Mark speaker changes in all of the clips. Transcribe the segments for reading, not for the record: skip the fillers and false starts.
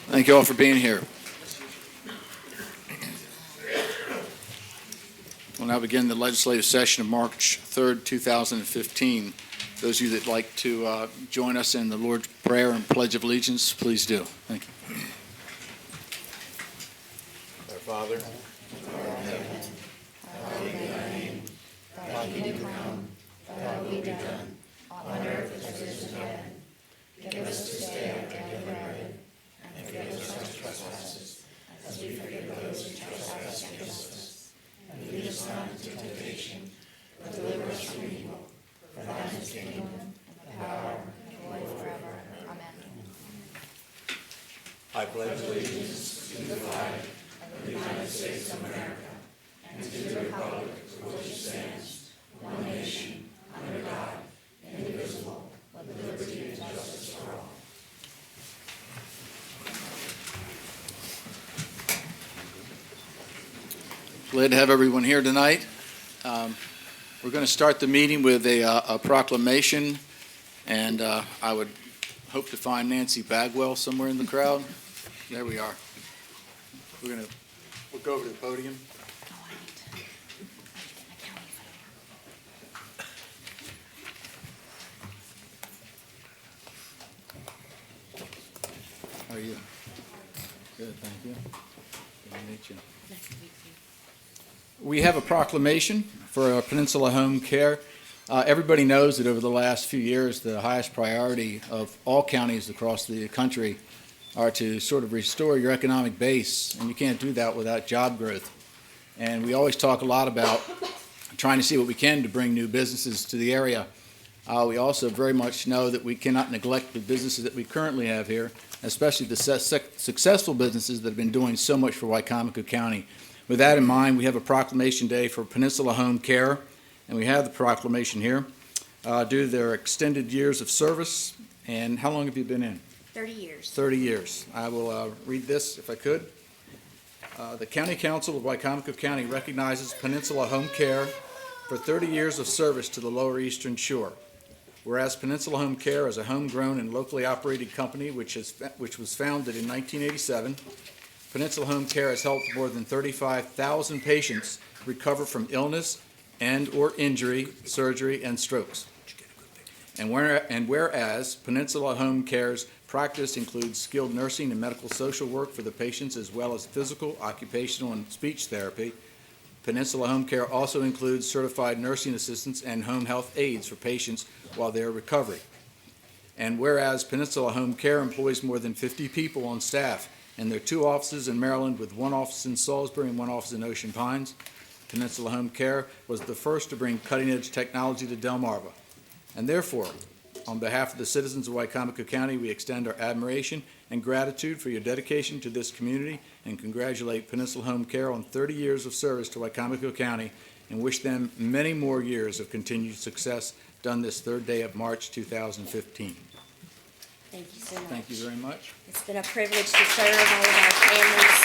Speaker 1: Thank you all for being here. We'll now begin the legislative session of March 3rd, 2015. Those of you that like to join us in the Lord's Prayer and Pledge of Allegiance, please do. Thank you.
Speaker 2: Our Father, hallowed be thy name. Thy kingdom come, thy will be done, on earth as it is in heaven. Give us this day our daily bread, and forgive us our trespasses, as we forgive those who trespass against us. And lead us not into temptation, but deliver us from evil. For thine is the kingdom, and the power, and the glory forever. Amen. I pledge allegiance to the flag of the United States of America, and to the republic for which it stands, one nation, under God, indivisible, with liberty and justice for all.
Speaker 1: Glad to have everyone here tonight. We're going to start the meeting with a proclamation, and I would hope to find Nancy Bagwell somewhere in the crowd. There we are. We'll go over to the podium. How are you? Good, thank you. Good to meet you.
Speaker 3: Nice to meet you.
Speaker 1: We have a proclamation for Peninsula Home Care. Everybody knows that over the last few years, the highest priority of all counties across the country are to sort of restore your economic base, and you can't do that without job growth. And we always talk a lot about trying to see what we can to bring new businesses to the area. We also very much know that we cannot neglect the businesses that we currently have here, especially the successful businesses that have been doing so much for Wicomico County. With that in mind, we have a proclamation day for Peninsula Home Care, and we have the proclamation here due to their extended years of service. And how long have you been in?
Speaker 3: 30 years.
Speaker 1: 30 years. I will read this if I could. The County Council of Wicomico County recognizes Peninsula Home Care for 30 years of service to the Lower Eastern Shore. Whereas Peninsula Home Care is a homegrown and locally operated company which was founded in 1987, Peninsula Home Care has helped more than 35,000 patients recover from illness and or injury, surgery, and strokes. And whereas Peninsula Home Care's practice includes skilled nursing and medical social work for the patients, as well as physical, occupational, and speech therapy, Peninsula Home Care also includes certified nursing assistants and home health aides for patients while they are recovering. And whereas Peninsula Home Care employs more than 50 people on staff, and there are 2 offices in Maryland with 1 office in Salisbury and 1 office in Ocean Pines. Peninsula Home Care was the first to bring cutting-edge technology to Delmarva. And therefore, on behalf of the citizens of Wicomico County, we extend our admiration and gratitude for your dedication to this community and congratulate Peninsula Home Care on 30 years of service to Wicomico County and wish them many more years of continued success done this 3rd day of March 2015.
Speaker 3: Thank you so much.
Speaker 1: Thank you very much.
Speaker 3: It's been a privilege to serve all of our families.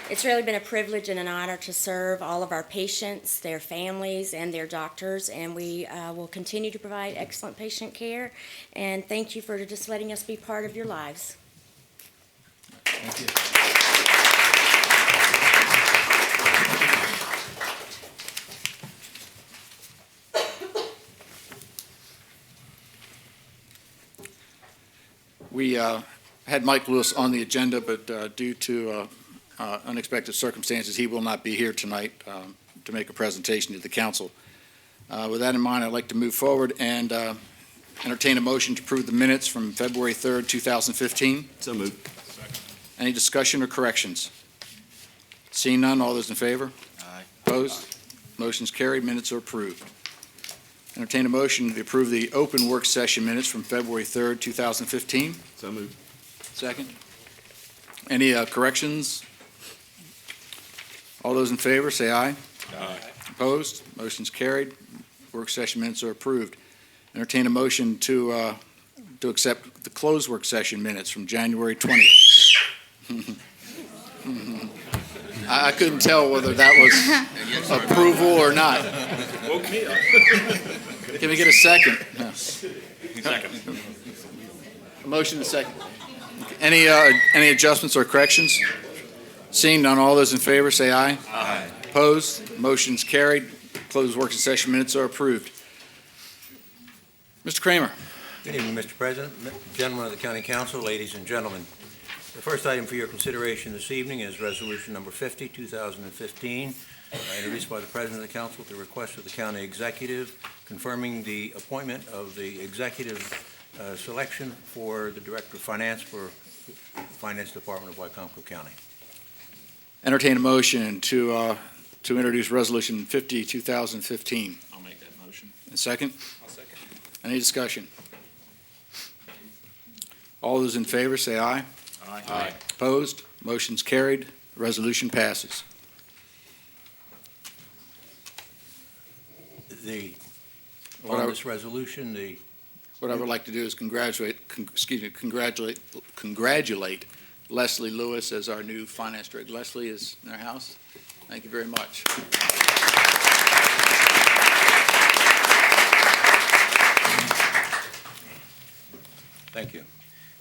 Speaker 3: It's really been a privilege and an honor to serve all of our patients, their families, and their doctors, and we will continue to provide excellent patient care. And thank you for just letting us be part of your lives.
Speaker 1: Thank you. We had Mike Lewis on the agenda, but due to unexpected circumstances, he will not be here tonight to make a presentation to the council. With that in mind, I'd like to move forward and entertain a motion to approve the minutes from February 3rd, 2015.
Speaker 2: So moved.
Speaker 1: Any discussion or corrections? Seeing none, all those in favor?
Speaker 2: Aye.
Speaker 1: Opposed? Motion's carried. Minutes are approved. Entertain a motion to approve the open work session minutes from February 3rd, 2015.
Speaker 2: So moved.
Speaker 1: Second. Any corrections? All those in favor, say aye.
Speaker 2: Aye.
Speaker 1: Opposed? Motion's carried. Work session minutes are approved. Entertain a motion to accept the closed work session minutes from January 20th. I couldn't tell whether that was approval or not.
Speaker 4: Woke me up.
Speaker 1: Can we get a second? No.
Speaker 4: Second.
Speaker 1: A motion and a second. Any adjustments or corrections? Seeing none, all those in favor say aye.
Speaker 4: Aye.
Speaker 1: Opposed? Motion's carried. Closed working session minutes are approved. Mr. Kramer.
Speaker 5: Good evening, Mr. President, gentlemen of the County Council, ladies and gentlemen. The first item for your consideration this evening is Resolution Number 50, 2015, introduced by the President of the Council at the request of the County Executive, confirming the appointment of the executive selection for the Director of Finance for Finance Department of Wycomico County.
Speaker 1: Entertain a motion to introduce Resolution 50, 2015.
Speaker 4: I'll make that motion.
Speaker 1: A second?
Speaker 4: I'll second.
Speaker 1: Any discussion? All those in favor say aye.
Speaker 4: Aye.
Speaker 1: Opposed? Motion's carried. Resolution passes.
Speaker 5: On this resolution,
Speaker 1: What I would like to do is congratulate Leslie Lewis as our new finance director. Leslie is in our house. Thank you very much.
Speaker 5: Thank you.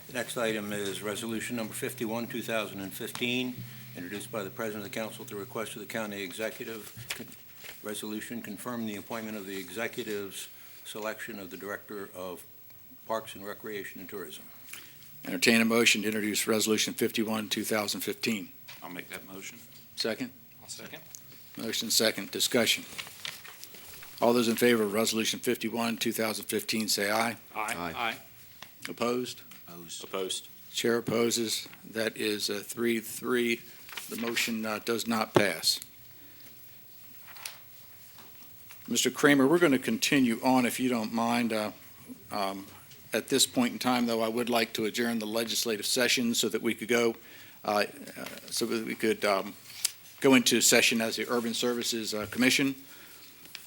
Speaker 5: The next item is Resolution Number 51, 2015, introduced by the President of the Council at the request of the County Executive. Resolution confirming the appointment of the executive's selection of the Director of Parks and Recreation and Tourism.
Speaker 1: Entertain a motion to introduce Resolution 51, 2015.
Speaker 4: I'll make that motion.
Speaker 1: Second?
Speaker 4: I'll second.
Speaker 1: Motion second. Discussion. All those in favor of Resolution 51, 2015, say aye.
Speaker 4: Aye.
Speaker 1: Opposed?
Speaker 4: Opposed.
Speaker 1: Chair opposes. That is 3-3. The motion does not pass. Mr. Kramer, we're going to continue on, if you don't mind. At this point in time, though, I would like to adjourn the legislative session so that we could go into session as the Urban Services Commission.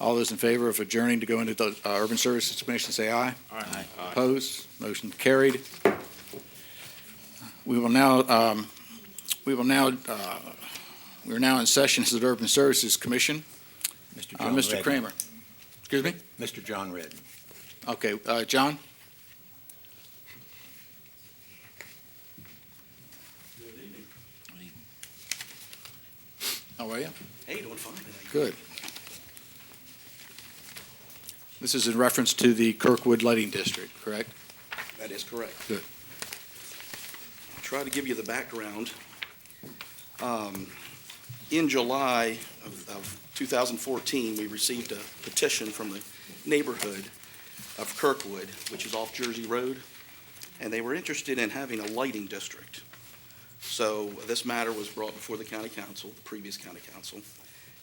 Speaker 1: All those in favor of adjourning to go into the Urban Services Commission, say aye.
Speaker 4: Aye.
Speaker 1: Opposed? Motion carried. We're now in session as the Urban Services Commission. Mr.
Speaker 5: Redden.
Speaker 1: Kramer. Excuse me?
Speaker 5: Mr. John Redden.
Speaker 1: Okay, John? How are you?
Speaker 6: Hey, doing fine.
Speaker 1: Good. This is in reference to the Kirkwood Lighting District, correct?
Speaker 6: That is correct.
Speaker 1: Good.
Speaker 6: I'll try to give you the background. In July of 2014, we received a petition from the neighborhood of Kirkwood, which is off Jersey Road, and they were interested in having a lighting district. So this matter was brought before the county council, the previous county council,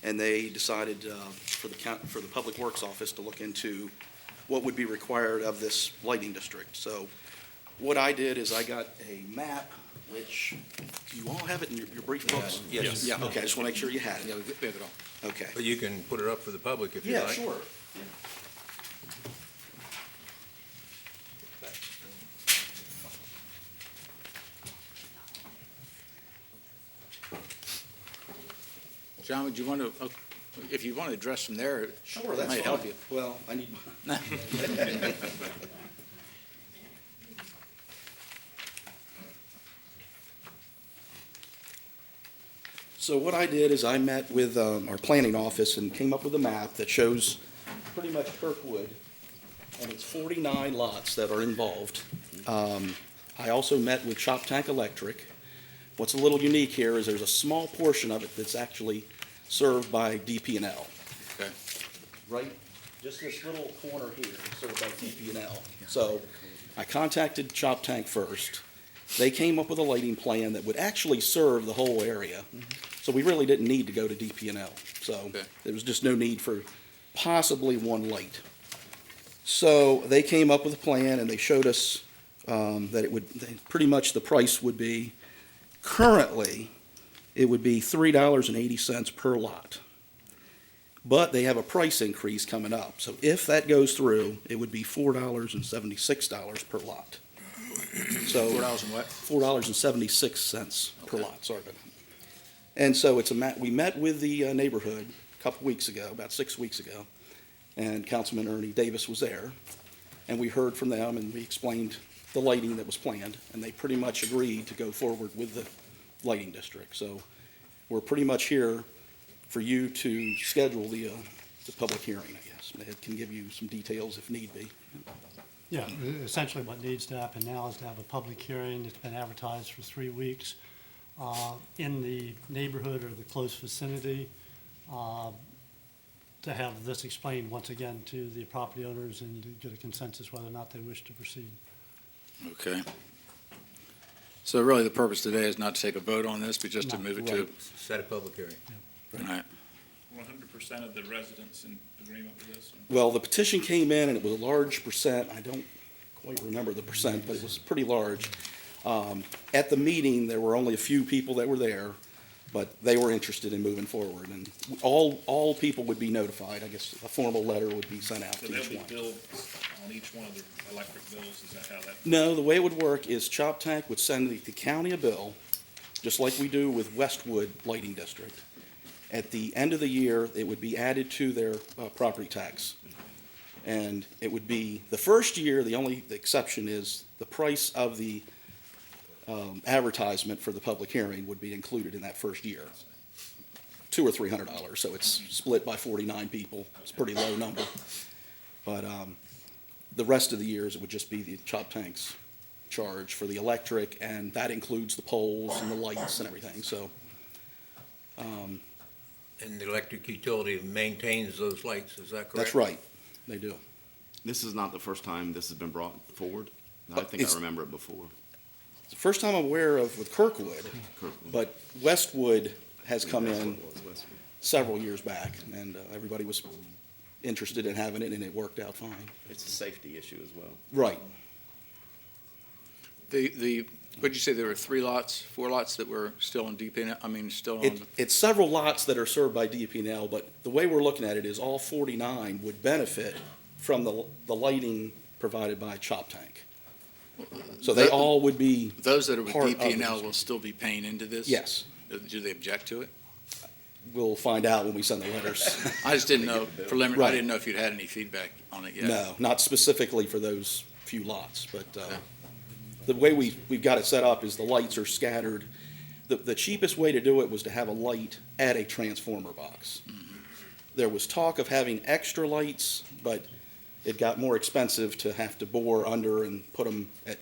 Speaker 6: and they decided for the Public Works Office to look into what would be required of this lighting district. So what I did is I got a map, which, do you all have it in your brief books?
Speaker 5: Yes.
Speaker 6: Yeah, okay, I just want to make sure you had
Speaker 1: Yeah,
Speaker 6: it.
Speaker 1: we have it all.
Speaker 6: Okay.
Speaker 5: But you can put it up for the public if you
Speaker 6: Yeah,
Speaker 5: like.
Speaker 6: sure.
Speaker 1: John, would you want to, if you want to address from there,
Speaker 6: Sure,
Speaker 1: it
Speaker 6: that's
Speaker 1: might
Speaker 6: fine.
Speaker 1: help you.
Speaker 6: Well, I need. So what I did is I met with our planning office and came up with a map that shows pretty much Kirkwood, and it's 49 lots that are involved. I also met with Chop Tank Electric. What's a little unique here is there's a small portion of it that's actually served by DP&L.
Speaker 1: Okay.
Speaker 6: Right, just this little corner here is served by DP&L. So I contacted Chop Tank first. They came up with a lighting plan that would actually serve the whole area. So we really didn't need to go to DP&L. So
Speaker 1: Okay.
Speaker 6: there was just no need for possibly one light. So they came up with a plan and they showed us that it would, pretty much the price would be, currently, it would be $3.80 per lot. But they have a price increase coming up. So if that goes through, it would be $4.76 per lot. So
Speaker 1: $4 and what?
Speaker 6: $4.76 per lot, sorry about that. And so we met with the neighborhood a couple weeks ago, about 6 weeks ago, and Councilman Ernie Davis was there. And we heard from them, and we explained the lighting that was planned, and they pretty much agreed to go forward with the lighting district. So we're pretty much here for you to schedule the public hearing, I guess. Ed can give you some details if need be.
Speaker 7: Yeah, essentially what needs to happen now is to have a public hearing. It's been advertised for 3 weeks in the neighborhood or the close vicinity, to have this explained once again to the property owners and to get a consensus whether or not they wish to proceed.
Speaker 1: Okay. So really, the purpose today is not to take a vote on this, but just to
Speaker 7: No,
Speaker 1: move it to,
Speaker 5: Set a public hearing.
Speaker 1: all right.
Speaker 4: 100% of the residents in agreement with this?
Speaker 6: Well, the petition came in, and it was a large percent. I don't quite remember the percent, but it was pretty large. At the meeting, there were only a few people that were there, but they were interested in moving forward. And all people would be notified. I guess a formal letter would be sent out
Speaker 4: So
Speaker 6: to
Speaker 4: there'll
Speaker 6: each
Speaker 4: be
Speaker 6: one.
Speaker 4: bills on each one of the electric bills, is that how that?
Speaker 6: No, the way it would work is Chop Tank would send the county a bill, just like we do with Westwood Lighting District. At the end of the year, it would be added to their property tax. And it would be, the first year, the only exception is the price of the advertisement for the public hearing would be included in that first year. $200 or $300, so it's split by 49 people. It's a pretty low number. But the rest of the years, it would just be the Chop Tank's charge for the electric, and that includes the poles and the lights and everything, so.
Speaker 5: And the electric utility maintains those lights, is that correct?
Speaker 6: That's right, they do.
Speaker 8: This is not the first time this has been brought forward. I
Speaker 6: But
Speaker 8: think I
Speaker 6: it's-
Speaker 8: remember it before.
Speaker 6: It's the first time I'm aware of with Kirkwood,
Speaker 8: Kirkwood.
Speaker 6: but Westwood has come
Speaker 8: That's
Speaker 6: in
Speaker 8: what it was, Westwood.
Speaker 6: several years back, and everybody was interested in having it, and it worked out fine.
Speaker 8: It's a safety issue as well.
Speaker 6: Right,
Speaker 1: What'd you say, there were 4 lots that were still in DP, I mean, still on,
Speaker 6: it's several lots that are served by DP&L, but the way we're looking at it is all 49 would benefit from the lighting provided by Chop Tank. So they all would be,
Speaker 1: those that are with
Speaker 6: part of
Speaker 1: DP&L
Speaker 6: this.
Speaker 1: will still be paying into this?
Speaker 6: yes,
Speaker 1: Do they object to it?
Speaker 6: we'll find out when we send the letters.
Speaker 1: I just didn't know, preliminary, I
Speaker 6: Right.
Speaker 1: didn't know if you'd had any feedback on it yet.
Speaker 6: No, not specifically for those few lots, but
Speaker 1: Okay.
Speaker 6: the way we've got it set up is the lights are scattered. The cheapest way to do it was to have a light at a transformer box. There was talk of having extra lights, but it got more expensive to have to bore under and put them at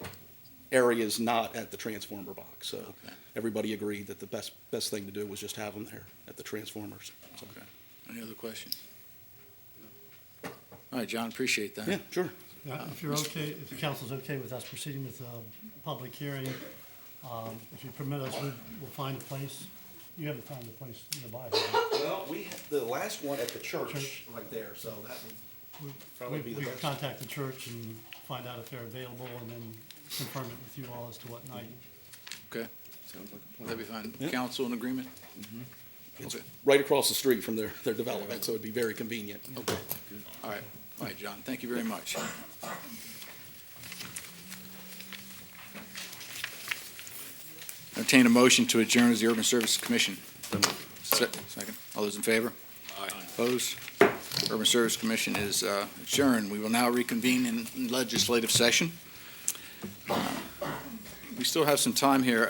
Speaker 6: areas not at the transformer box. So
Speaker 1: Okay.
Speaker 6: everybody agreed that the best thing to do was just have them there at the transformers. So,
Speaker 1: Okay. Any other questions? All right, John, appreciate that.
Speaker 6: yeah, sure.
Speaker 7: If you're okay, if the council's okay with us proceeding with the public hearing, if you permit us, we'll find a place. You haven't found a place nearby, have you?
Speaker 6: Well, we had the last one at the church right there, so that would probably be the
Speaker 7: We
Speaker 6: best.
Speaker 7: contact the church and find out if they're available and then confirm it with you all as to what night.
Speaker 1: Okay,
Speaker 8: Sounds like a plan.
Speaker 1: that'd be fine.
Speaker 6: Yeah.
Speaker 1: Council in agreement?
Speaker 6: It's
Speaker 1: Okay.
Speaker 6: right across the street from their development, so it'd be very convenient.
Speaker 1: Okay. All right, all right, John, thank you very much. Entertain a motion to adjourn as the Urban Services Commission. Second. All those in favor?
Speaker 4: Aye.
Speaker 1: Opposed? Urban Service Commission is adjourned. We will now reconvene in legislative session. We still have some time here.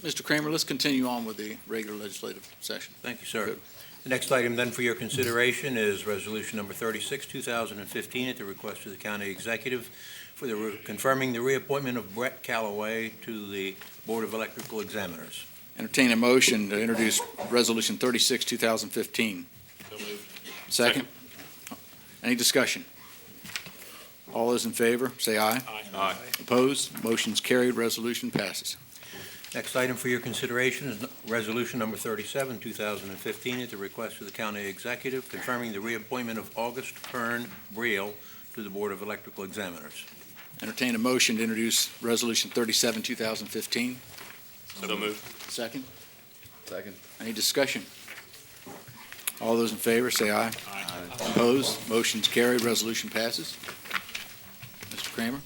Speaker 1: Mr. Kramer, let's continue on with the regular legislative session.
Speaker 5: Thank you, sir.
Speaker 1: Good.
Speaker 5: The next item then for your consideration is Resolution Number 36, 2015, at the request of the county executive for confirming the reappointment of Brett Callaway to the Board of Electrical Examiners.
Speaker 1: Entertain a motion to introduce Resolution 36, 2015.
Speaker 4: So moved.
Speaker 1: Second? Any discussion? All those in favor, say aye.
Speaker 4: Aye.
Speaker 1: Opposed? Motion's carried. Resolution passes.
Speaker 5: Next item for your consideration is Resolution Number 37, 2015, at the request of the county executive confirming the reappointment of August Kern Briel to the Board of Electrical Examiners.
Speaker 1: Entertain a motion to introduce Resolution 37, 2015.
Speaker 4: So moved.
Speaker 1: Second?
Speaker 8: Second.
Speaker 1: Any discussion? All those in favor, say aye.
Speaker 4: Aye.
Speaker 1: Opposed? Motion's carried. Resolution passes. Mr. Kramer?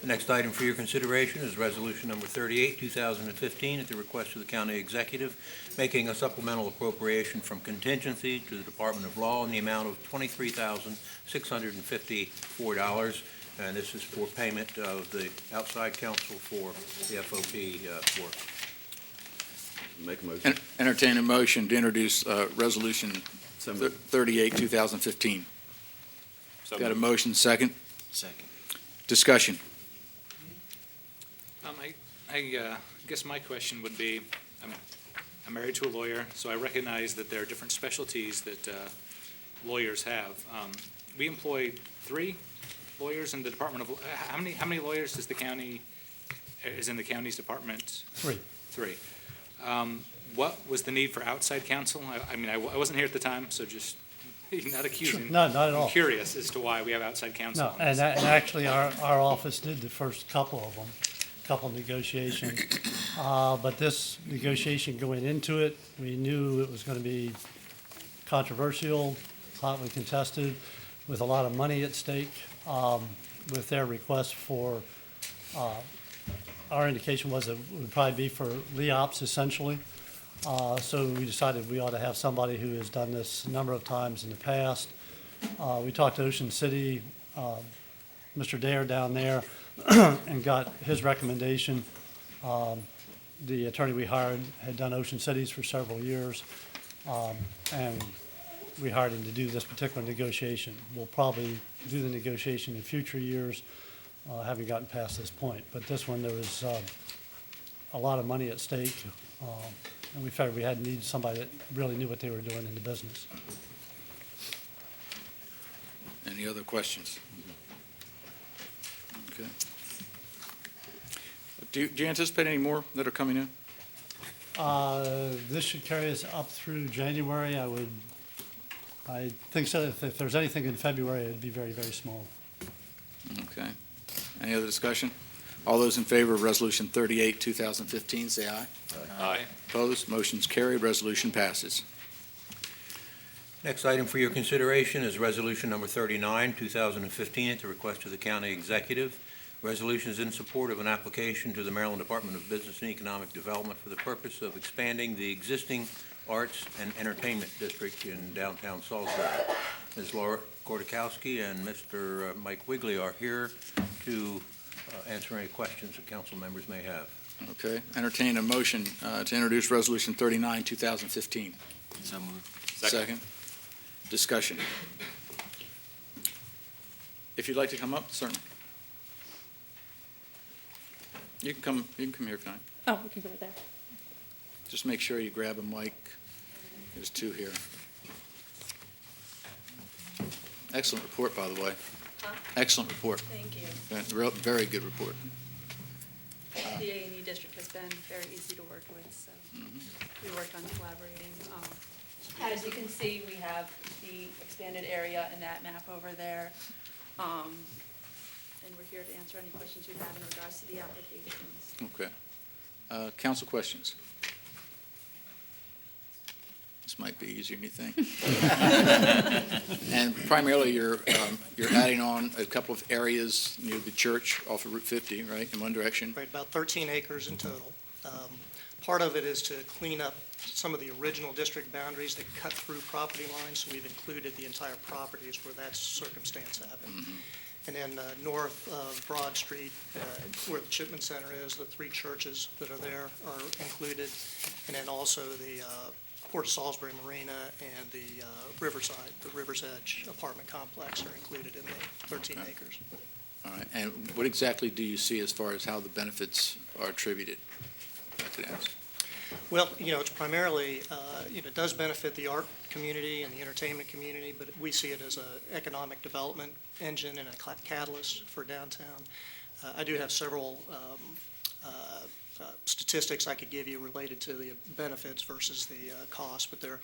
Speaker 5: The next item for your consideration is Resolution Number 38, 2015, at the request of the County Executive, making a supplemental appropriation from contingency to the Department of Law in the amount of $23,654, and this is for payment of the outside counsel for the FOP work.
Speaker 8: Make a motion.
Speaker 1: Entertain a motion to introduce Resolution
Speaker 8: So moved.
Speaker 1: 38, 2015.
Speaker 4: So
Speaker 1: Got a
Speaker 4: moved.
Speaker 1: motion, second?
Speaker 8: Second.
Speaker 1: Discussion.
Speaker 9: I guess my question would be, I'm married to a lawyer, so I recognize that there are different specialties that lawyers have. We employ 3 lawyers in the Department of, how many lawyers does the county, is in the county's department?
Speaker 7: 3.
Speaker 9: 3. What was the need for outside counsel? I wasn't here at the time, so just, not accusing.
Speaker 7: No, not at all.
Speaker 9: I'm curious as to why we have outside counsel.
Speaker 7: No,
Speaker 9: on
Speaker 7: and
Speaker 9: this.
Speaker 7: actually, our office did the first couple of them, couple negotiations. But this negotiation going into it, we knew it was going to be controversial, hotly contested, with a lot of money at stake. With their request for, our indication was it would probably be for LEOPS essentially. So we decided we ought to have somebody who has done this a number of times in the past. We talked to Ocean City, Mr. Dare down there, and got his recommendation. The attorney we hired had done Ocean Cities for several years, and we hired him to do this particular negotiation. We'll probably do the negotiation in future years, having gotten past this point. But this one, there was a lot of money at stake, and we figured we had needed somebody that really knew what they were doing in the business.
Speaker 1: Any other questions? Okay. Do you anticipate any more that are coming in?
Speaker 7: This should carry us up through January. I think so. If there's anything in February, it'd be very, very small.
Speaker 1: Okay. Any other discussion? All those in favor of Resolution 38, 2015, say aye.
Speaker 9: Aye.
Speaker 1: Opposed? Motion's carried. Resolution passes.
Speaker 5: Next item for your consideration is Resolution Number 39, 2015, at the request of the County Executive. Resolution is in support of an application to the Maryland Department of Business and Economic Development for the purpose of expanding the existing Arts and Entertainment District in downtown Salisbury. Ms. Laura Gordakowski and Mr. Mike Wigley are here to answer any questions that council members may have.
Speaker 1: Okay. Entertain a motion to introduce Resolution 39, 2015.
Speaker 8: So moved.
Speaker 1: Second. Discussion. If you'd like to come up, certainly. You can come here tonight.
Speaker 3: Oh, we can go there.
Speaker 1: Just make sure you grab a mic. There's 2 here. Excellent report, by the way. Excellent report.
Speaker 10: Thank you.
Speaker 1: Very good report.
Speaker 10: The A&E district has been very easy to work with, so we worked on collaborating. As you can see, we have the expanded area in that map over there. And we're here to answer any questions you have in regards to the applications.
Speaker 1: Okay. Council questions? This might be easier than you think. And primarily, you're adding on a couple of areas near the church off of Route 50, right, in one direction?
Speaker 11: Right, about 13 acres in total. Part of it is to clean up some of the original district boundaries that cut through property lines, so we've included the entire properties where that circumstance happened. And then north of Broad Street, where the Chipman Center is, the 3 churches that are there are included. And then also the Port of Salisbury Marina and the Riverside, the River's Edge apartment complex are included in the 13 acres.
Speaker 1: All right. And what exactly do you see as far as how the benefits are attributed? I could ask.
Speaker 11: Well, it's primarily, it does benefit the art community and the entertainment community, but we see it as an economic development engine and a catalyst for downtown. I do have several statistics I could give you related to the benefits versus the cost, but there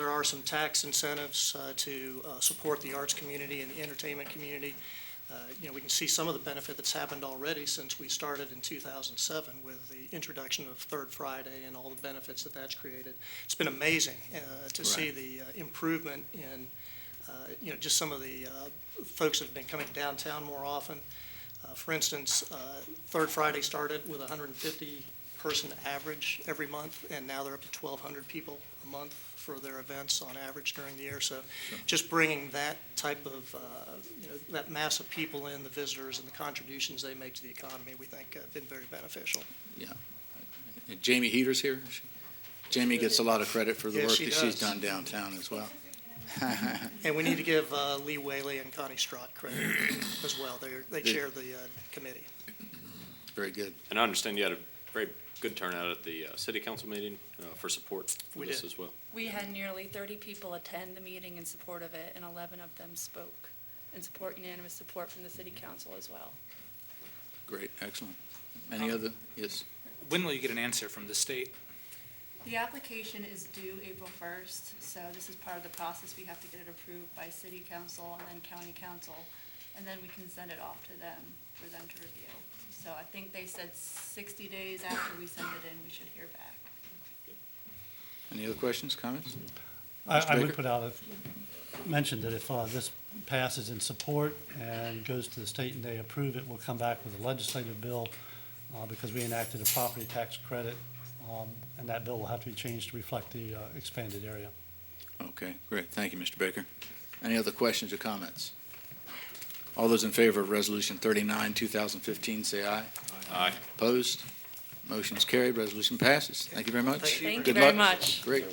Speaker 11: are some tax incentives to support the arts community and the entertainment community. We can see some of the benefit that's happened already since we started in 2007 with the introduction of Third Friday and all the benefits that that's created. It's been amazing to see the improvement in, just some of the folks that have been coming downtown more often. For instance, Third Friday started with 150-person average every month, and now they're up to 1,200 people a month for their events on average during the year. So just bringing that type of, that mass of people in, the visitors and the contributions they make to the economy, we think have been very beneficial.
Speaker 1: Yeah. And Jamie Heater's here. Jamie gets a lot of credit for the
Speaker 11: Yes,
Speaker 1: work
Speaker 11: she
Speaker 1: that she's
Speaker 11: does.
Speaker 1: done downtown as well.
Speaker 11: And we need to give Lee Whaley and Connie Strock credit as well. They chair the committee.
Speaker 1: Very good.
Speaker 12: And I understand you had a very good turnout at the city council meeting for support for
Speaker 11: We
Speaker 12: this
Speaker 11: did.
Speaker 12: as well.
Speaker 10: We had nearly 30 people attend the meeting in support of it, and 11 of them spoke in support, unanimous support from the city council as well.
Speaker 1: Great, excellent. Any other, yes?
Speaker 9: When will you get an answer from the state?
Speaker 10: The application is due April 1st, so this is part of the process. We have to get it approved by city council and then county council, and then we can send it off to them for them to review. So I think they said 60 days after we send it in, we should hear back.
Speaker 1: Any other questions, comments?
Speaker 7: I
Speaker 1: Baker?
Speaker 7: would put out, mention that if this passes in support and goes to the state and they approve it, we'll come back with a legislative bill because we enacted a property tax credit, and that bill will have to be changed to reflect the expanded area.
Speaker 1: Okay, great. Thank you, Mr. Baker. Any other questions or comments? All those in favor of Resolution 39, 2015, say aye.
Speaker 12: Aye.
Speaker 1: Opposed? Motion is carried. Resolution passes. Thank you very much.
Speaker 11: Thank you.
Speaker 10: Thank you
Speaker 1: Good
Speaker 10: very
Speaker 1: luck.
Speaker 10: much.
Speaker 1: Great.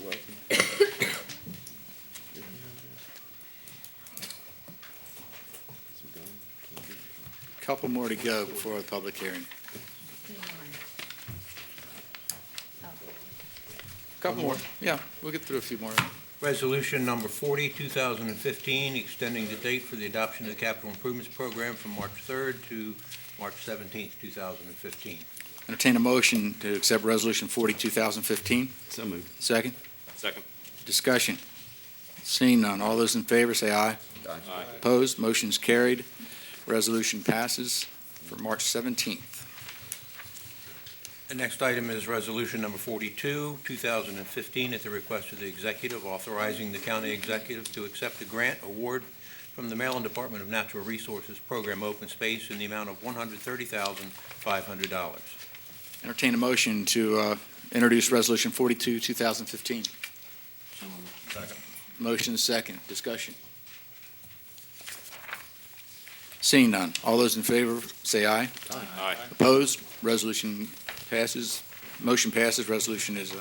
Speaker 1: Couple more to go before the public hearing. Couple more. Yeah, we'll get through a few more.
Speaker 5: Resolution number 40, 2015, extending the date for the adoption of the capital improvements program from March 3rd to March 17th, 2015.
Speaker 1: Entertain a motion to accept Resolution 40, 2015.
Speaker 8: So moved.
Speaker 1: Second.
Speaker 12: Second.
Speaker 1: Discussion. Seeing none. All those in favor say aye.
Speaker 12: Aye.
Speaker 1: Opposed? Motion is carried. Resolution passes for March 17th.
Speaker 5: The next item is Resolution number 42, 2015, at the request of the executive, authorizing the county executive to accept a grant award from the Maryland Department of Natural Resources Program Open Space in the amount of $130,500.
Speaker 1: Entertain a motion to introduce Resolution 42, 2015.
Speaker 5: Second.
Speaker 1: Motion is second. Discussion. Seeing none. All those in favor say aye.
Speaker 12: Aye.
Speaker 1: Opposed? Resolution passes. Motion passes. Resolution is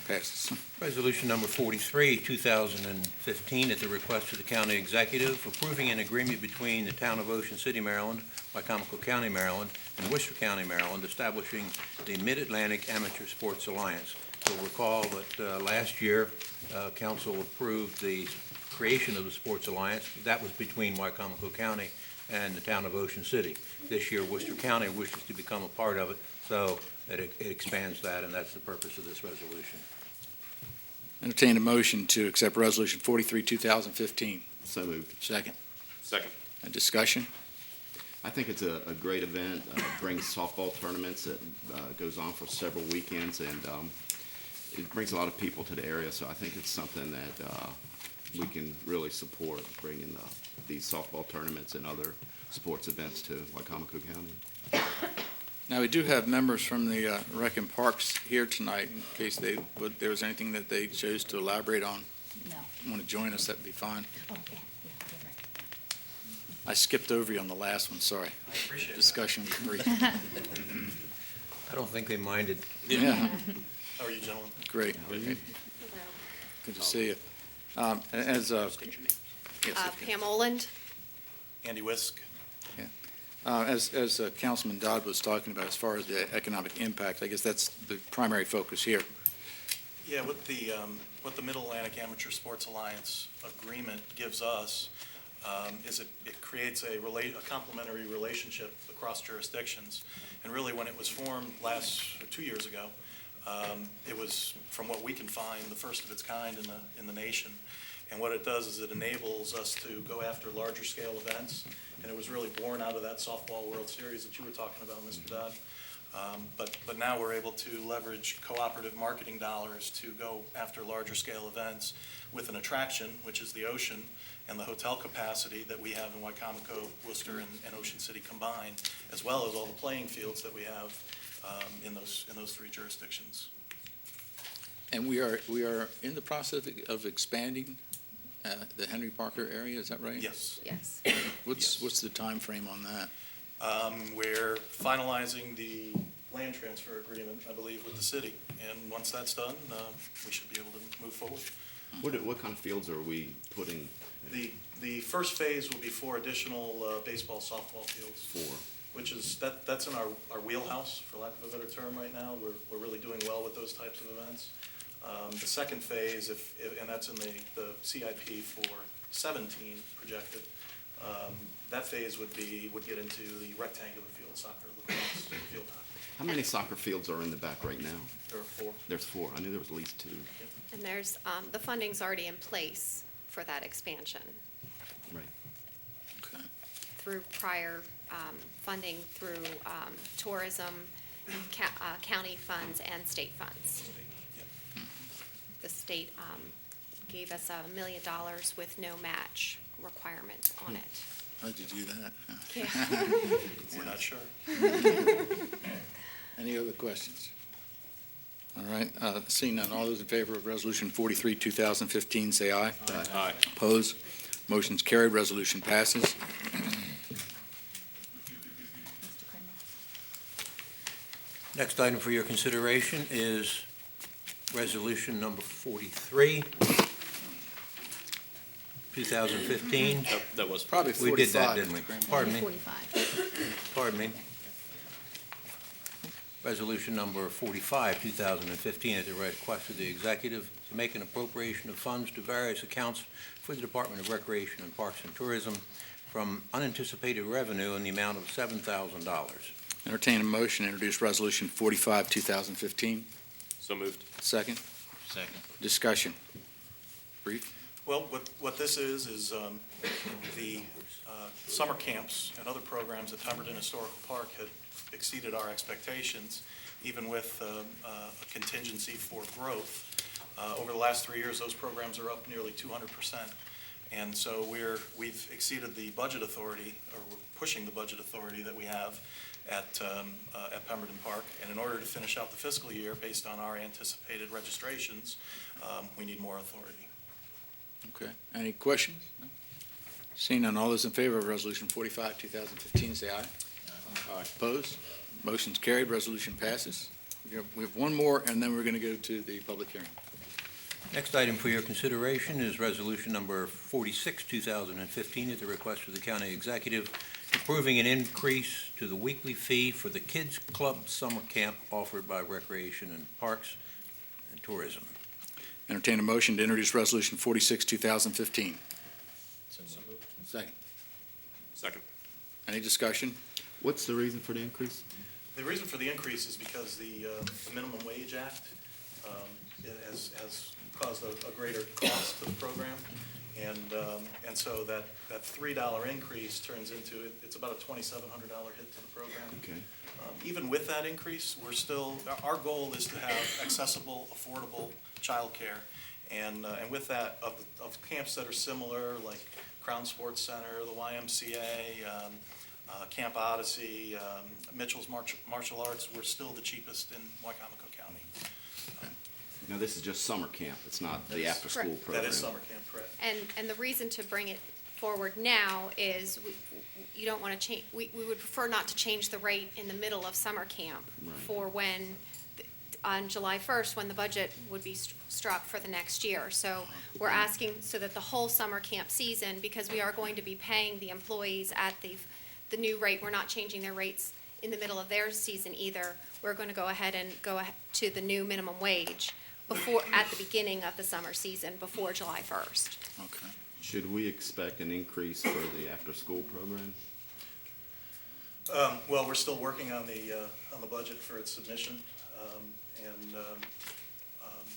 Speaker 1: passes.
Speaker 5: Resolution number 43, 2015, at the request of the county executive, approving an agreement between the town of Ocean City, Maryland, Wycomico County, Maryland, and Worcester County, Maryland, establishing the Mid-Atlantic Amateur Sports Alliance. You'll recall that last year, council approved the creation of the Sports Alliance. That was between Wycomico County and the town of Ocean City. This year, Worcester County wishes to become a part of it, so it expands that, and that's the purpose of this resolution.
Speaker 1: Entertain a motion to accept Resolution 43, 2015.
Speaker 8: So moved.
Speaker 1: Second.
Speaker 12: Second.
Speaker 1: A discussion.
Speaker 8: I think it's a great event. Brings softball tournaments that goes on for several weekends, and it brings a lot of people to the area. So I think it's something that we can really support, bringing these softball tournaments and other sports events to Wycomico County.
Speaker 1: Now, we do have members from the Rec and Parks here tonight, in case there was anything that they chose to elaborate on.
Speaker 2: No.
Speaker 1: Want to join us, that'd be fine.
Speaker 2: Oh, yeah, you're right.
Speaker 1: I skipped over you on the last one, sorry.
Speaker 9: I appreciate that.
Speaker 1: Discussion was brief.
Speaker 5: I don't think they minded.
Speaker 1: Yeah,
Speaker 9: How are you, gentlemen?
Speaker 1: great. Good to see you. As, yes,
Speaker 13: Pam Oland.
Speaker 9: Andy Wisk.
Speaker 1: as Councilman Dodd was talking about, as far as the economic impact, I guess that's the primary focus here.
Speaker 14: Yeah, what the Mid-Atlantic Amateur Sports Alliance agreement gives us is it creates a complementary relationship across jurisdictions. And really, when it was formed 2 years ago, it was, from what we can find, the first of its kind in the nation. And what it does is it enables us to go after larger scale events. And it was really born out of that softball World Series that you were talking about, Mr. Dodd. But now we're able to leverage cooperative marketing dollars to go after larger scale events with an attraction, which is the ocean, and the hotel capacity that we have in Wycomico, Worcester, and Ocean City combined, as well as all the playing fields that we have in those three jurisdictions.
Speaker 1: And we are in the process of expanding the Henry Parker area, is that right?
Speaker 14: Yes.
Speaker 13: Yes.
Speaker 1: What's the time frame on that?
Speaker 14: We're finalizing the land transfer agreement, I believe, with the city, and once that's done, we should be able to move forward.
Speaker 8: What kind of fields are we putting?
Speaker 14: The first phase will be 4 additional baseball, softball fields.
Speaker 8: 4.
Speaker 14: Which is, that's in our wheelhouse, for lack of a better term right now. We're really doing well with those types of events. The second phase, and that's in the CIP for 17 projected, that phase would get into the rectangular field, soccer, lacrosse, field hockey.
Speaker 8: How many soccer fields are in the back right now?
Speaker 14: There are 4.
Speaker 8: There's 4. I knew there was at least 2.
Speaker 13: And there's, the funding's already in place for that expansion
Speaker 8: Right.
Speaker 1: Okay.
Speaker 13: through prior funding through tourism, county funds, and state funds. The state gave us $1 million with no match requirement on it.
Speaker 1: How'd you do that?
Speaker 13: Yeah.
Speaker 14: We're not sure.
Speaker 1: Any other questions? All right, seeing none, all those in favor of Resolution 43, 2015, say aye.
Speaker 12: Aye.
Speaker 1: Opposed? Motion's carried, resolution passes.
Speaker 5: Next item for your consideration is Resolution number 43, 2015.
Speaker 12: That was.
Speaker 1: Probably
Speaker 5: We did
Speaker 1: 45.
Speaker 5: that, didn't we? Pardon me?
Speaker 2: 45.
Speaker 5: Pardon me. Resolution number 45, 2015, at the request of the executive to make an appropriation of funds to various accounts for the Department of Recreation and Parks and Tourism from unanticipated revenue in the amount of $7,000.
Speaker 1: Entertain a motion to introduce Resolution 45, 2015.
Speaker 12: So moved.
Speaker 1: Second.
Speaker 12: Second.
Speaker 1: Discussion. Brief.
Speaker 14: Well, what this is the summer camps and other programs at Pemberton Historical Park had exceeded our expectations, even with a contingency for growth. Over the last 3 years, those programs are up nearly 200%. And so we've exceeded the budget authority, or we're pushing the budget authority that we have at Pemberton Park. And in order to finish out the fiscal year, based on our anticipated registrations, we need more authority.
Speaker 1: Okay. Any questions? No? Seeing none, all those in favor of Resolution 45, 2015, say aye. Aye. Opposed? Motion's carried, resolution passes. We have one more, and then we're going to go to the public hearing.
Speaker 5: Next item for your consideration is Resolution number 46, 2015, at the request of the county executive, approving an increase to the weekly fee for the Kids Club Summer Camp offered by Recreation and Parks and Tourism.
Speaker 1: Entertain a motion to introduce Resolution 46, 2015. Second.
Speaker 12: Second.
Speaker 1: Any discussion?
Speaker 8: What's the reason for the increase?
Speaker 14: The reason for the increase is because the Minimum Wage Act has caused a greater cost to the program. And so that $3 increase turns into, it's about a $2,700 hit to the program.
Speaker 8: Okay.
Speaker 14: Even with that increase, our goal is to have accessible, affordable childcare. And with that, of camps that are similar, like Crown Sports Center, the YMCA, Camp Odyssey, Mitchell's Martial Arts, we're still the cheapest in Wycomico County.
Speaker 8: Now, this is just summer camp. It's not the after-school program.
Speaker 14: That is summer camp, correct.
Speaker 13: And the reason to bring it forward now is you don't want to change, we would prefer not to change the rate in the middle of summer camp
Speaker 8: Right.
Speaker 13: for when, on July 1st, when the budget would be struck for the next year. So we're asking so that the whole summer camp season, because we are going to be paying the employees at the new rate, we're not changing their rates in the middle of their season either. We're going to go ahead and to the new minimum wage at the beginning of the summer season, before July 1st.
Speaker 1: Okay.
Speaker 8: Should we expect an increase for the after-school program?
Speaker 14: Well, we're still working on the budget for its submission.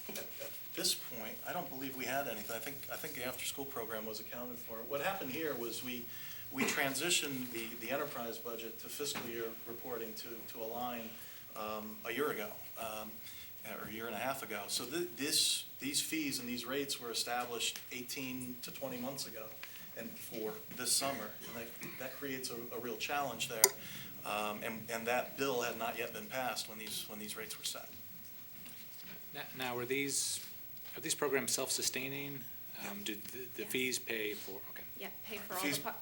Speaker 14: At this point, I don't believe we had anything. I think the after-school program was accounted for. What happened here was we transitioned the enterprise budget to fiscal year reporting to align a year ago, or a year and a half ago. So these fees and these rates were established 18 to 20 months ago and for this summer. And that creates a real challenge there. And that bill had not yet been passed when these rates were set.
Speaker 9: Now, are these programs self-sustaining? Do the fees pay for, okay.
Speaker 13: Yeah, pay for all
Speaker 14: Fees
Speaker 13: the,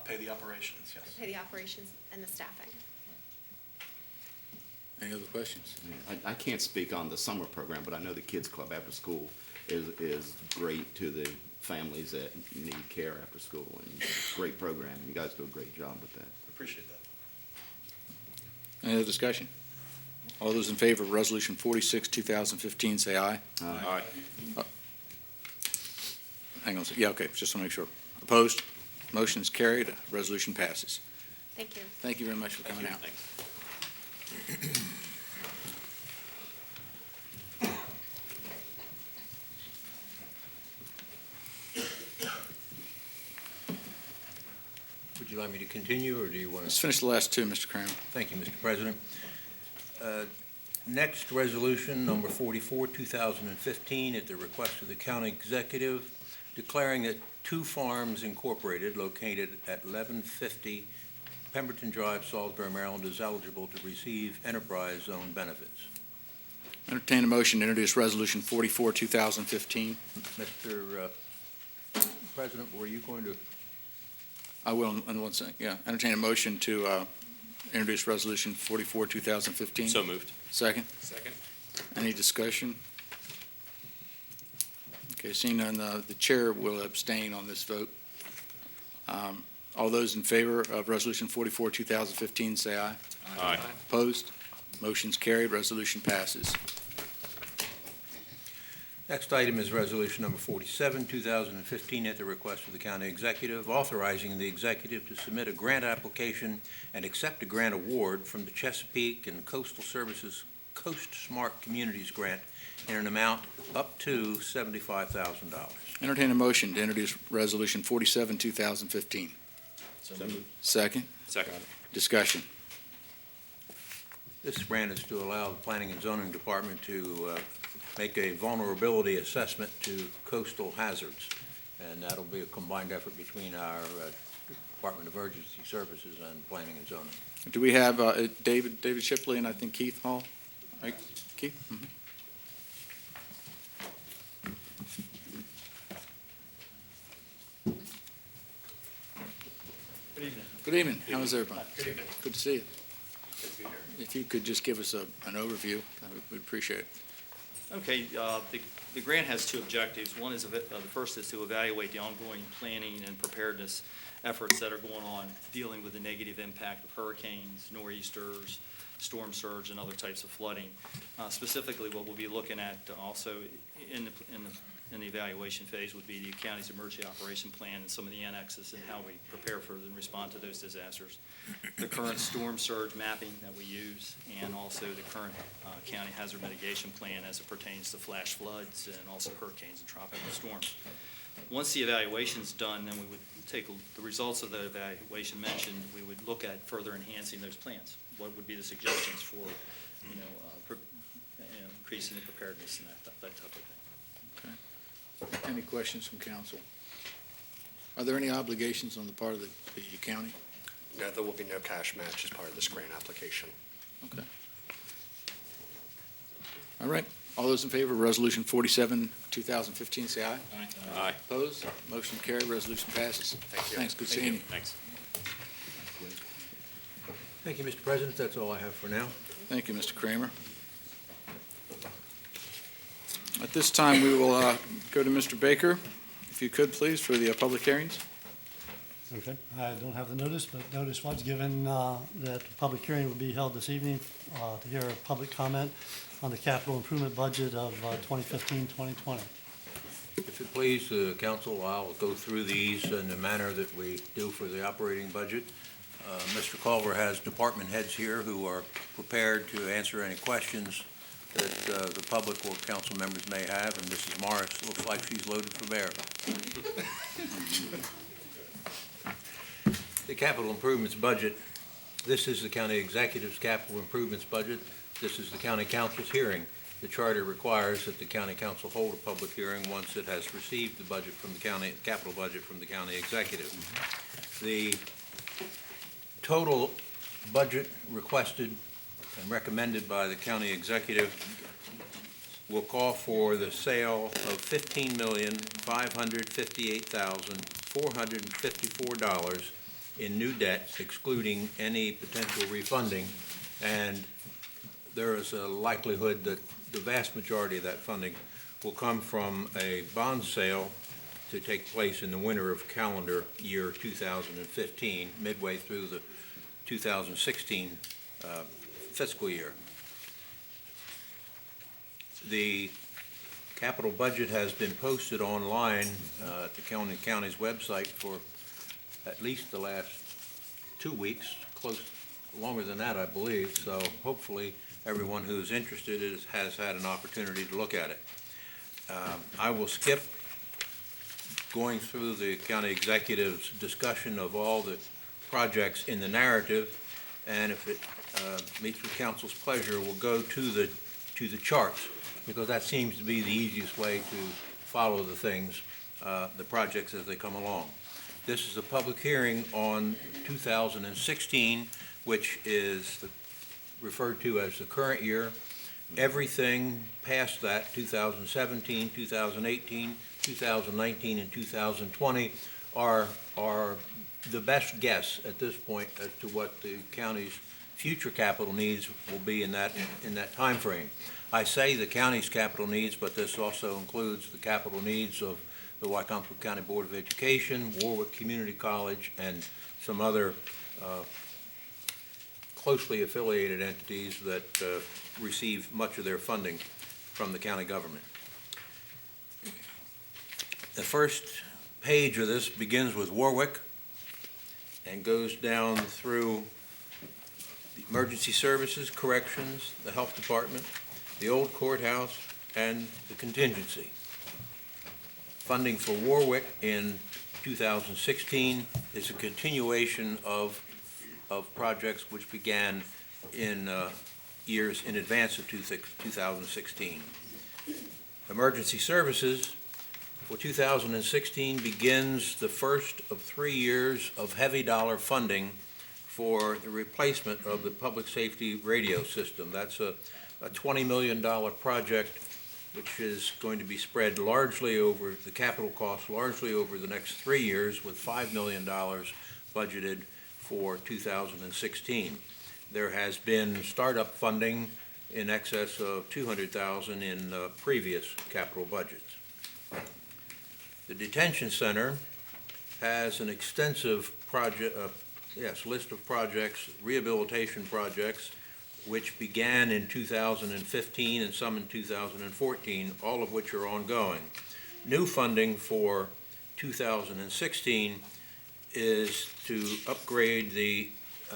Speaker 14: pay the operations, yes.
Speaker 13: pay the operations and the staffing.
Speaker 1: Any other questions?
Speaker 8: I can't speak on the summer program, but I know the Kids Club after school is great to the families that need care after school, and it's a great program. You guys do a great job with that.
Speaker 14: Appreciate that.
Speaker 1: Any other discussion? All those in favor of Resolution 46, 2015, say aye.
Speaker 12: Aye.
Speaker 1: Hang on, yeah, okay, just want to make sure. Opposed? Motion is carried, resolution passes.
Speaker 13: Thank you.
Speaker 1: Thank you very much for coming out.
Speaker 12: Thanks.
Speaker 5: Would you like me to continue, or do you want
Speaker 1: Let's
Speaker 5: to?
Speaker 1: finish the last two, Mr. Kramer.
Speaker 5: Thank you, Mr. President. Next, resolution number 44, 2015, at the request of the county executive, declaring that Two Farms Incorporated, located at 1150 Pemberton Drive, Salisbury, Maryland, is eligible to receive enterprise zone benefits.
Speaker 1: Entertain a motion to introduce Resolution 44, 2015.
Speaker 5: Mr. President, were you going to?
Speaker 1: I will in one second, yeah. Entertain a motion to introduce Resolution 44, 2015.
Speaker 12: So moved.
Speaker 1: Second?
Speaker 9: Second.
Speaker 1: Any discussion? Okay, seeing none, the chair will abstain on this vote. All those in favor of Resolution 44, 2015, say aye.
Speaker 12: Aye.
Speaker 1: Opposed? Motion's carried, resolution passes.
Speaker 5: Next item is resolution number 47, 2015, at the request of the county executive, authorizing the executive to submit a grant application and accept a grant award from the Chesapeake and Coastal Services Coast Smart Communities Grant in an amount up to $75,000.
Speaker 1: Entertain a motion to introduce Resolution 47, 2015.
Speaker 12: So moved.
Speaker 1: Second?
Speaker 12: Second.
Speaker 1: Discussion.
Speaker 5: This grant is to allow the Planning and Zoning Department to make a vulnerability assessment to coastal hazards, and that'll be a combined effort between our Department of Emergency Services and Planning and Zoning.
Speaker 1: Do we have David Shipley and I think Keith Hall? Right, Keith? Mhm.
Speaker 15: Good evening.
Speaker 1: Good evening. How is everybody?
Speaker 15: Good evening.
Speaker 1: Good to see you.
Speaker 15: Good to be here.
Speaker 1: If you could just give us an overview, we'd appreciate it.
Speaker 15: Okay, the grant has two objectives. One is, the first is to evaluate the ongoing planning and preparedness efforts that are going on dealing with the negative impact of hurricanes, nor'easters, storm surge, and other types of flooding. Specifically, what we'll be looking at also in the evaluation phase would be the county's emergency operation plan and some of the annexes and how we prepare for and respond to those disasters. The current storm surge mapping that we use, and also the current county hazard mitigation plan as it pertains to flash floods and also hurricanes and tropical storms. Once the evaluation's done, then we would take the results of the evaluation mentioned, we would look at further enhancing those plans. What would be the suggestions for, increasing the preparedness and that type of thing.
Speaker 1: Any questions from council? Are there any obligations on the part of the county?
Speaker 16: No, there will be no cash match as part of this grant application.
Speaker 1: Okay. All right. All those in favor of Resolution 47, 2015, say aye.
Speaker 12: Aye. Aye.
Speaker 1: Opposed? Motion carried. Resolution passes.
Speaker 16: Thank you.
Speaker 1: Thanks. Good seeing you.
Speaker 12: Thanks.
Speaker 5: Thank you, Mr. President. That's all I have for now.
Speaker 1: Thank you, Mr. Kramer. At this time, we will go to Mr. Baker, if you could, please, for the public hearings.
Speaker 7: Okay, I don't have the notice, but notice was given that the public hearing will be held this evening to hear a public comment on the capital improvement budget of 2015-2020.
Speaker 5: If it please the council, I'll go through these in the manner that we do for the operating budget. Mr. Culver has department heads here who are prepared to answer any questions that the public or council members may have, and Mrs. Morris looks like she's loaded for bear. The capital improvements budget, this is the county executive's capital improvements budget This is the county council's hearing. The charter requires that the county council hold a public hearing once it has received the budget from the county, capital budget from the county executive. The total budget requested and recommended by the county executive will call for the sale of $15,558,454 in new debts, excluding any potential refunding, and there is a likelihood that the vast majority of that funding will come from a bond sale to take place in the winter of calendar year 2015, midway through the 2016 fiscal year. The capital budget has been posted online at the county's website for at least the last 2 weeks, longer than that, I believe, so hopefully everyone who's interested has had an opportunity to look at it. I will skip going through the county executive's discussion of all the projects in the narrative, and if it meets with council's pleasure, we'll go to the charts, because that seems to be the easiest way to follow the things, the projects as they come along. This is a public hearing on 2016, which is referred to as the current year. Everything past that, 2017, 2018, 2019, and 2020, are the best guess at this point as to what the county's future capital needs will be in that time frame. I say the county's capital needs, but this also includes the capital needs of the Wycomico County Board of Education, Warwick Community College, and some other closely affiliated entities that receive much of their funding from the county government. The first page of this begins with Warwick and goes down through the emergency services, corrections, the health department, the old courthouse, and the contingency. Funding for Warwick in 2016 is a continuation of projects which began in years in advance of 2016. Emergency services for 2016 begins the first of 3 years of heavy dollar funding for the replacement of the public safety radio system. That's a $20 million project which is going to be spread largely over the capital cost, largely over the next 3 years, with $5 million budgeted for 2016. There has been startup funding in excess of $200,000 in previous capital budgets. The detention center has an extensive list of projects, rehabilitation projects, which began in 2015 and some in 2014, all of which are ongoing. New funding for 2016 is to upgrade the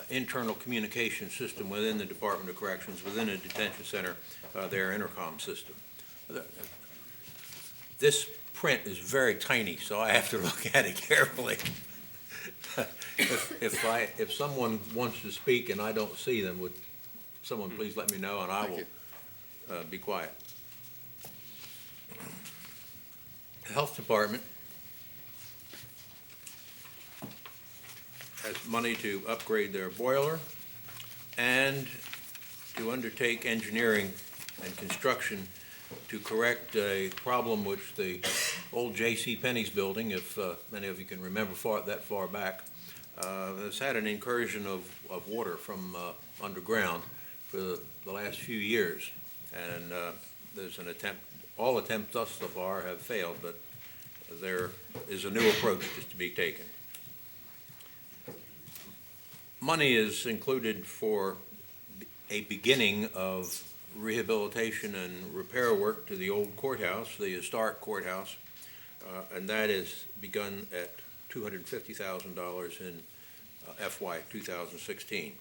Speaker 5: internal communication system within the Department of Corrections, within a detention center, their intercom system. This print is very tiny, so I have to look at it carefully. If someone wants to speak and I don't see them, would someone please let me know, and I will be quiet. The Health Department has money to upgrade their boiler and to undertake engineering and construction to correct a problem which the old J.C. Penney's building, if many of you can remember that far back, has had an incursion of water from underground for the last few years. And there's an attempt, all attempts thus far have failed, but there is a new approach that's to be taken. Money is included for a beginning of rehabilitation and repair work to the old courthouse, the historic courthouse, and that is begun at $250,000 in FY 2016.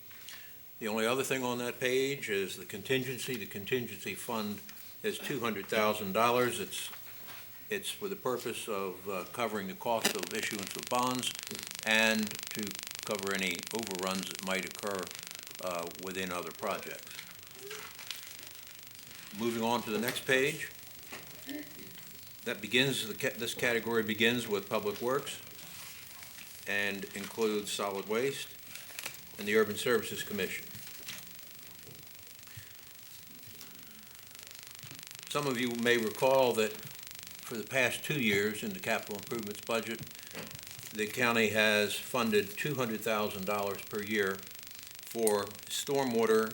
Speaker 5: The only other thing on that page is the contingency. The contingency fund is $200,000. It's for the purpose of covering the cost of issuance of bonds and to cover any overruns that might occur within other projects. Moving on to the next page. That begins, this category begins with Public Works and includes Solid Waste and the Urban Services Commission. Some of you may recall that for the past 2 years in the capital improvements budget, the county has funded $200,000 per year for stormwater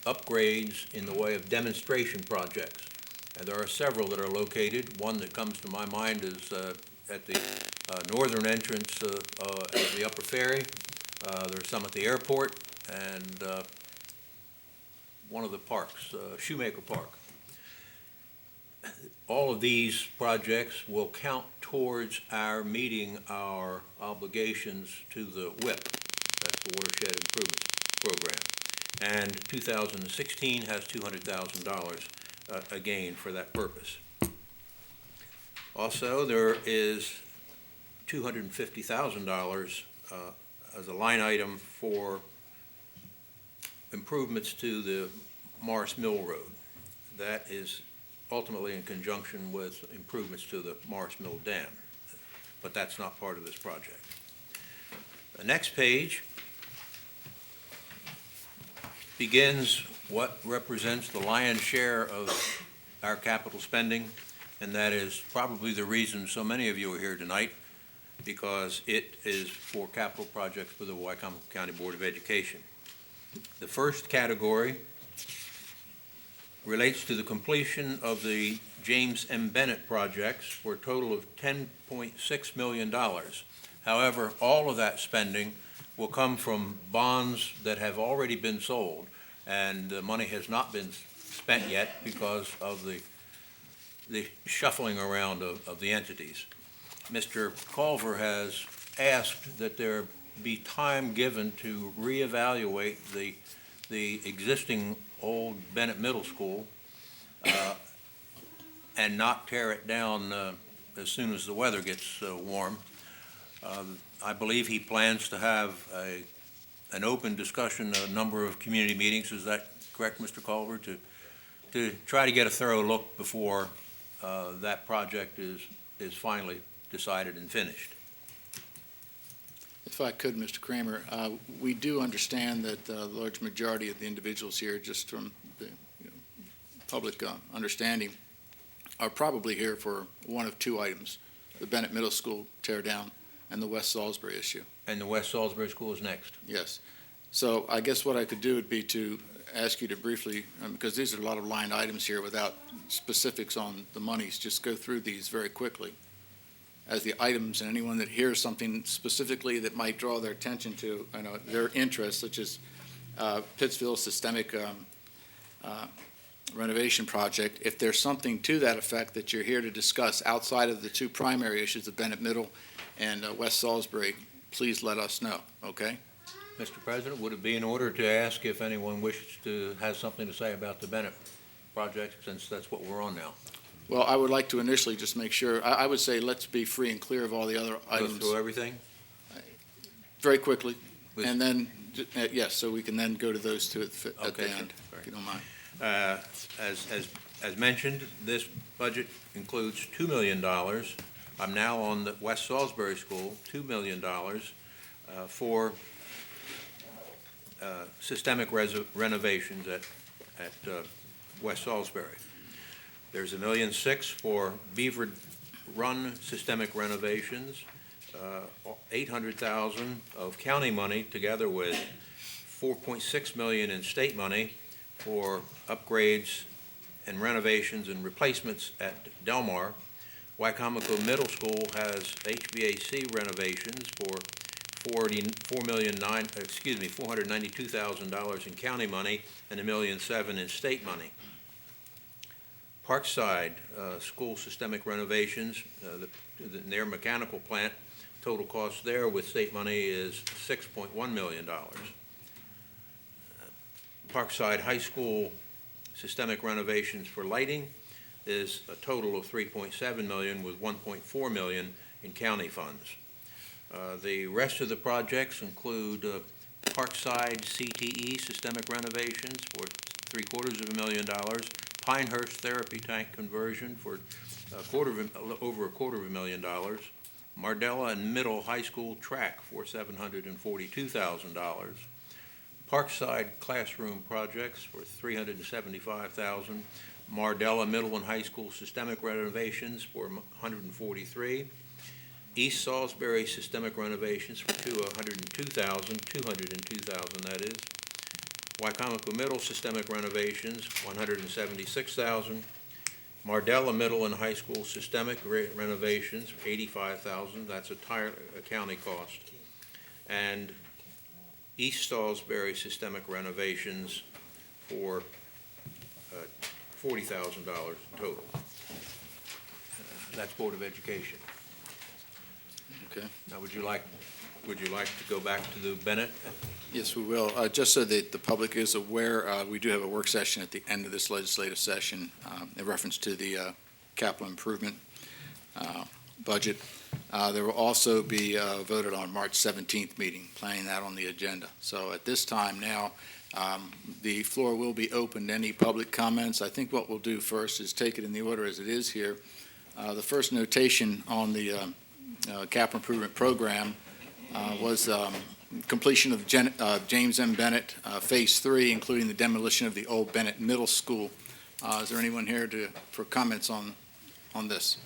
Speaker 5: upgrades in the way of demonstration projects. And there are several that are located. One that comes to my mind is at the northern entrance of the Upper Ferry. There's some at the airport and one of the parks, Shoemaker Park. All of these projects will count towards our meeting our obligations to the WIP, that's the Watershed Improvements Program. And 2016 has $200,000 again for that purpose. Also, there is $250,000 as a line item for improvements to the Morris Mill Road. That is ultimately in conjunction with improvements to the Morris Mill Dam, but that's not part of this project. The next page begins what represents the lion's share of our capital spending, and that is probably the reason so many of you are here tonight, because it is for capital projects for the Wycombe County Board of Education. The first category relates to the completion of the James M. Bennett projects for a total of $10.6 million. However, all of that spending will come from bonds that have already been sold, and the money has not been spent yet because of the shuffling around of the entities. Mr. Culver has asked that there be time given to reevaluate the existing old Bennett Middle School and not tear it down as soon as the weather gets warm. I believe he plans to have an open discussion, a number of community meetings. Is that correct, Mr. Culver? To try to get a thorough look before that project is finally decided and finished.
Speaker 1: If I could, Mr. Kramer, we do understand that the large majority of the individuals here, just from the public understanding, are probably here for one of two items: the Bennett Middle School tear down and the West Salisbury issue.
Speaker 5: And the West Salisbury School is next.
Speaker 1: Yes. So I guess what I could do would be to ask you to briefly, because these are a lot of line items here without specifics on the monies, just go through these very quickly as the items, and anyone that hears something specifically that might draw their attention to their interest, such as Pittsville's systemic renovation project. If there's something to that effect that you're here to discuss outside of the two primary issues of Bennett Middle and West Salisbury, please let us know, okay?
Speaker 5: Mr. President, would it be in order to ask if anyone wishes to have something to say about the Bennett project, since that's what we're on now?
Speaker 1: Well, I would like to initially just make sure, I would say let's be free and clear of all the other
Speaker 5: Go
Speaker 1: items
Speaker 5: through everything?
Speaker 1: very quickly,
Speaker 5: With-
Speaker 1: and then, yes, so we can then go to those two at the
Speaker 5: Okay,
Speaker 1: end,
Speaker 5: sure.
Speaker 1: if you don't mind.
Speaker 5: As mentioned, this budget includes $2 million. I'm now on the West Salisbury School, $2 million for systemic renovations at West Salisbury. There's $1.6 million for Beaver Run systemic renovations, $800,000 of county money together with $4.6 million in state money for upgrades and renovations and replacements at Delmar. Wycomico Middle School has HVAC renovations for $492,000 in county money and $1.7 million in state money. Parkside School systemic renovations, their mechanical plant, total cost there with state money is $6.1 million. Parkside High School systemic renovations for lighting is a total of $3.7 million with $1.4 million in county funds. The rest of the projects include Parkside CTE systemic renovations for $750,000, Pinehurst Therapy Tank conversion for over $250,000. Mardella and Middle High School track for $742,000. Parkside classroom projects for $375,000. Mardella Middle and High School systemic renovations for $143,000. East Salisbury systemic renovations for $202,000, that is. Wycomico Middle systemic renovations, $176,000. Mardella Middle and High School systemic renovations, $85,000. That's a county cost. And East Salisbury systemic renovations for $40,000 total. That's Board of Education.
Speaker 1: Okay.
Speaker 5: Now, would you like to go back to the Bennett?
Speaker 1: Yes, we will. Just so that the public is aware, we do have a work session at the end of this legislative session in reference to the capital improvement budget. There will also be voted on March 17th meeting, planning that on the agenda. So at this time now, the floor will be open to any public comments. I think what we'll do first is take it in the order as it is here. The first notation on the capital improvement program was completion of James M. Bennett Phase 3, including the demolition of the old Bennett Middle School. Is there anyone here for comments on this?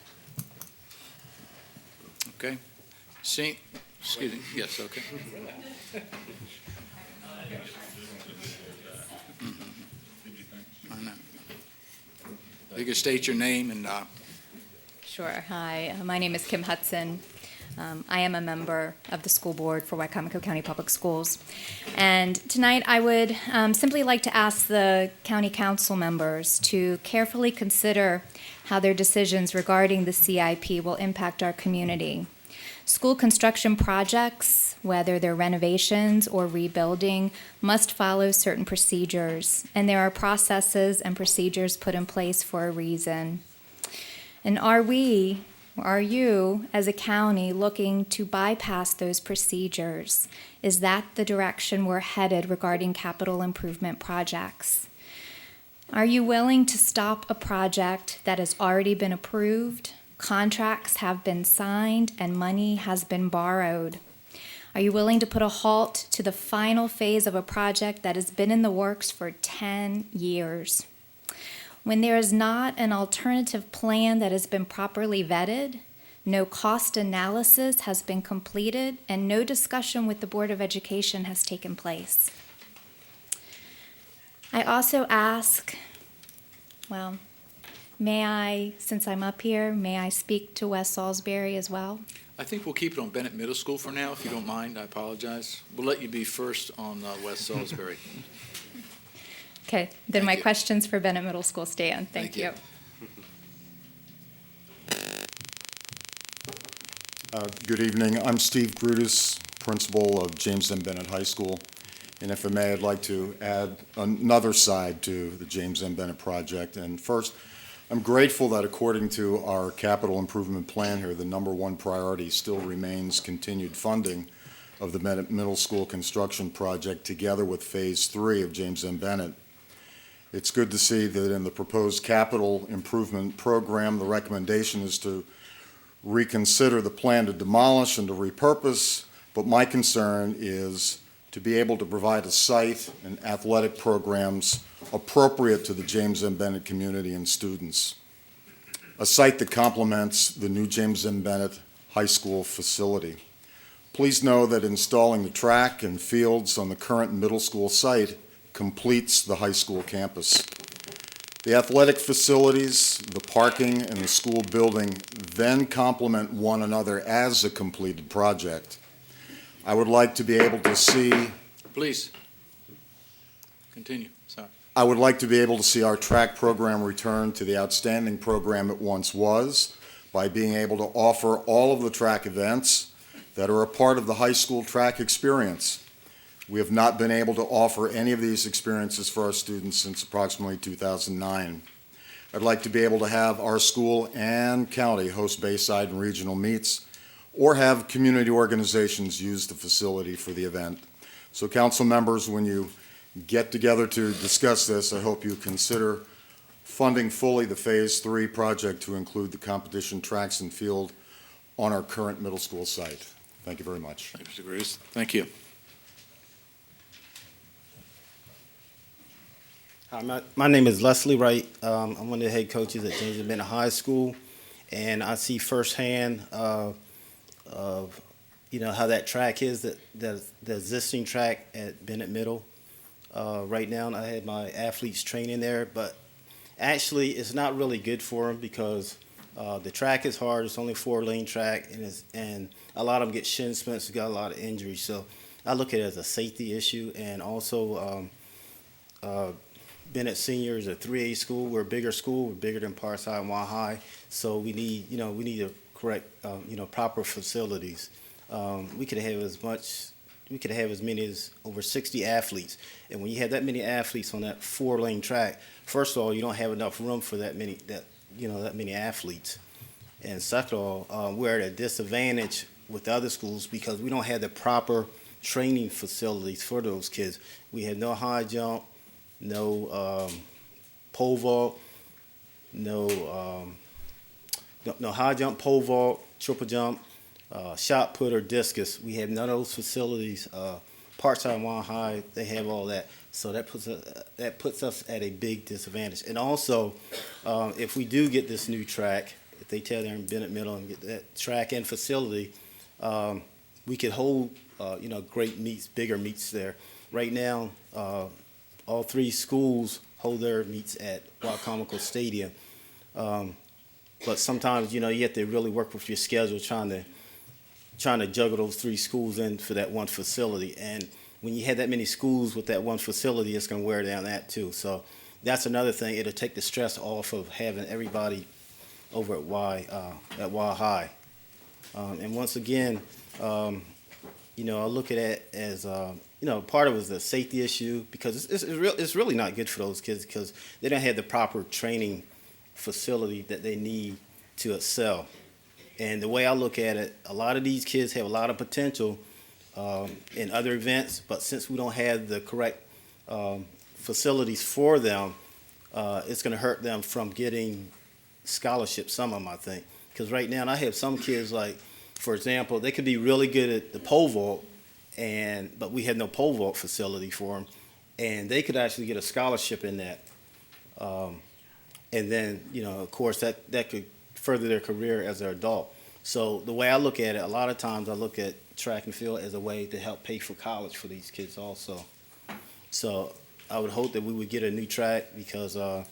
Speaker 1: Okay. Excuse me. Yes, okay. I know. You can state your name and
Speaker 17: Sure. Hi, my name is Kim Hudson. I am a member of the school board for Wycomico County Public Schools. And tonight I would simply like to ask the county council members to carefully consider how their decisions regarding the CIP will impact our community. School construction projects, whether they're renovations or rebuilding, must follow certain procedures, and there are processes and procedures put in place for a reason. And are you, as a county, looking to bypass those procedures? Is that the direction we're headed regarding capital improvement projects? Are you willing to stop a project that has already been approved, contracts have been signed, and money has been borrowed? Are you willing to put a halt to the final phase of a project that has been in the works for 10 years? When there is not an alternative plan that has been properly vetted, no cost analysis has been completed, and no discussion with the Board of Education has taken place. I also ask, well, may I, since I'm up here, may I speak to West Salisbury as well?
Speaker 1: I think we'll keep it on Bennett Middle School for now, if you don't mind. I apologize. We'll let you be first on West Salisbury.
Speaker 17: Okay, then my questions for Bennett Middle School stand. Thank you.
Speaker 18: Good evening. I'm Steve Brutus, principal of James M. Bennett High School. And if I may, I'd like to add another side to the James M. Bennett project. And first, I'm grateful that according to our capital improvement plan here, the number one priority still remains continued funding of the Bennett Middle School construction project together with Phase 3 of James M. Bennett. It's good to see that in the proposed capital improvement program, the recommendation is to reconsider the plan to demolish and to repurpose, but my concern is to be able to provide a site and athletic programs appropriate to the James M. Bennett community and students. A site that complements the new James M. Bennett High School facility. Please know that installing the track and fields on the current middle school site completes the high school campus. The athletic facilities, the parking, and the school building then complement one another as a completed project. I would like to be able to see...
Speaker 1: Please, continue. Sorry.
Speaker 18: I would like to be able to see our track program return to the outstanding program it once was by being able to offer all of the track events that are a part of the high school track experience. We have not been able to offer any of these experiences for our students since approximately 2009. I'd like to be able to have our school and county host Bayside and regional meets or have community organizations use the facility for the event. So council members, when you get together to discuss this, I hope you consider funding fully the Phase 3 project to include the competition tracks and field on our current middle school site. Thank you very much.
Speaker 1: Thank you, Mr. Cruz. Thank you.
Speaker 19: Hi, my name is Leslie Wright. I'm one of the head coaches at James Bennett High School, and I see firsthand of how that track is, the existing track at Bennett Middle. Right now, I had my athletes training there, but actually, it's not really good for them because the track is hard. It's only a 4-lane track, and a lot of them get shin splints, got a lot of injuries. So I look at it as a safety issue, and also Bennett Senior is a 3A school. We're a bigger school. We're bigger than Parkside and Wah High. So we need a correct, proper facilities. We could have as many as over 60 athletes. And when you have that many athletes on that 4-lane track, first of all, you don't have enough room for that many athletes. And second of all, we're at a disadvantage with other schools because we don't have the proper training facilities for those kids. We have no high jump, no pole vault, no high jump, pole vault, triple jump, shot put or discus. We have none of those facilities. Parkside and Wah High, they have all that. So that puts us at a big disadvantage. And also, if we do get this new track, if they tear there in Bennett Middle and get that track and facility, we could hold great meets, bigger meets there. Right now, all 3 schools hold their meets at Wycomico Stadium. But sometimes, you have to really work with your schedule trying to juggle those 3 schools in for that one facility. And when you have that many schools with that one facility, it's going to wear down that too. So that's another thing. It'll take the stress off of having everybody over at Wah High. And once again, I look at it as, part of it is a safety issue because it's really not good for those kids because they don't have the proper training facility that they need to excel. And the way I look at it, a lot of these kids have a lot of potential in other events, but since we don't have the correct facilities for them, it's going to hurt them from getting scholarships, some of them, I think. Because right now, I have some kids, like, for example, they could be really good at the pole vault, but we had no pole vault facility for them, and they could actually get a scholarship in that. And then, of course, that could further their career as an adult. So the way I look at it, a lot of times I look at track and field as a way to help pay for college for these kids also. So I would hope that we would get a new track because, right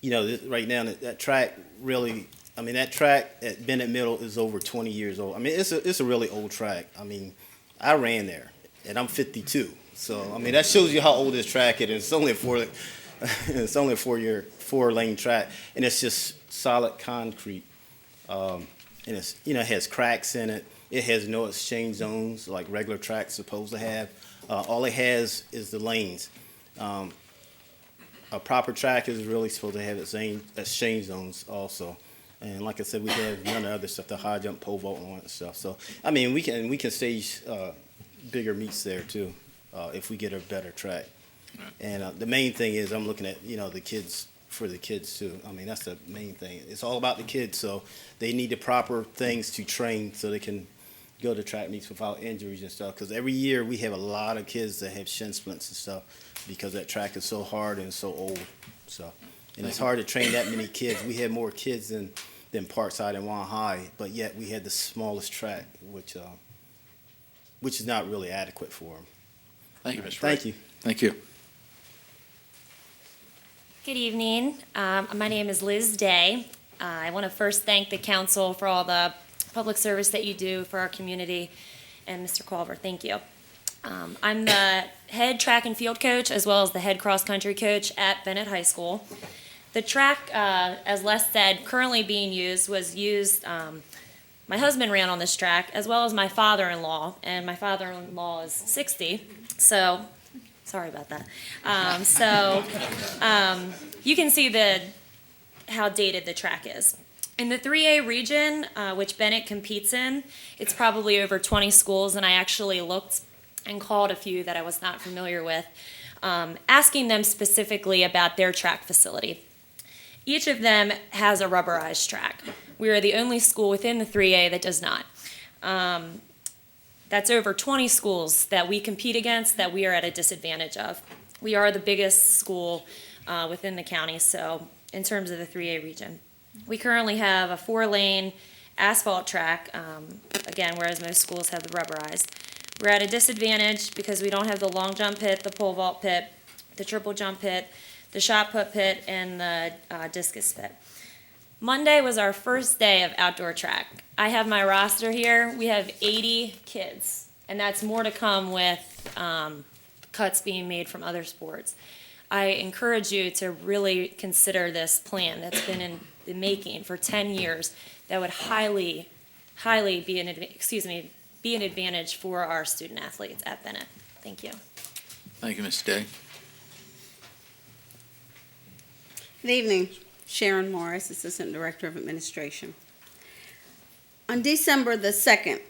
Speaker 19: now that track really, that track at Bennett Middle is over 20 years old. It's a really old track. I ran there, and I'm 52. So, that shows you how old this track is. It's only a 4-lane track, and it's just solid concrete. And it's, it has cracks in it. It has no exchange zones like regular tracks supposed to have. All it has is the lanes. A proper track is really supposed to have its own exchange zones also. And like I said, we have none of the other stuff, the high jump, pole vault, and all that stuff. So, we can stage bigger meets there too if we get a better track. And the main thing is I'm looking at, the kids, for the kids too. That's the main thing. It's all about the kids, so they need the proper things to train so they can go to track meets without injuries and stuff. Because every year we have a lot of kids that have shin splints and stuff because that track is so hard and so old. So, and it's hard to train that many kids. We have more kids than Parkside and Wah High, but yet we had the smallest track, which is not really adequate for them.
Speaker 1: Thank you, Mr.
Speaker 19: Thank you.
Speaker 1: Thank you.
Speaker 3: Good evening. My name is Liz Day. I want to first thank the council for all the public service that you do for our community. And Mr. Qualver, thank you. I'm the head track and field coach as well as the head cross-country coach at Bennett High School. The track, as Les said, currently being used was used, my husband ran on this track as well as my father-in-law, and my father-in-law is 60, so sorry about that. You can see how dated the track is. In the 3A region, which Bennett competes in, it's probably over 20 schools, and I actually looked and called a few that I was not familiar with. asking them specifically about their track facility. Each of them has a rubberized track. We are the only school within the 3A that does not. That's over 20 schools that we compete against that we are at a disadvantage of. We are the biggest school within the county, so in terms of the 3A region. We currently have a 4-lane asphalt track, again, whereas most schools have the rubberized. We're at a disadvantage because we don't have the long jump pit, the pole vault pit, the triple jump pit, the shot put pit, and the discus pit. Monday was our first day of outdoor track. I have my roster here. We have 80 kids, and that's more to come with cuts being made from other sports. I encourage you to really consider this plan that's been in the making for 10 years that would highly be an advantage for our student athletes at Bennett. Thank you.
Speaker 1: Thank you, Ms. Day.
Speaker 2: Good evening. Sharon Morris, Assistant Director of Administration. On December the 2nd,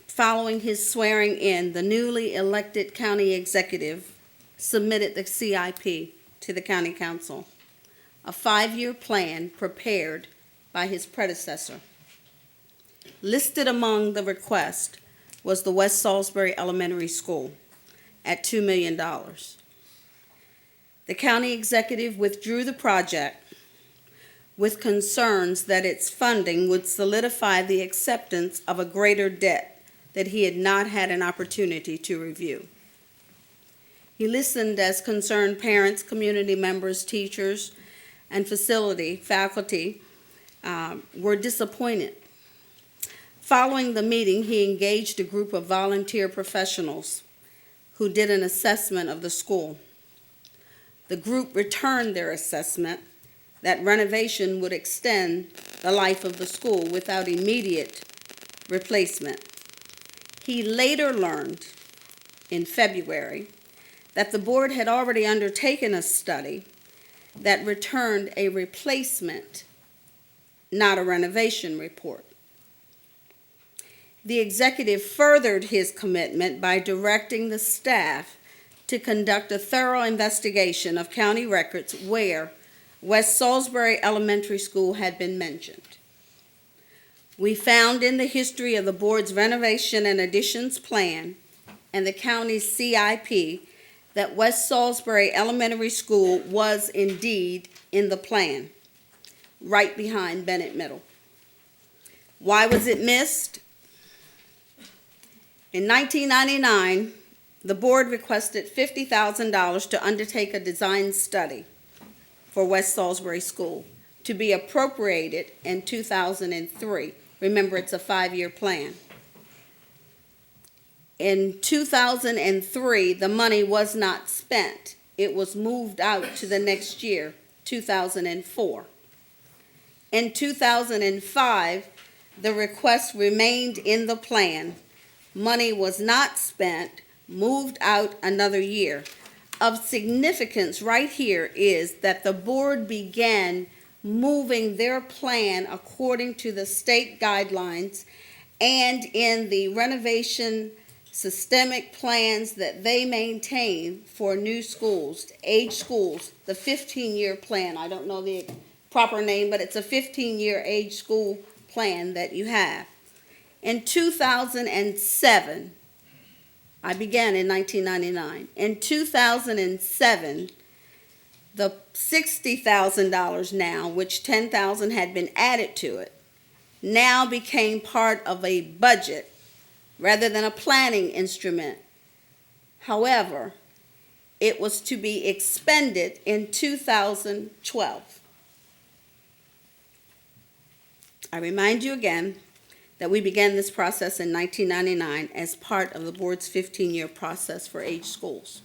Speaker 2: following his swearing in, the newly elected county executive submitted the CIP to the county council, a 5-year plan prepared by his predecessor. Listed among the requests was the West Salisbury Elementary School at $2 million. The county executive withdrew the project with concerns that its funding would solidify the acceptance of a greater debt that he had not had an opportunity to review. He listened as concerned parents, community members, teachers, and faculty were disappointed. Following the meeting, he engaged a group of volunteer professionals who did an assessment of the school. The group returned their assessment that renovation would extend the life of the school without immediate replacement. He later learned in February that the board had already undertaken a study that returned a replacement, not a renovation report. The executive furthered his commitment by directing the staff to conduct a thorough investigation of county records where West Salisbury Elementary School had been mentioned. We found in the history of the board's renovation and additions plan and the county's CIP that West Salisbury Elementary School was indeed in the plan, right behind Bennett Middle. Why was it missed? In 1999, the board requested $50,000 to undertake a design study for West Salisbury School to be appropriated in 2003. Remember, it's a 5-year plan. In 2003, the money was not spent. It was moved out to the next year, 2004. In 2005, the request remained in the plan. Money was not spent, moved out another year. Of significance right here is that the board began moving their plan according to the state guidelines and in the renovation systemic plans that they maintain for new schools, age schools, the 15-year plan. I don't know the proper name, but it's a 15-year age school plan that you have. In 2007, I began in 1999. In 2007, the $60,000 now, which $10,000 had been added to it, now became part of a budget rather than a planning instrument. However, it was to be expended in 2012. I remind you again that we began this process in 1999 as part of the board's 15-year process for age schools.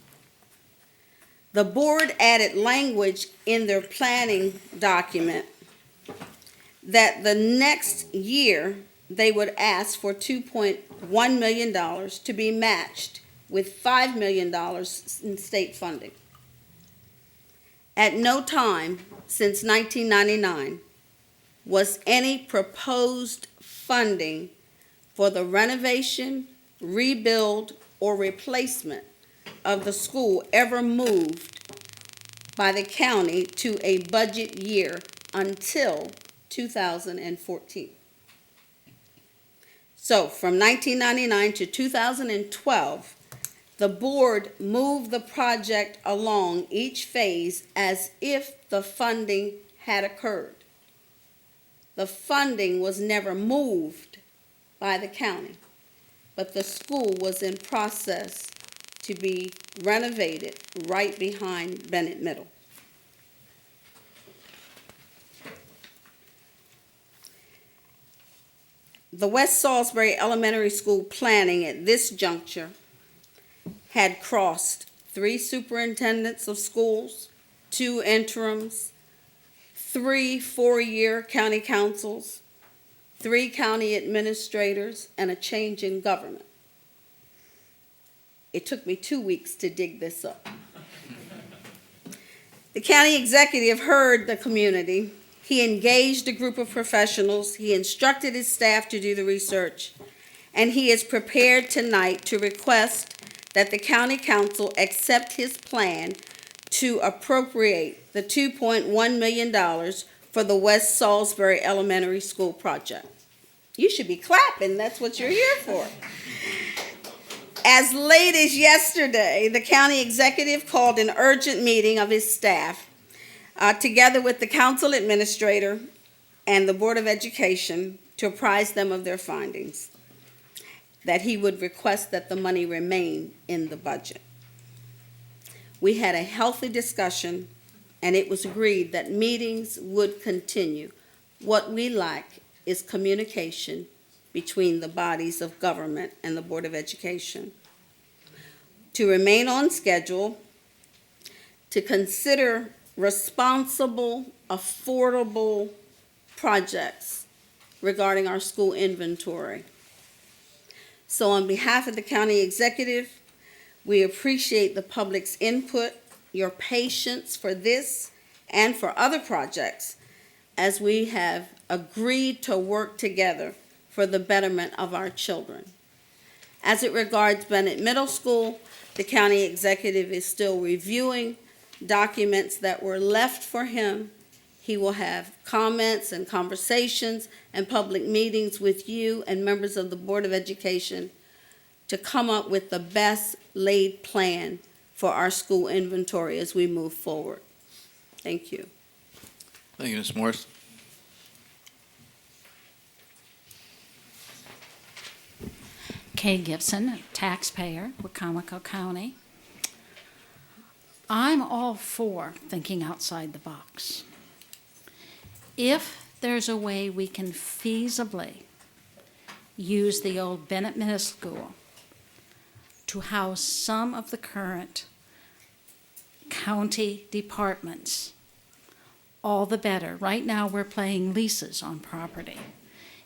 Speaker 2: The board added language in their planning document that the next year they would ask for $2.1 million to be matched with $5 million in state funding. At no time since 1999 was any proposed funding for the renovation, rebuild, or replacement of the school ever moved by the county to a budget year until 2014. So from 1999 to 2012, the board moved the project along each phase as if the funding had occurred. The funding was never moved by the county, but the school was in process to be renovated right behind Bennett Middle. The West Salisbury Elementary School planning at this juncture had crossed 3 superintendents of schools, 2 interims, 3 four-year county councils, 3 county administrators, and a change in government. It took me 2 weeks to dig this up. The county executive heard the community. He engaged a group of professionals. He instructed his staff to do the research, and he is prepared tonight to request that the county council accept his plan to appropriate the $2.1 million for the West Salisbury Elementary School project. You should be clapping. That's what you're here for. As late as yesterday, the county executive called an urgent meeting of his staff, together with the council administrator and the Board of Education, to apprise them of their findings, that he would request that the money remain in the budget. We had a healthy discussion, and it was agreed that meetings would continue. What we lack is communication between the bodies of government and the Board of Education. To remain on schedule, to consider responsible, affordable projects regarding our school inventory. So on behalf of the county executive, we appreciate the public's input, your patience for this and for other projects, as we have agreed to work together for the betterment of our children. As it regards Bennett Middle School, the county executive is still reviewing documents that were left for him. He will have comments and conversations and public meetings with you and members of the Board of Education to come up with the best laid plan for our school inventory as we move forward. Thank you.
Speaker 1: Thank you, Ms. Morris.
Speaker 20: Kay Gibson, taxpayer, Wicomico County. I'm all for thinking outside the box. If there's a way we can feasibly use the old Bennett Middle School to house some of the current county departments, all the better. Right now, we're paying leases on property.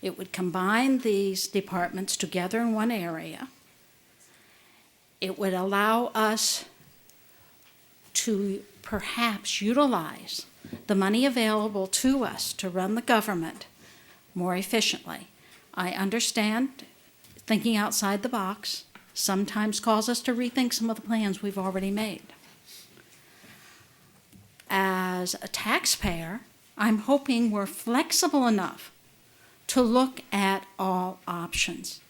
Speaker 20: It would combine these departments together in one area. It would allow us to perhaps utilize the money available to us to run the government more efficiently. I understand thinking outside the box sometimes causes us to rethink some of the plans we've already made. As a taxpayer, I'm hoping we're flexible enough to look at all options.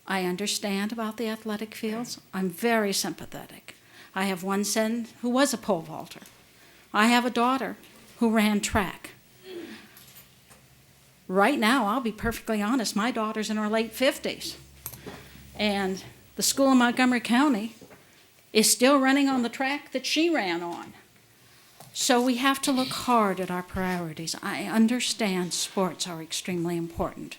Speaker 20: I understand about the athletic fields. I'm very sympathetic. I have one son who was a pole vaulter. I have a daughter who ran track. Right now, I'll be perfectly honest, my daughter's in her late 50s. And the school in Montgomery County is still running on the track that she ran on. So we have to look hard at our priorities. I understand sports are extremely important.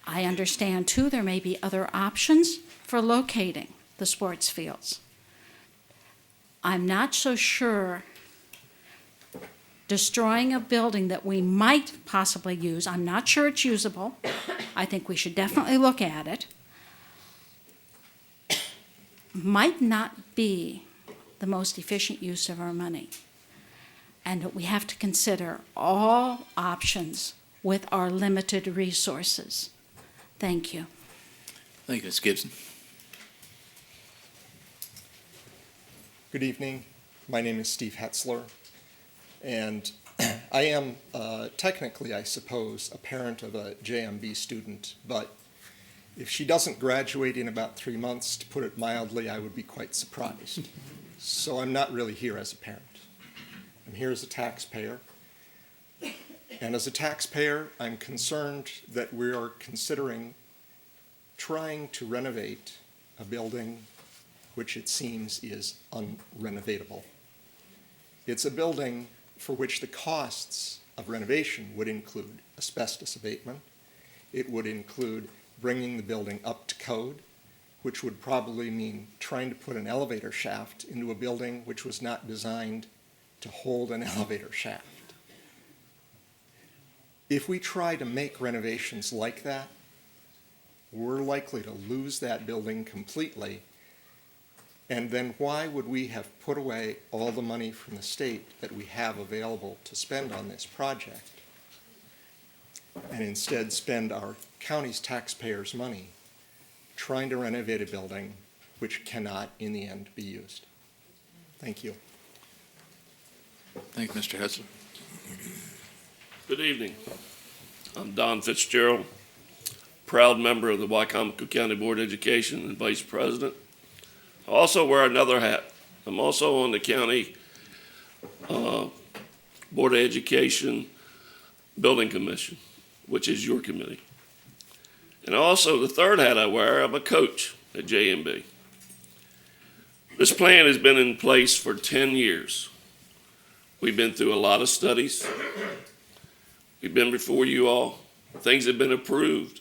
Speaker 20: I understand, too, there may be other options for locating the sports fields. I'm not so sure destroying a building that we might possibly use, I'm not sure it's usable. I think we should definitely look at it. Might not be the most efficient use of our money. And we have to consider all options with our limited resources. Thank you.
Speaker 1: Thank you, Ms. Gibson.
Speaker 21: Good evening. My name is Steve Hetzler, and I am technically, I suppose, a parent of a JMB student, but if she doesn't graduate in about 3 months, to put it mildly, I would be quite surprised. So I'm not really here as a parent. I'm here as a taxpayer. And as a taxpayer, I'm concerned that we are considering trying to renovate a building which it seems is unrenovatable. It's a building for which the costs of renovation would include asbestos abatement. It would include bringing the building up to code, which would probably mean trying to put an elevator shaft into a building which was not designed to hold an elevator shaft. If we try to make renovations like that, we're likely to lose that building completely. And then why would we have put away all the money from the state that we have available to spend on this project and instead spend our county's taxpayers' money trying to renovate a building which cannot, in the end, be used? Thank you.
Speaker 1: Thank you, Mr. Hetzler.
Speaker 22: Good evening. I'm Don Fitzgerald, proud member of the Wycomico County Board of Education and Vice President. I also wear another hat. I'm also on the County Board of Education Building Commission, which is your committee. And also the third hat I wear, I'm a coach at JMB. This plan has been in place for 10 years. We've been through a lot of studies. We've been before you all. Things have been approved.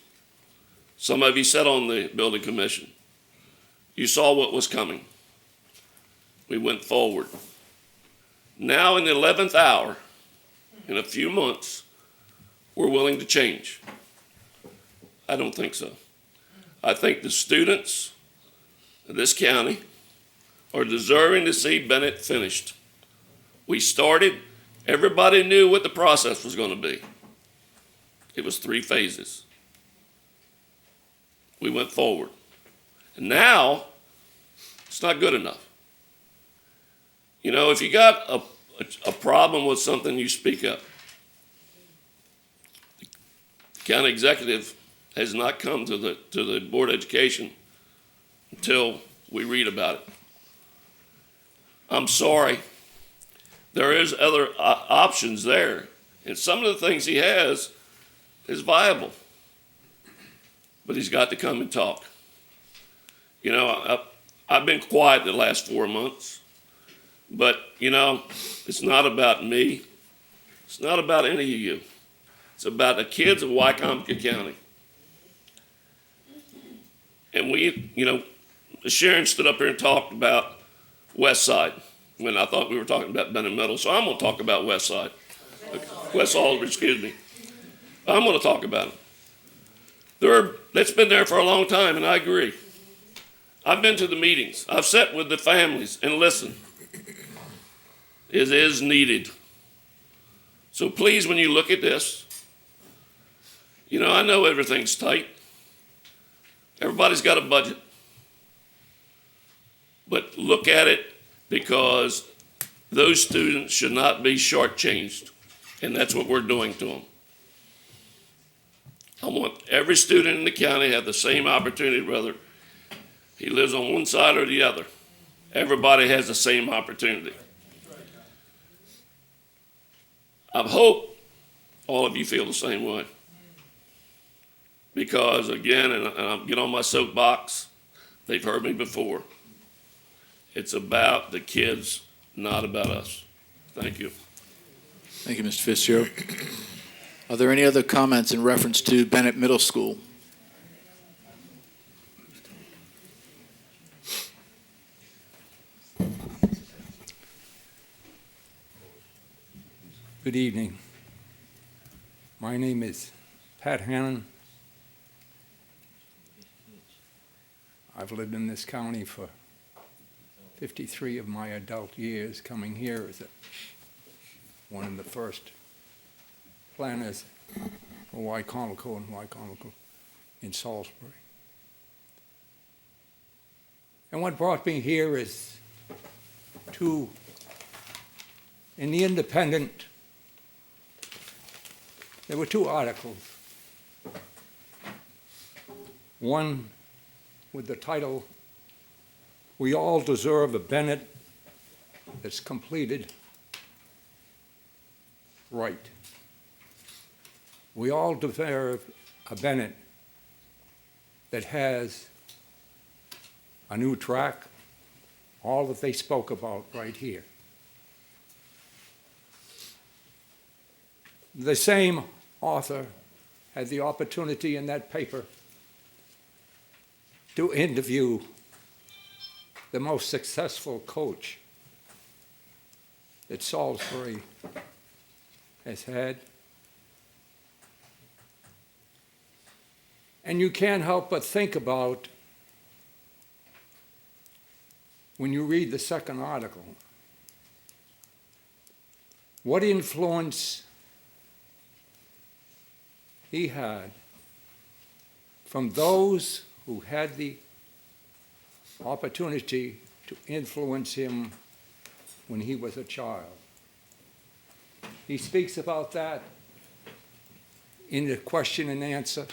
Speaker 22: Some of you sat on the building commission. You saw what was coming. We went forward. Now in the 11th hour, in a few months, we're willing to change. I don't think so. I think the students of this county are deserving to see Bennett finished. We started, everybody knew what the process was going to be. It was 3 phases. We went forward. And now, it's not good enough. You know, if you got a problem with something, you speak up. The county executive has not come to the Board of Education until we read about it. I'm sorry. There is other options there. And some of the things he has is viable. But he's got to come and talk. You know, I've been quiet the last 4 months, but, you know, it's not about me. It's not about any of you. It's about the kids of Wycomico County. And we, you know, Sharon stood up here and talked about West Side when I thought we were talking about Bennett Middle, so I'm going to talk about West Side. West Aldridge, excuse me. I'm going to talk about it. That's been there for a long time, and I agree. I've been to the meetings. I've sat with the families and listened. It is needed. So please, when you look at this, you know, I know everything's tight. Everybody's got a budget. But look at it, because those students should not be shortchanged, and that's what we're doing to them. I want every student in the county to have the same opportunity, whether he lives on one side or the other. Everybody has the same opportunity. I hope all of you feel the same way. Because again, and I'll get on my soapbox, they've heard me before. It's about the kids, not about us. Thank you.
Speaker 1: Thank you, Mr. Fitzgerald. Are there any other comments in reference to Bennett Middle School?
Speaker 23: Good evening. My name is Pat Hannon. I've lived in this county for 53 of my adult years, coming here as one of the first planners for Wycomico and Wycomico in Salisbury. And what brought me here is in the Independent, there were two articles. One with the title, "We All Deserve a Bennett That's Completed Right." We all deserve a Bennett that has a new track, all that they spoke about right here. The same author had the opportunity in that paper to interview the most successful coach that Salisbury has had. And you can't help but think about, when you read the second article, what influence he had from those who had the opportunity to influence him when he was a child. He speaks about that in the question and answer.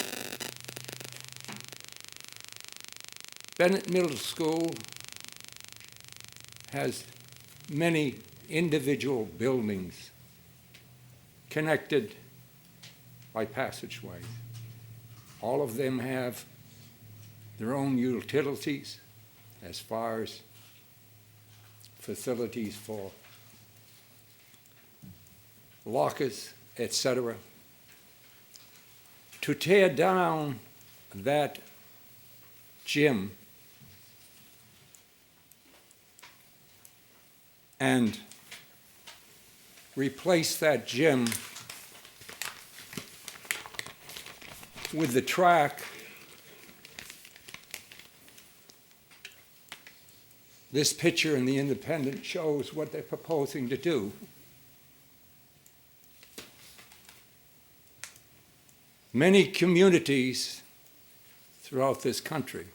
Speaker 23: Bennett Middle School has many individual buildings connected by passageways. All of them have their own utilities as far as facilities for lockers, etc. To tear down that gym and replace that gym with the track, this picture in the Independent shows what they're proposing to do. Many communities throughout this country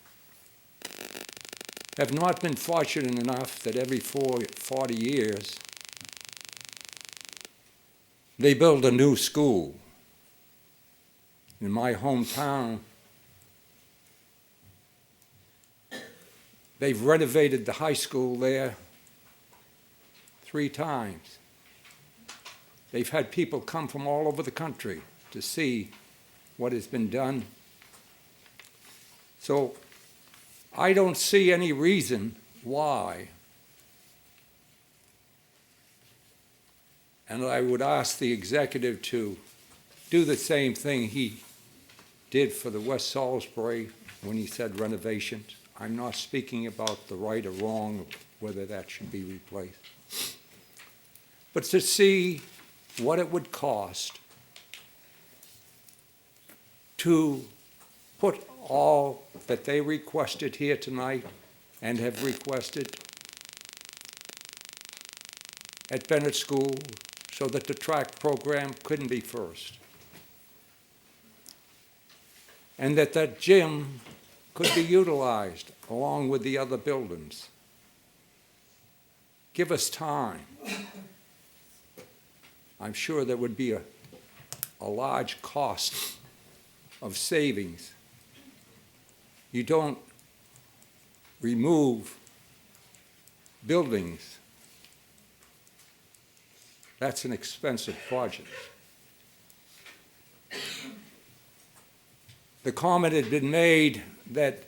Speaker 23: have not been fortunate enough that every 40 years they build a new school. In my hometown, they've renovated the high school there 3 times. They've had people come from all over the country to see what has been done. So I don't see any reason why, and I would ask the executive to do the same thing he did for the West Salisbury when he said renovations. I'm not speaking about the right or wrong of whether that should be replaced, but to see what it would cost to put all that they requested here tonight and have requested at Bennett School so that the track program couldn't be first. And that gym could be utilized along with the other buildings. Give us time. I'm sure there would be a large cost of savings. You don't remove buildings. That's an expensive project. The comment had been made that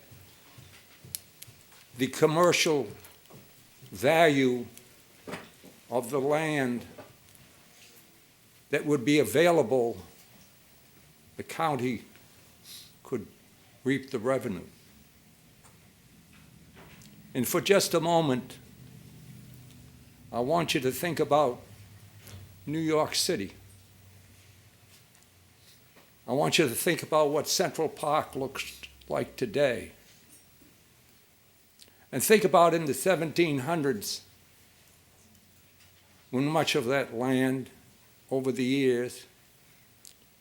Speaker 23: the commercial value of the land that would be available, the county could reap the revenue. And for just a moment, I want you to think about New York City. I want you to think about what Central Park looks like today. And think about in the 1700s, when much of that land over the years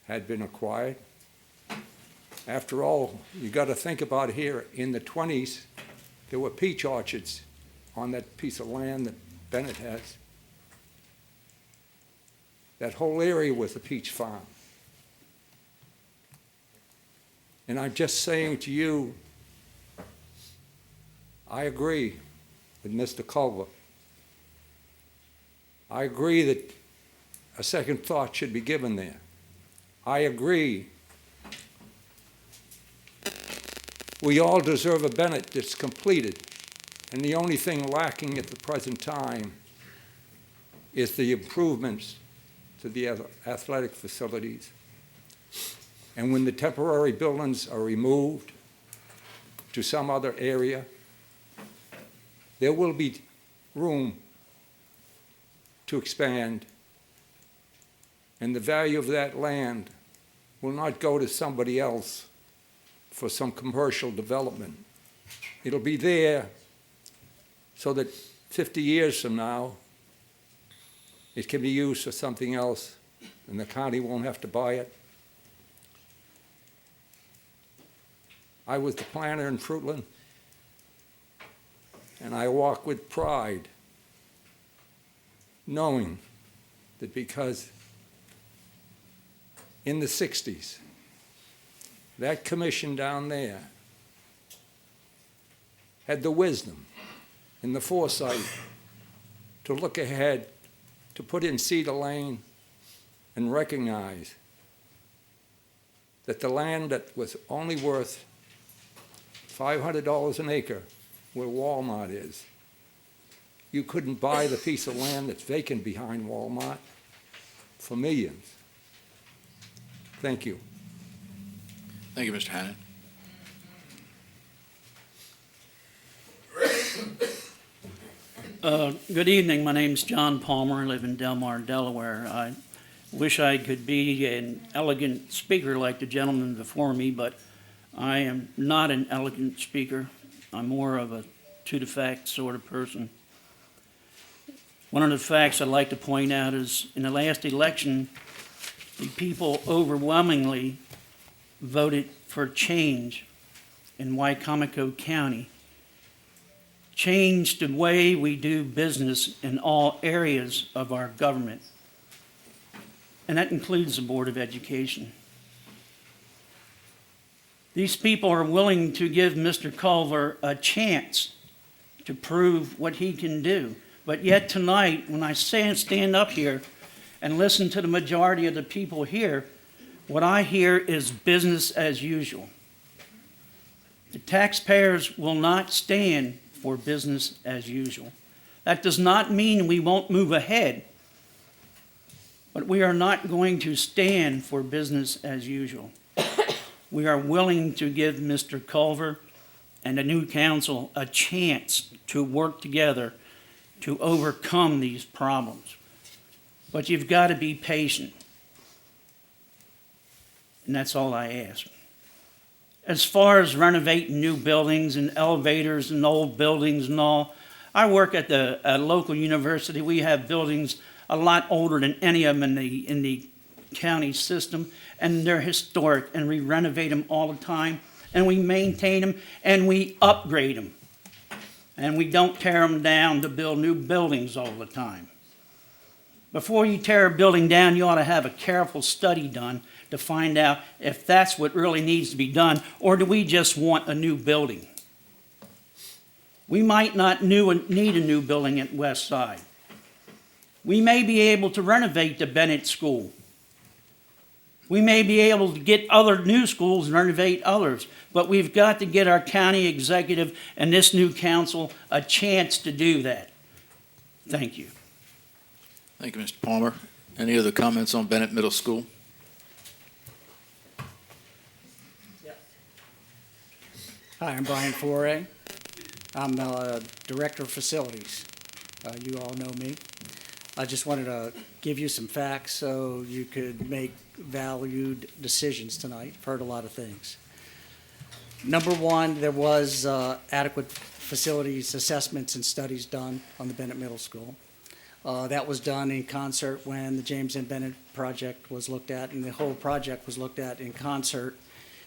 Speaker 23: had been acquired. After all, you got to think about here in the 20s, there were peach orchards on that piece of land that Bennett has. That whole area was a peach farm. And I'm just saying to you, I agree with Mr. Culver. I agree that a second thought should be given there. I agree. We all deserve a Bennett that's completed, and the only thing lacking at the present time is the improvements to the athletic facilities. And when the temporary buildings are removed to some other area, there will be room to expand, and the value of that land will not go to somebody else for some commercial development. It'll be there so that 50 years from now, it can be used for something else, and the county won't have to buy it. I was the planner in Fruitland, and I walk with pride, knowing that because in the 60s, that commission down there had the wisdom and the foresight to look ahead, to put in Cedar Lane and recognize that the land that was only worth $500 an acre, where Walmart is, you couldn't buy the piece of land that's vacant behind Walmart for millions. Thank you.
Speaker 1: Thank you, Mr. Hannon.
Speaker 4: Good evening. My name's John Palmer. I live in Delmar, Delaware. I wish I could be an elegant speaker like the gentleman before me, but I am not an elegant speaker. I'm more of a to-the-fact sort of person. One of the facts I'd like to point out is in the last election, the people overwhelmingly voted for change in Wicomico County. Change the way we do business in all areas of our government. And that includes the Board of Education. These people are willing to give Mr. Culver a chance to prove what he can do. But yet tonight, when I stand up here and listen to the majority of the people here, what I hear is business as usual. The taxpayers will not stand for business as usual. That does not mean we won't move ahead, but we are not going to stand for business as usual. We are willing to give Mr. Culver and the new council a chance to work together to overcome these problems. But you've got to be patient. And that's all I ask. As far as renovating new buildings and elevators and old buildings and all, I work at the local university. We have buildings a lot older than any of them in the county system, and they're historic, and we renovate them all the time, and we maintain them, and we upgrade them. And we don't tear them down to build new buildings all the time. Before you tear a building down, you ought to have a careful study done to find out if that's what really needs to be done, or do we just want a new building? We might not need a new building at West Side. We may be able to renovate the Bennett School. We may be able to get other new schools and renovate others, but we've got to get our county executive and this new council a chance to do that. Thank you.
Speaker 1: Thank you, Mr. Palmer. Any other comments on Bennett Middle School?
Speaker 6: Hi, I'm Brian Foray. I'm Director of Facilities. You all know me. I just wanted to give you some facts so you could make valued decisions tonight. I've heard a lot of things. Number one, there was adequate facilities assessments and studies done on the Bennett Middle School. That was done in concert when the James M. Bennett project was looked at, and the whole project was looked at in concert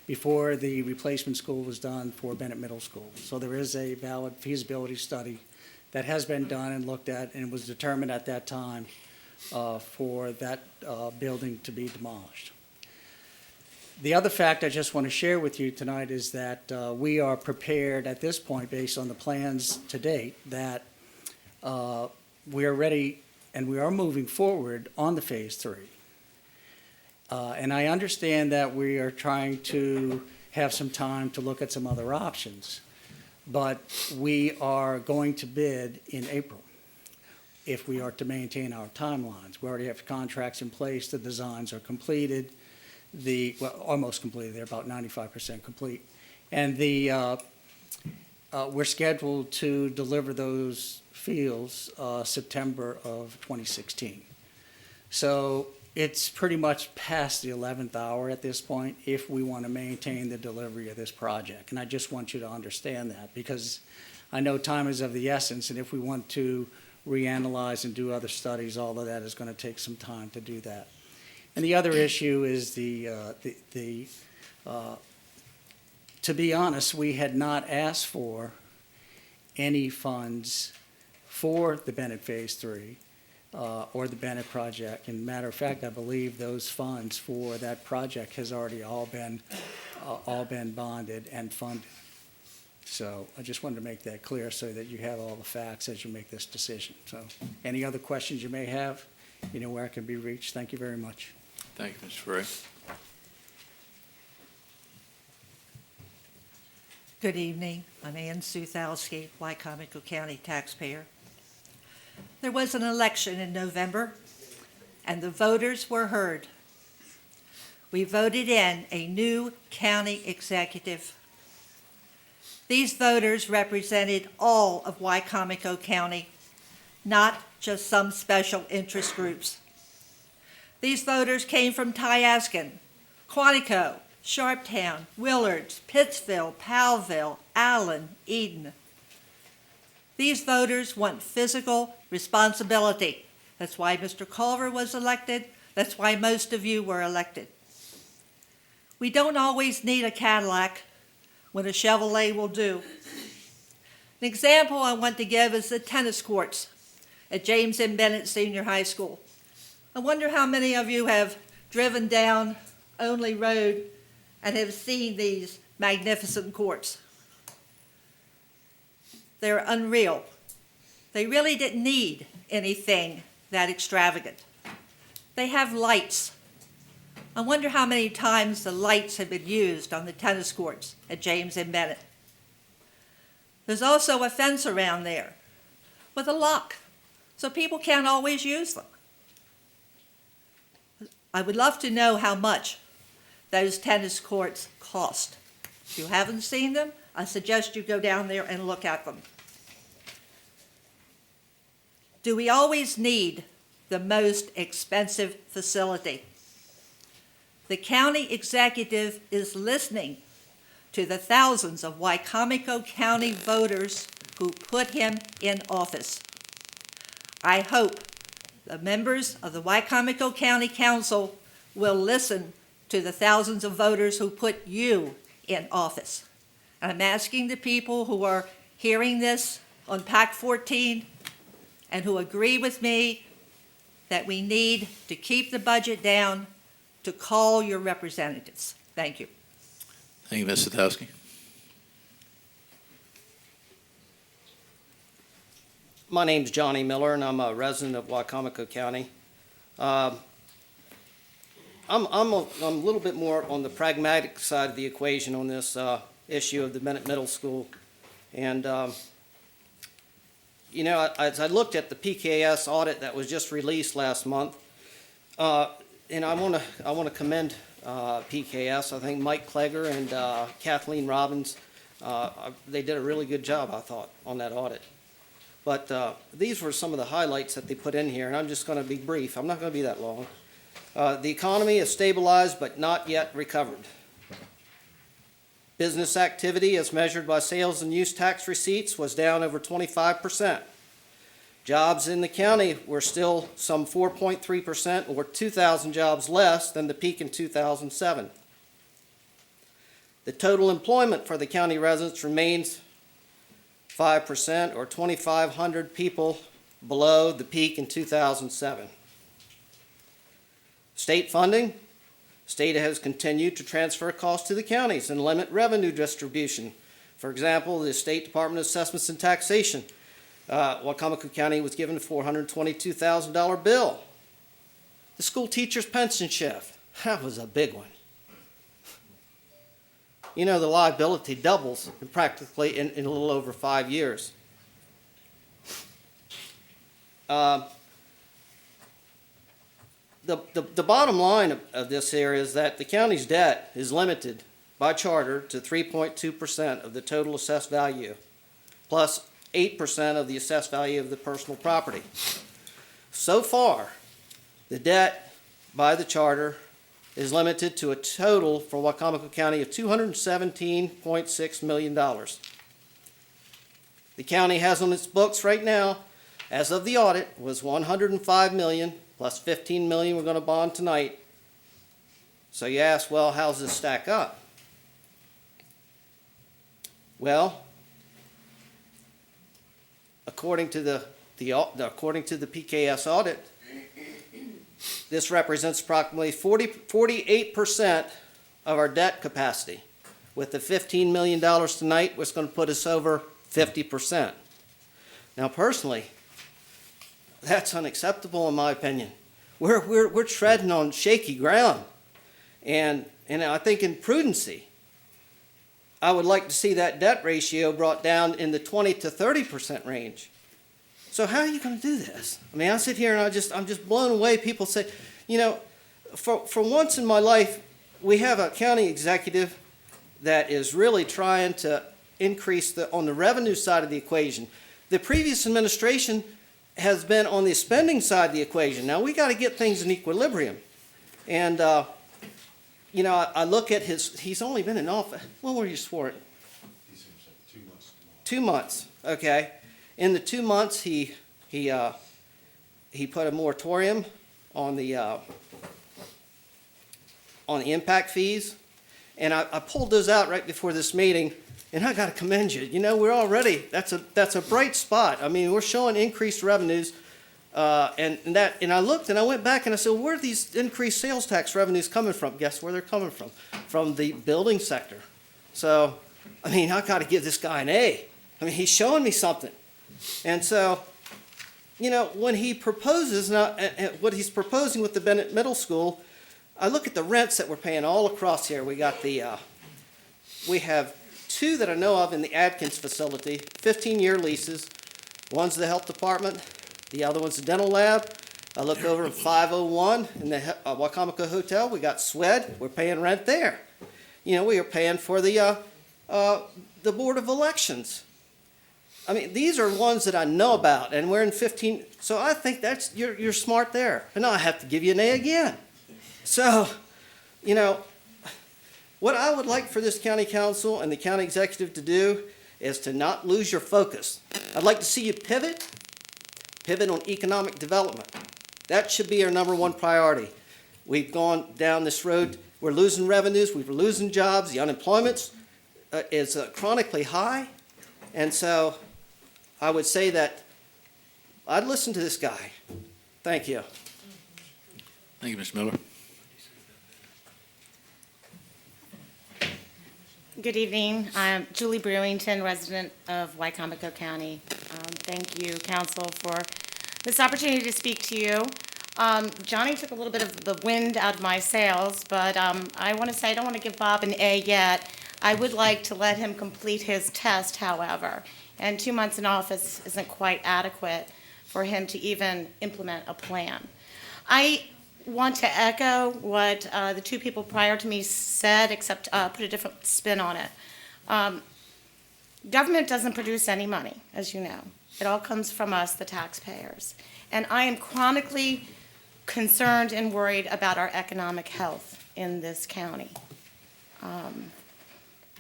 Speaker 6: before the replacement school was done for Bennett Middle School. So there is a valid feasibility study that has been done and looked at, and it was determined at that time for that building to be demolished. The other fact I just want to share with you tonight is that we are prepared at this point, based on the plans to date, that we are ready and we are moving forward on the Phase 3. And I understand that we are trying to have some time to look at some other options, but we are going to bid in April if we are to maintain our timelines. We already have contracts in place, the designs are completed, well, almost completed, they're about 95% complete. And we're scheduled to deliver those fields September of 2016. So it's pretty much past the 11th hour at this point if we want to maintain the delivery of this project. And I just want you to understand that, because I know time is of the essence, and if we want to reanalyze and do other studies, all of that is going to take some time to do that. And the other issue is to be honest, we had not asked for any funds for the Bennett Phase 3 or the Bennett project. And matter of fact, I believe those funds for that project has already all been bonded and funded. So I just wanted to make that clear so that you have all the facts as you make this decision. So any other questions you may have, you know where I can be reached. Thank you very much.
Speaker 5: Thank you, Mr. Frey.
Speaker 8: Good evening. I'm Ann Suthalski, Wycomico County taxpayer. There was an election in November, and the voters were heard. We voted in a new county executive. These voters represented all of Wycomico County, not just some special interest groups. These voters came from Tyaskin, Quantico, Sharptown, Willards, Pittsville, Powellville, Allen, Eden. These voters want physical responsibility. That's why Mr. Culver was elected. That's why most of you were elected. We don't always need a Cadillac when a Chevrolet will do. An example I want to give is the tennis courts at James M. Bennett Senior High School. I wonder how many of you have driven down Only Road and have seen these magnificent courts. They're unreal. They really didn't need anything that extravagant. They have lights. I wonder how many times the lights have been used on the tennis courts at James M. Bennett. There's also a fence around there with a lock, so people can't always use them. I would love to know how much those tennis courts cost. If you haven't seen them, I suggest you go down there and look at them. Do we always need the most expensive facility? The county executive is listening to the thousands of Wycomico County voters who put him in office. I hope the members of the Wycomico County Council will listen to the thousands of voters who put you in office. And I'm asking the people who are hearing this on PAC 14 and who agree with me that we need to keep the budget down to call your representatives. Thank you.
Speaker 5: Thank you, Ms. Sutowski.
Speaker 10: My name's Johnny Miller, and I'm a resident of Wycomico County. I'm a little bit more on the pragmatic side of the equation on this issue of the Bennett Middle School. And, you know, as I looked at the PKS audit that was just released last month, and I want to commend PKS. I think Mike Kleger and Kathleen Robbins, they did a really good job, I thought, on that audit. But these were some of the highlights that they put in here, and I'm just going to be brief. I'm not going to be that long. The economy is stabilized but not yet recovered. Business activity as measured by sales and use tax receipts was down over 25%. Jobs in the county were still some 4.3% or 2,000 jobs less than the peak in 2007. The total employment for the county residents remains 5%, or 2,500 people below the peak in 2007. State funding. State has continued to transfer costs to the counties and limit revenue distribution. For example, the State Department of Assessments and Taxation, Wacomico County was given a $422,000 bill. The school teacher's pension shift, that was a big one. You know, the liability doubles practically in a little over 5 years. The bottom line of this here is that the county's debt is limited by charter to 3.2% of the total assessed value, plus 8% of the assessed value of the personal property. So far, the debt by the charter is limited to a total for Wacomico County of $217.6 million. The county has on its books right now, as of the audit, was $105 million plus $15 million we're going to bond tonight. So you ask, well, how's this stack up? Well, according to the PKS audit, this represents approximately 48% of our debt capacity. With the $15 million tonight, it's going to put us over 50%. Now, personally, that's unacceptable in my opinion. We're treading on shaky ground. And I think in prudency, I would like to see that debt ratio brought down in the 20 to 30% range. So how are you going to do this? I mean, I sit here and I'm just blown away. People say, you know, for once in my life, we have a county executive that is really trying to increase on the revenue side of the equation. The previous administration has been on the spending side of the equation. Now, we got to get things in equilibrium. And, you know, I look at he's only been in office. When were you sworn?
Speaker 18: 2 months.
Speaker 10: 2 months, okay. In the 2 months, he put a moratorium on the impact fees. And I pulled those out right before this meeting, and I got to commend you. You know, we're already, that's a bright spot. I mean, we're showing increased revenues, and I looked and I went back and I said, well, where are these increased sales tax revenues coming from? Guess where they're coming from? From the building sector. So, I mean, I got to give this guy an A. I mean, he's showing me something. And so, you know, when he proposes, what he's proposing with the Bennett Middle School, I look at the rents that we're paying all across here. We got we have 2 that I know of in the Adkins facility, 15-year leases. One's the health department, the other one's the dental lab. I look over at 501 in the Wacomico Hotel. We got SWED. We're paying rent there. You know, we are paying for the Board of Elections. I mean, these are ones that I know about, and we're in 15. So I think that's you're smart there. And now I have to give you an A again. So, you know, what I would like for this county council and the county executive to do is to not lose your focus. I'd like to see you pivot on economic development. That should be our #1 priority. We've gone down this road. We're losing revenues. We're losing jobs. The unemployment is chronically high. And so I would say that I'd listen to this guy. Thank you.
Speaker 1: Thank you, Mr. Miller.
Speaker 3: Good evening. I'm Julie Brewington, resident of Wycomico County. Thank you, Council, for this opportunity to speak to you. Johnny took a little bit of the wind out of my sails, but I want to say I don't want to give Bob an A yet. I would like to let him complete his test, however, and 2 months in office isn't quite adequate for him to even implement a plan. I want to echo what the 2 people prior to me said, except put a different spin on it. Government doesn't produce any money, as you know. It all comes from us, the taxpayers. And I am chronically concerned and worried about our economic health in this county.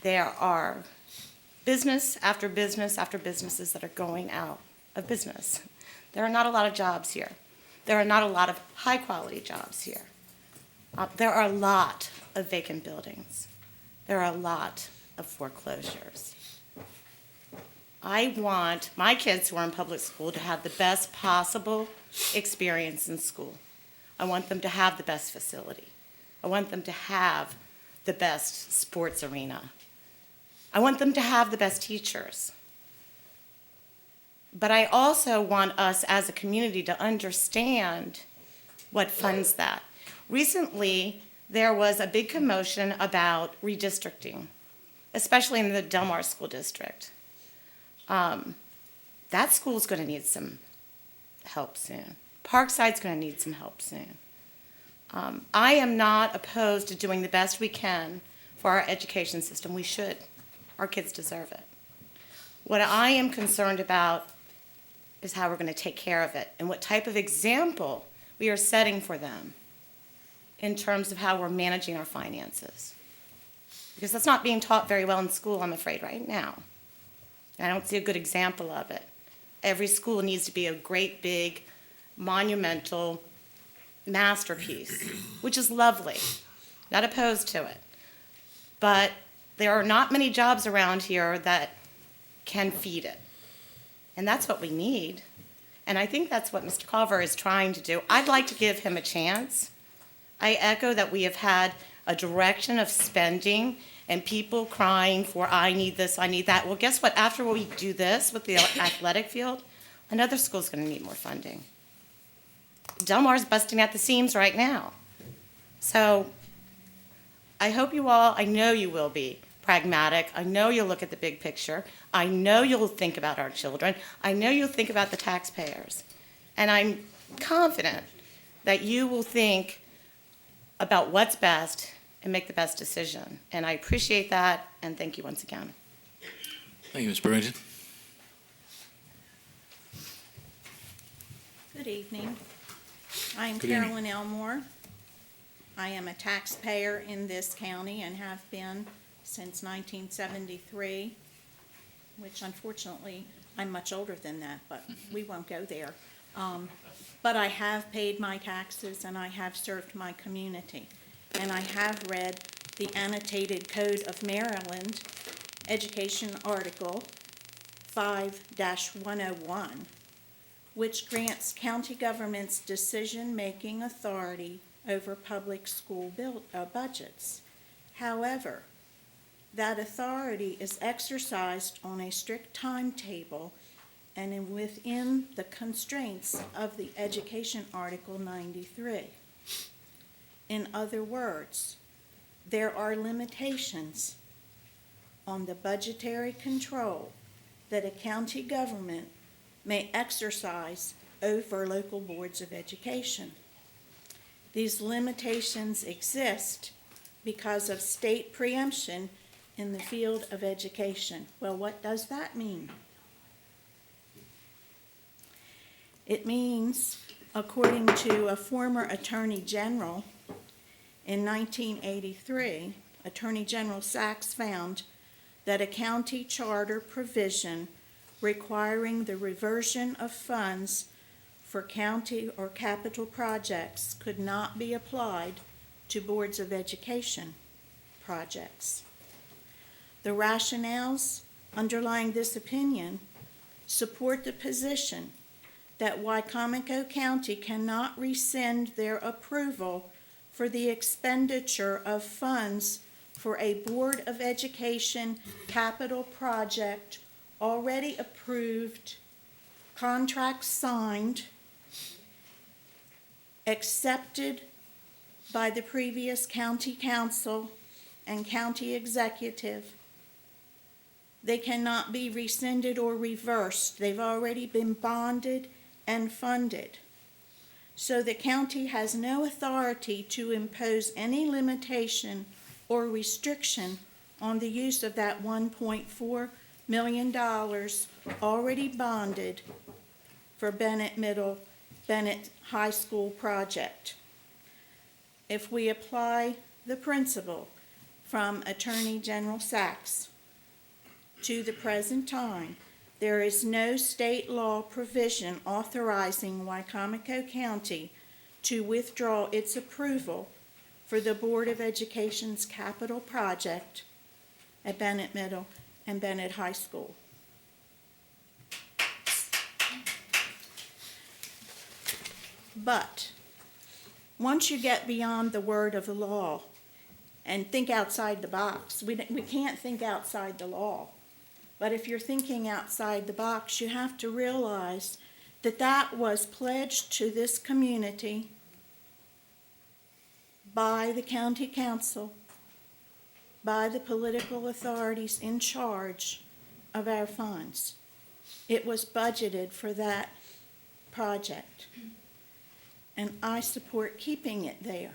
Speaker 3: There are business after business after businesses that are going out of business. There are not a lot of jobs here. There are not a lot of high-quality jobs here. There are a lot of vacant buildings. There are a lot of foreclosures.
Speaker 11: I want my kids who are in public school to have the best possible experience in school. I want them to have the best facility. I want them to have the best sports arena. I want them to have the best teachers. But I also want us as a community to understand what funds that. Recently, there was a big commotion about redistricting, especially in the Del Mar School District. That school's going to need some help soon. Parkside's going to need some help soon. I am not opposed to doing the best we can for our education system. We should. Our kids deserve it. What I am concerned about is how we're going to take care of it and what type of example we are setting for them in terms of how we're managing our finances. Because that's not being taught very well in school, I'm afraid, right now. I don't see a good example of it. Every school needs to be a great, big, monumental masterpiece, which is lovely. Not opposed to it. But there are not many jobs around here that can feed it. And that's what we need. And I think that's what Mr. Culver is trying to do. I'd like to give him a chance. I echo that we have had a direction of spending and people crying for, I need this, I need that. Well, guess what? After we do this with the athletic field, another school's going to need more funding. Del Mar's busting at the seams right now. So I hope you all, I know you will be pragmatic. I know you'll look at the big picture. I know you'll think about our children. I know you'll think about the taxpayers. And I'm confident that you will think about what's best and make the best decision. And I appreciate that, and thank you once again.
Speaker 9: Thank you, Ms. Burrington.
Speaker 13: Good evening. I'm
Speaker 9: Good evening.
Speaker 13: Carolyn Elmore. I am a taxpayer in this county and have been since 1973, which unfortunately, I'm much older than that, but we won't go there. But I have paid my taxes and I have served my community. And I have read the Annotated Code of Maryland Education Article 5-101, which grants county governments decision-making authority over public school budgets. However, that authority is exercised on a strict timetable and within the constraints of the Education Article 93. In other words, there are limitations on the budgetary control that a county government may exercise over local boards of education. These limitations exist because of state preemption in the field of education. Well, what does that mean? It means, according to a former Attorney General, in 1983, Attorney General Sachs found that a county charter provision requiring the reversion of funds for county or capital projects could not be applied to boards of education projects. The rationales underlying this opinion support the position that Wicomico County cannot rescind their approval for the expenditure of funds for a Board of Education capital project already approved, contract signed, accepted by the previous county council and county executive. They cannot be rescinded or reversed. They've already been bonded and funded. So the county has no authority to impose any limitation or restriction on the use of that $1.4 million already bonded for Bennett High School project. If we apply the principle from Attorney General Sachs to the present time, there is no state law provision authorizing Wicomico County to withdraw its approval for the Board of Education's capital project at Bennett Middle and Bennett High School. But once you get beyond the word of the law and think outside the box, we can't think outside the law. But if you're thinking outside the box, you have to realize that that was pledged to this community by the county council, by the political authorities in charge of our funds. It was budgeted for that project, and I support keeping it there.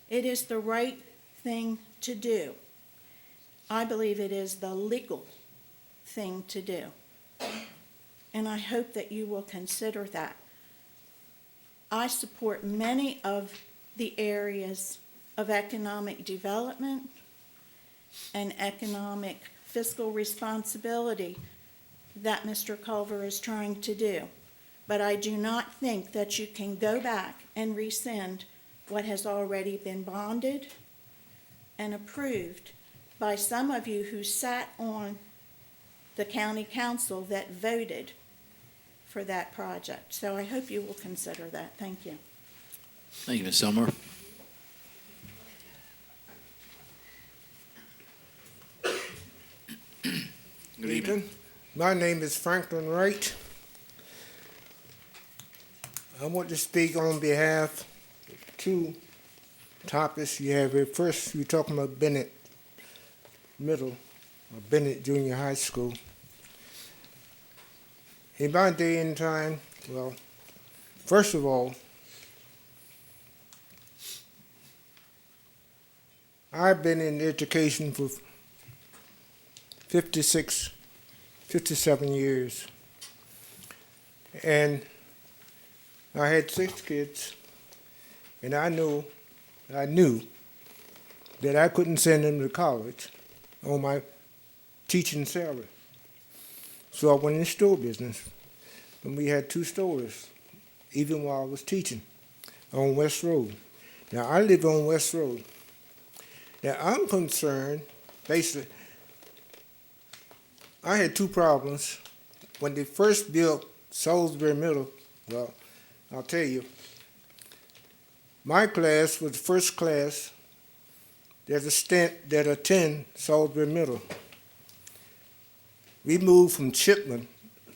Speaker 13: It is the right thing to do. I believe it is the legal thing to do, and I hope that you will consider that. I support many of the areas of economic development and economic fiscal responsibility that Mr. Culver is trying to do. But I do not think that you can go back and rescind what has already been bonded and approved by some of you who sat on the county council that voted for that project. So I hope you will consider that. Thank you.
Speaker 1: Thank you, Ms. Selmer. Good evening.
Speaker 14: My name is Franklin Wright. I want to speak on behalf of two topics you have here. First, you're talking about Bennett Middle, or Bennett Junior High School. In my day and time, well, first of all, I've been in education for 57 years. And I had 6 kids, and I knew that I couldn't send them to college on my teaching salary. So I went in the store business, and we had 2 stores, even while I was teaching, on West Road. Now, I live on West Road. Now, I'm concerned, basically, I had 2 problems. When they first built Salisbury Middle, well, I'll tell you, my class was the first class that attend Salisbury Middle. We moved from Chipman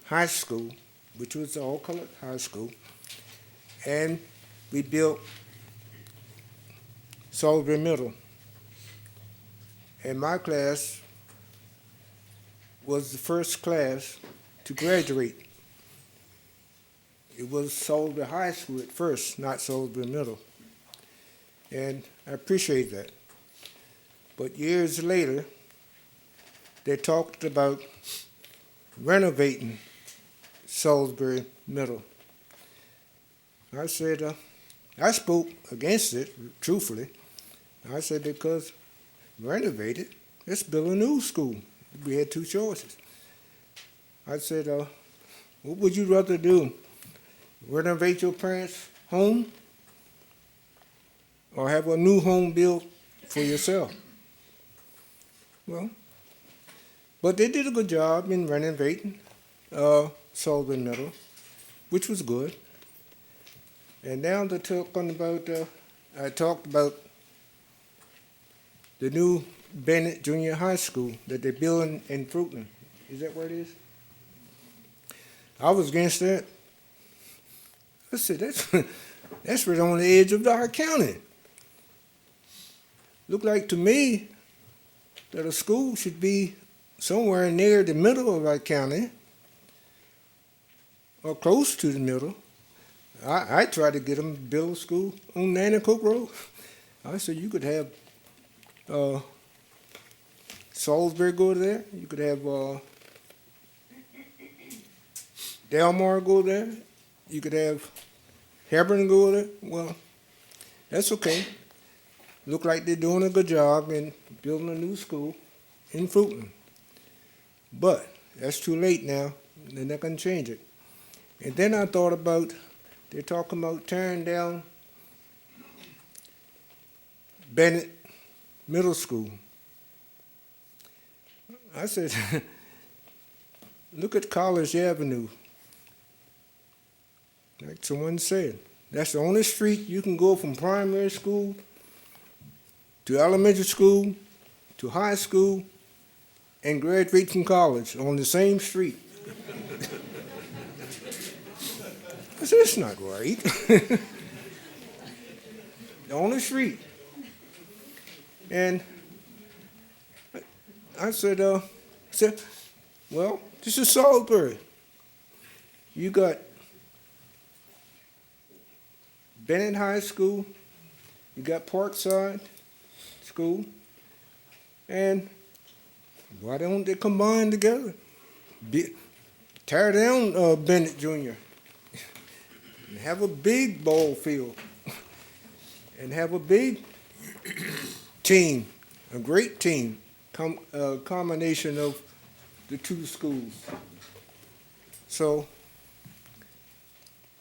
Speaker 14: High School, which was all-colored high school, and we built Salisbury Middle. And my class was the first class to graduate. It was Salisbury High School at first, not Salisbury Middle. And I appreciate that. But years later, they talked about renovating Salisbury Middle. I said, I spoke against it, truthfully. I said, because renovate it, let's build a new school. We had 2 choices. I said, what would you rather do? Renovate your parents' home or have a new home built for yourself? Well, but they did a good job in renovating Salisbury Middle, which was good. And now they're talking about, I talked about the new Bennett Junior High School that they're building in Fruitland. Is that where it is? I was against that. I said, that's right on the edge of our county. Looked like to me that a school should be somewhere near the middle of our county or close to the middle. I tried to get them to build a school on Nanticoke Road. I said you could have Salisbury go there. You could have Delmar go there. You could have Hebron go there. Well, that's okay. Look like they're doing a good job in building a new school in Fruitland. But that's too late now. They're not going to change it. And then I thought about, they're talking about tearing down Bennett Middle School. I said, look at College Avenue. Like someone said, That's the only street you can go from primary school to elementary school to high school and graduate from college on the same street. I said, it's not right. The only street. And I said, well, this is Salisbury. You got Bennett High School, you got Parkside School, and why don't they combine together? Tear down Bennett Jr. and have a big ball field and have a big team, a great team, combination of the two schools. So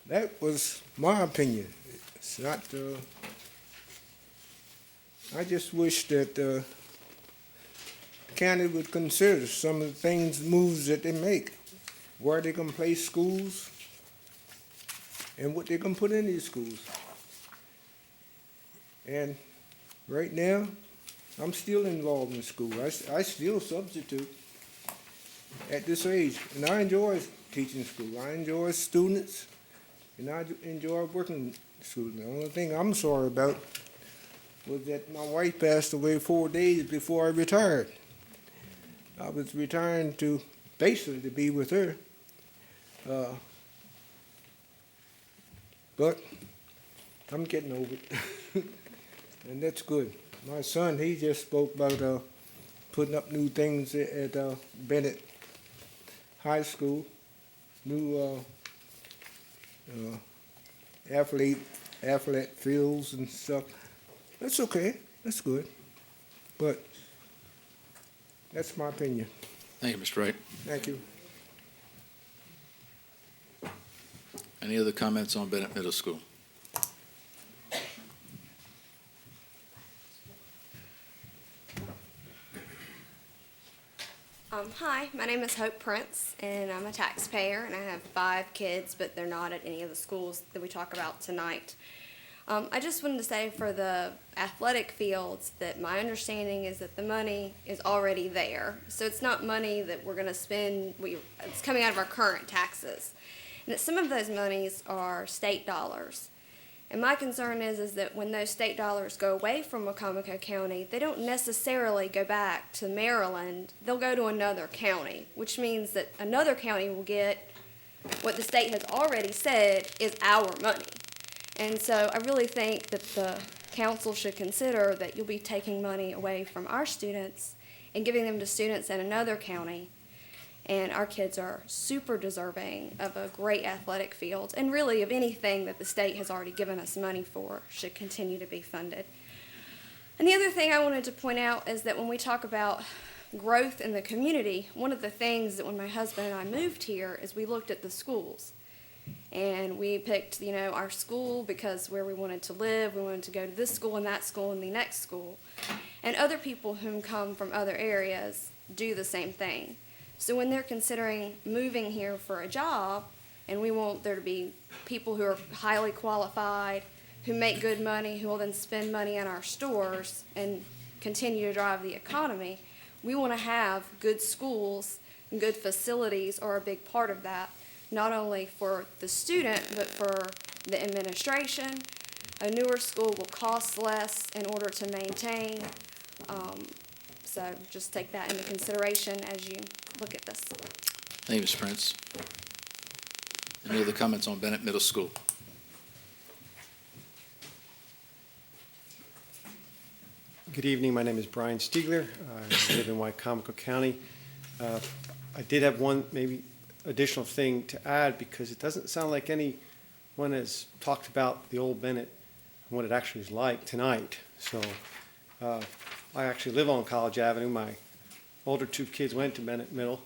Speaker 14: that was my opinion. It's not, I just wish that the county would consider some of the things, moves that they make, where they can place schools and what they can put in these schools. And right now, I'm still involved in school. I still substitute at this age, and I enjoy teaching school. I enjoy students, and I enjoy working students. The only thing I'm sorry about was that my wife passed away 4 days before I retired. I was retiring to basically to be with her, but I'm getting over it, and that's good. My son, he just spoke about putting up new things at Bennett High School, new athlete fields and stuff. That's okay. That's good. But that's my opinion.
Speaker 1: Thank you, Mr. Wright.
Speaker 14: Thank you.
Speaker 1: Any other comments on Bennett Middle School?
Speaker 12: Hi, my name is Hope Prince, and I'm a taxpayer, and I have 5 kids, but they're not at any of the schools that we talk about tonight. I just wanted to say for the athletic fields that my understanding is that the money is already there. So it's not money that we're going to spend, it's coming out of our current taxes. And that some of those monies are state dollars. And my concern is that when those state dollars go away from Wacomico County, they don't necessarily go back to Maryland. They'll go to another county, which means that another county will get what the state has already said is our money. And so I really think that the council should consider that you'll be taking money away from our students and giving them to students in another county. And our kids are super deserving of a great athletic field, and really of anything that the state has already given us money for should continue to be funded. And the other thing I wanted to point out is that when we talk about growth in the community, one of the things that when my husband and I moved here is we looked at the schools. And we picked, our school because where we wanted to live, we wanted to go to this school and that school and the next school. And other people who come from other areas do the same thing. So when they're considering moving here for a job, and we want there to be people who are highly qualified, who make good money, who will then spend money in our stores and continue to drive the economy, we want to have good schools and good facilities are a big part of that, not only for the student, but for the administration. A newer school will cost less in order to maintain. So just take that into consideration as you look at this.
Speaker 1: Thank you, Ms. Prince. Any other comments on Bennett Middle School?
Speaker 15: Good evening. My name is Brian Stiegler. I live in Wycomico County. I did have one maybe additional thing to add because it doesn't sound like anyone has talked about the old Bennett and what it actually is like tonight. So I actually live on College Avenue. My older 2 kids went to Bennett Middle,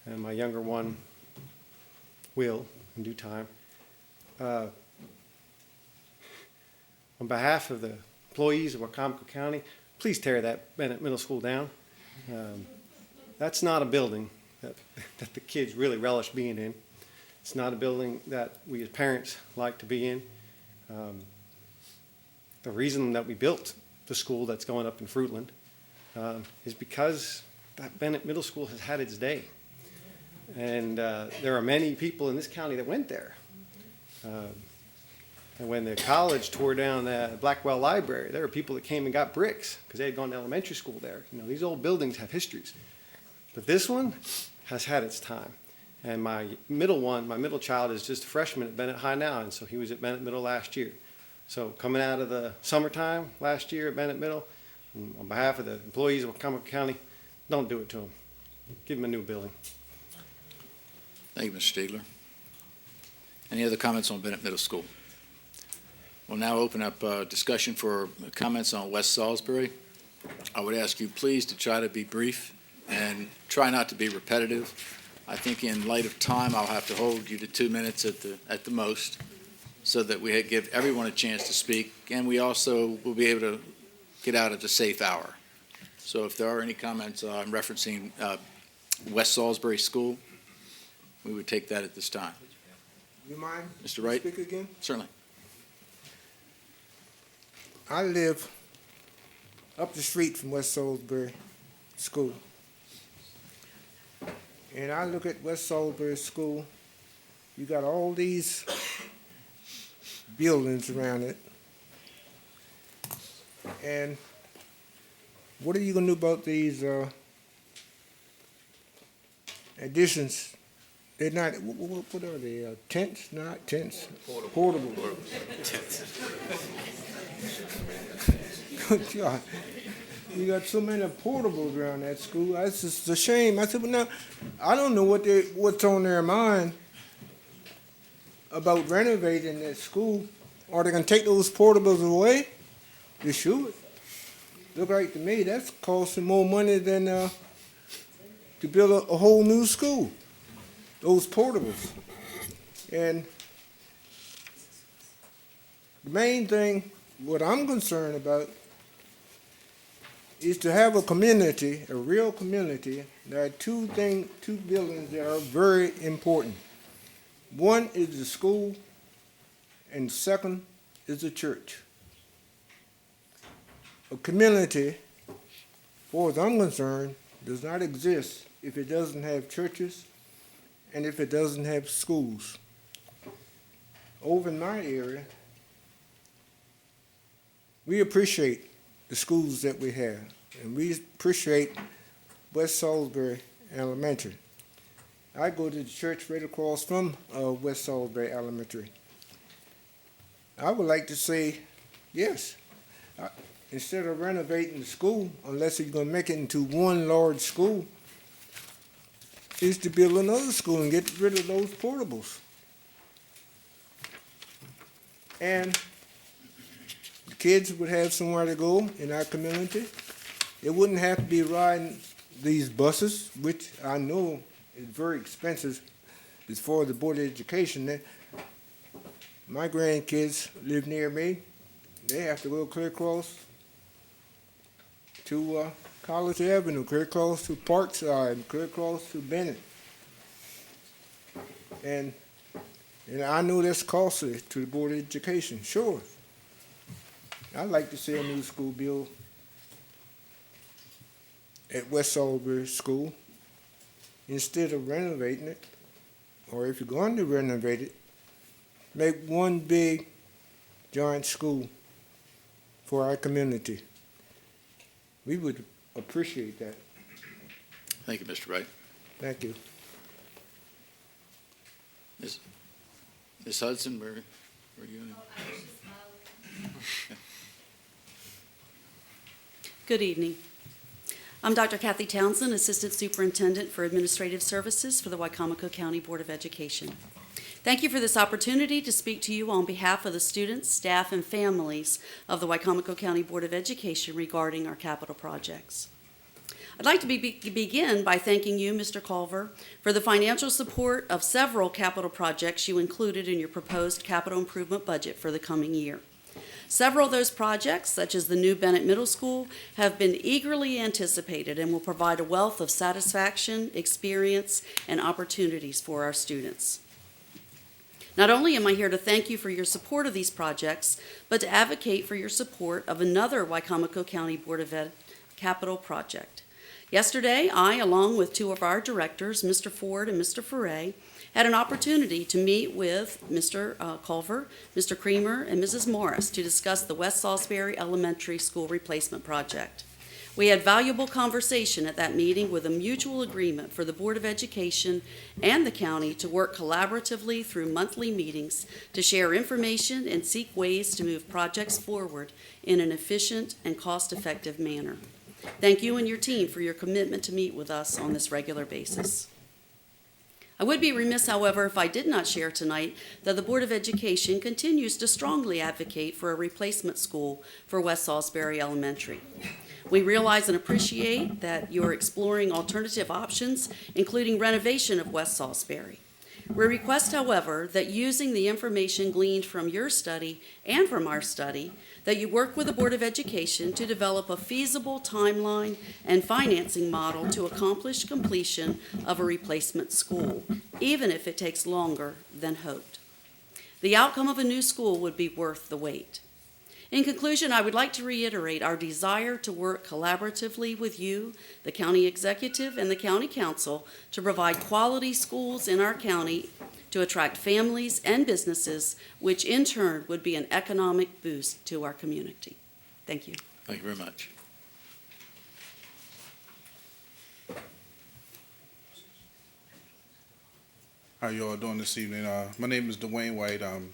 Speaker 15: and my younger one will in due time. On behalf of the employees of Wacomico County, please tear that Bennett Middle School down. That's not a building that the kids really relish being in. It's not a building that we as parents like to be in. The reason that we built the school that's going up in Fruitland is because that Bennett Middle School has had its day. And there are many people in this county that went there. And when the college tore down the Blackwell Library, there were people that came and got bricks because they had gone to elementary school there. You know, these old buildings have histories. But this one has had its time. And my middle child is just a freshman at Bennett High now, and so he was at Bennett Middle last year. So coming out of the summertime last year at Bennett Middle, on behalf of the employees of Wacomico County, don't do it to them. Give them a new building.
Speaker 1: Thank you, Mr. Stiegler. Any other comments on Bennett Middle School? We'll now open up discussion for comments on West Salisbury. I would ask you please to try to be brief and try not to be repetitive. I think in light of time, I'll have to hold you to 2 minutes at the most so that we give everyone a chance to speak, and we also will be able to get out at a safe hour. So if there are any comments referencing West Salisbury School, we would take that at this time.
Speaker 14: You mind?
Speaker 1: Mr. Wright?
Speaker 14: Speak again?
Speaker 1: Certainly.
Speaker 14: I live up the street from West Salisbury School. And I look at West Salisbury School, you got all these buildings around it. And what are you gonna do about these additions? They're not, what are they, tents, not tents? Portable. Good God. You got so many portables around that school. That's just a shame. I said, well, now, I don't know what's on their mind about renovating that school. Are they gonna take those portables away? They should. Look like to me, that's costing more money than to build a whole new school. Those portables. And the main thing, what I'm concerned about, is to have a community, a real community. There are two buildings that are very important. One is the school, and second is the church. A community, as far as I'm concerned, does not exist if it doesn't have churches and if it doesn't have schools. Over in my area, we appreciate the schools that we have, and we appreciate West Salisbury Elementary. I go to the church right across from West Salisbury Elementary. I would like to say, yes, instead of renovating the school, unless you're going to make it into one large school, is to build another school and get rid of those portables. And the kids would have somewhere to go in our community. It wouldn't have to be riding these buses, which I know is very expensive as far as the Board of Education. My grandkids live near me. They have to go clear across to College Avenue, clear across to Parkside, clear across to Bennett. And I know that's costly to the Board of Education, sure. I'd like to see a new school built at West Salisbury School instead of renovating it, or if you're going to renovate it, make one big giant school for our community. We would appreciate that.
Speaker 1: Thank you, Mr. Wright.
Speaker 14: Thank you.
Speaker 1: Ms. Hudson, where are you?
Speaker 7: Good evening. I'm Dr. Kathy Townsend, Assistant Superintendent for Administrative Services for the Wicomico County Board of Education. Thank you for this opportunity to speak to you on behalf of the students, staff, and families of the Wicomico County Board of Education regarding our capital projects. I'd like to begin by thanking you, Mr. Culver, for the financial support of several capital projects you included in your proposed capital improvement budget for the coming year. Several of those projects, such as the new Bennett Middle School, have been eagerly anticipated and will provide a wealth of satisfaction, experience, and opportunities for our students. Not only am I here to thank you for your support of these projects, but to advocate for your support of another Wycomico County Board of Ed capital project. Yesterday, I, along with two of our directors, Mr. Ford and Mr. Foray, had an opportunity to meet with Mr. Culver, Mr. Creamer, and Mrs. Morris to discuss the West Salisbury Elementary School Replacement Project. We had valuable conversation at that meeting with a mutual agreement for the Board of Education and the county to work collaboratively through monthly meetings to share information and seek ways to move projects forward in an efficient and cost-effective manner. Thank you and your team for your commitment to meet with us on this regular basis. I would be remiss, however, if I did not share tonight that the Board of Education continues to strongly advocate for a replacement school for West Salisbury Elementary. We realize and appreciate that you're exploring alternative options, including renovation of West Salisbury. We request, however, that using the information gleaned from your study and from our study, that you work with the Board of Education to develop a feasible timeline and financing model to accomplish completion of a replacement school, even if it takes longer than hoped. The outcome of a new school would be worth the wait. In conclusion, I would like to reiterate our desire to work collaboratively with you, the county executive, and the county council to provide quality schools in our county to attract families and businesses, which in turn would be an economic boost to our community. Thank you.
Speaker 1: Thank you very much.
Speaker 16: How you all doing this evening? My name is Dwayne White. I'm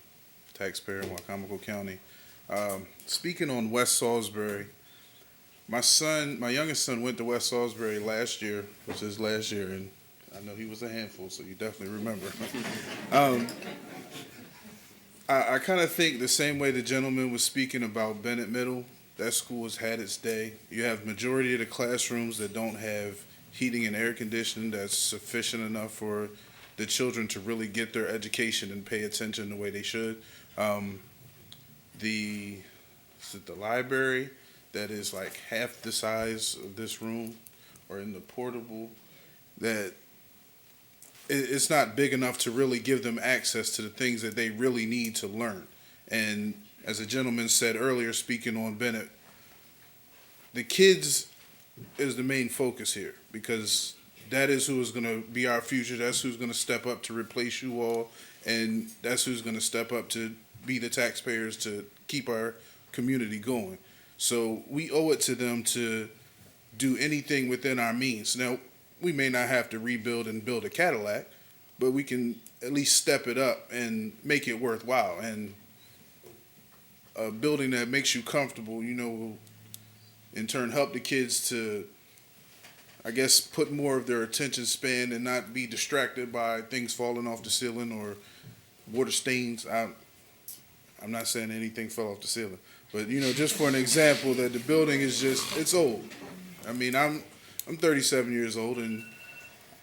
Speaker 16: a taxpayer in Wycomico County. Speaking on West Salisbury, my youngest son went to West Salisbury last year, which is last year, and I know he was a handful, so you definitely remember. I kind of think the same way the gentleman was speaking about Bennett Middle, that school has had its day. You have majority of the classrooms that don't have heating and air conditioning that's sufficient enough for the children to really get their education and pay attention the way they should. The library that is like half the size of this room, or in the portable, that it's not big enough to really give them access to the things that they really need to learn. And as a gentleman said earlier, speaking on Bennett, the kids is the main focus here, because that is who is going to be our future. That's who's going to step up to replace you all, and that's who's going to step up to be the taxpayers to keep our community going. So we owe it to them to do anything within our means. Now, we may not have to rebuild and build a Cadillac, but we can at least step it up and make it worthwhile. And a building that makes you comfortable, will in turn help the kids to, I guess, put more of their attention span and not be distracted by things falling off the ceiling or water stains. I'm not saying anything fell off the ceiling, but just for an example, that the building is it's old. I mean, I'm 37 years old, and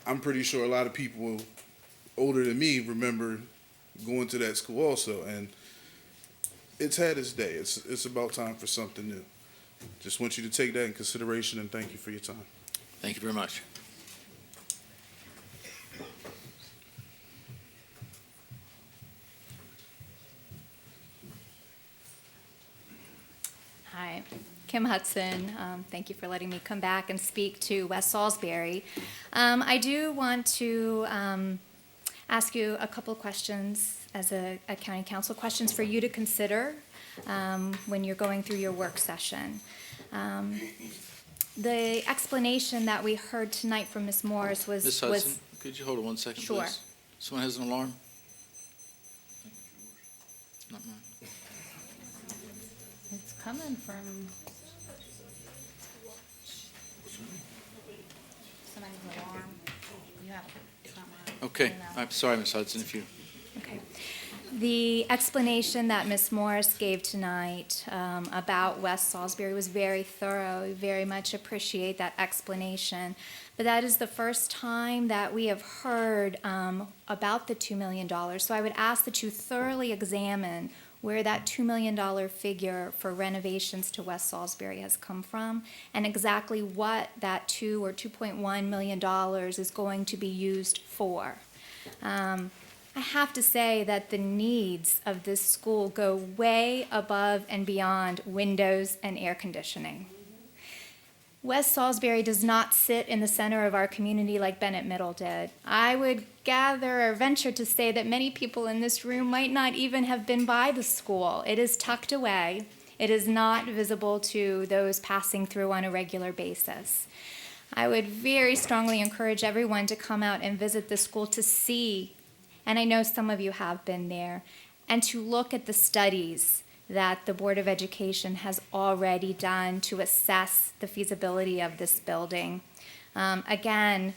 Speaker 16: I'm pretty sure a lot of people older than me remember going to that school also, and it's had its day. It's about time for something new. Just want you to take that in consideration, and thank you for your time.
Speaker 1: Thank you very much.
Speaker 2: Hi, Kim Hudson. Thank you for letting me come back and speak to West Salisbury. I do want to ask you a couple of questions as a county council, questions for you to consider when you're going through your work session. The explanation that we heard tonight from Ms. Morris was...
Speaker 1: Ms. Hudson, could you hold on 1 second,
Speaker 2: Sure.
Speaker 1: please? Someone has an alarm? Not mine.
Speaker 20: It's coming from somebody's alarm. You have it. It's not mine.
Speaker 1: Okay, I'm sorry, Ms. Hudson, if you...
Speaker 2: Okay. The explanation that Ms. Morris gave tonight about West Salisbury was very thorough. We very much appreciate that explanation. But that is the first time that we have heard about the $2 million. So I would ask that you thoroughly examine where that $2 million figure for renovations to West Salisbury has come from, and exactly what that $2 or $2.1 million is going to be used for. I have to say that the needs of this school go way above and beyond windows and air conditioning. West Salisbury does not sit in the center of our community like Bennett Middle did. I would gather or venture to say that many people in this room might not even have been by the school. It is tucked away. It is not visible to those passing through on a regular basis. I would very strongly encourage everyone to come out and visit the school to see, and I know some of you have been there, and to look at the studies that the Board of Education has already done to assess the feasibility of this building. Again,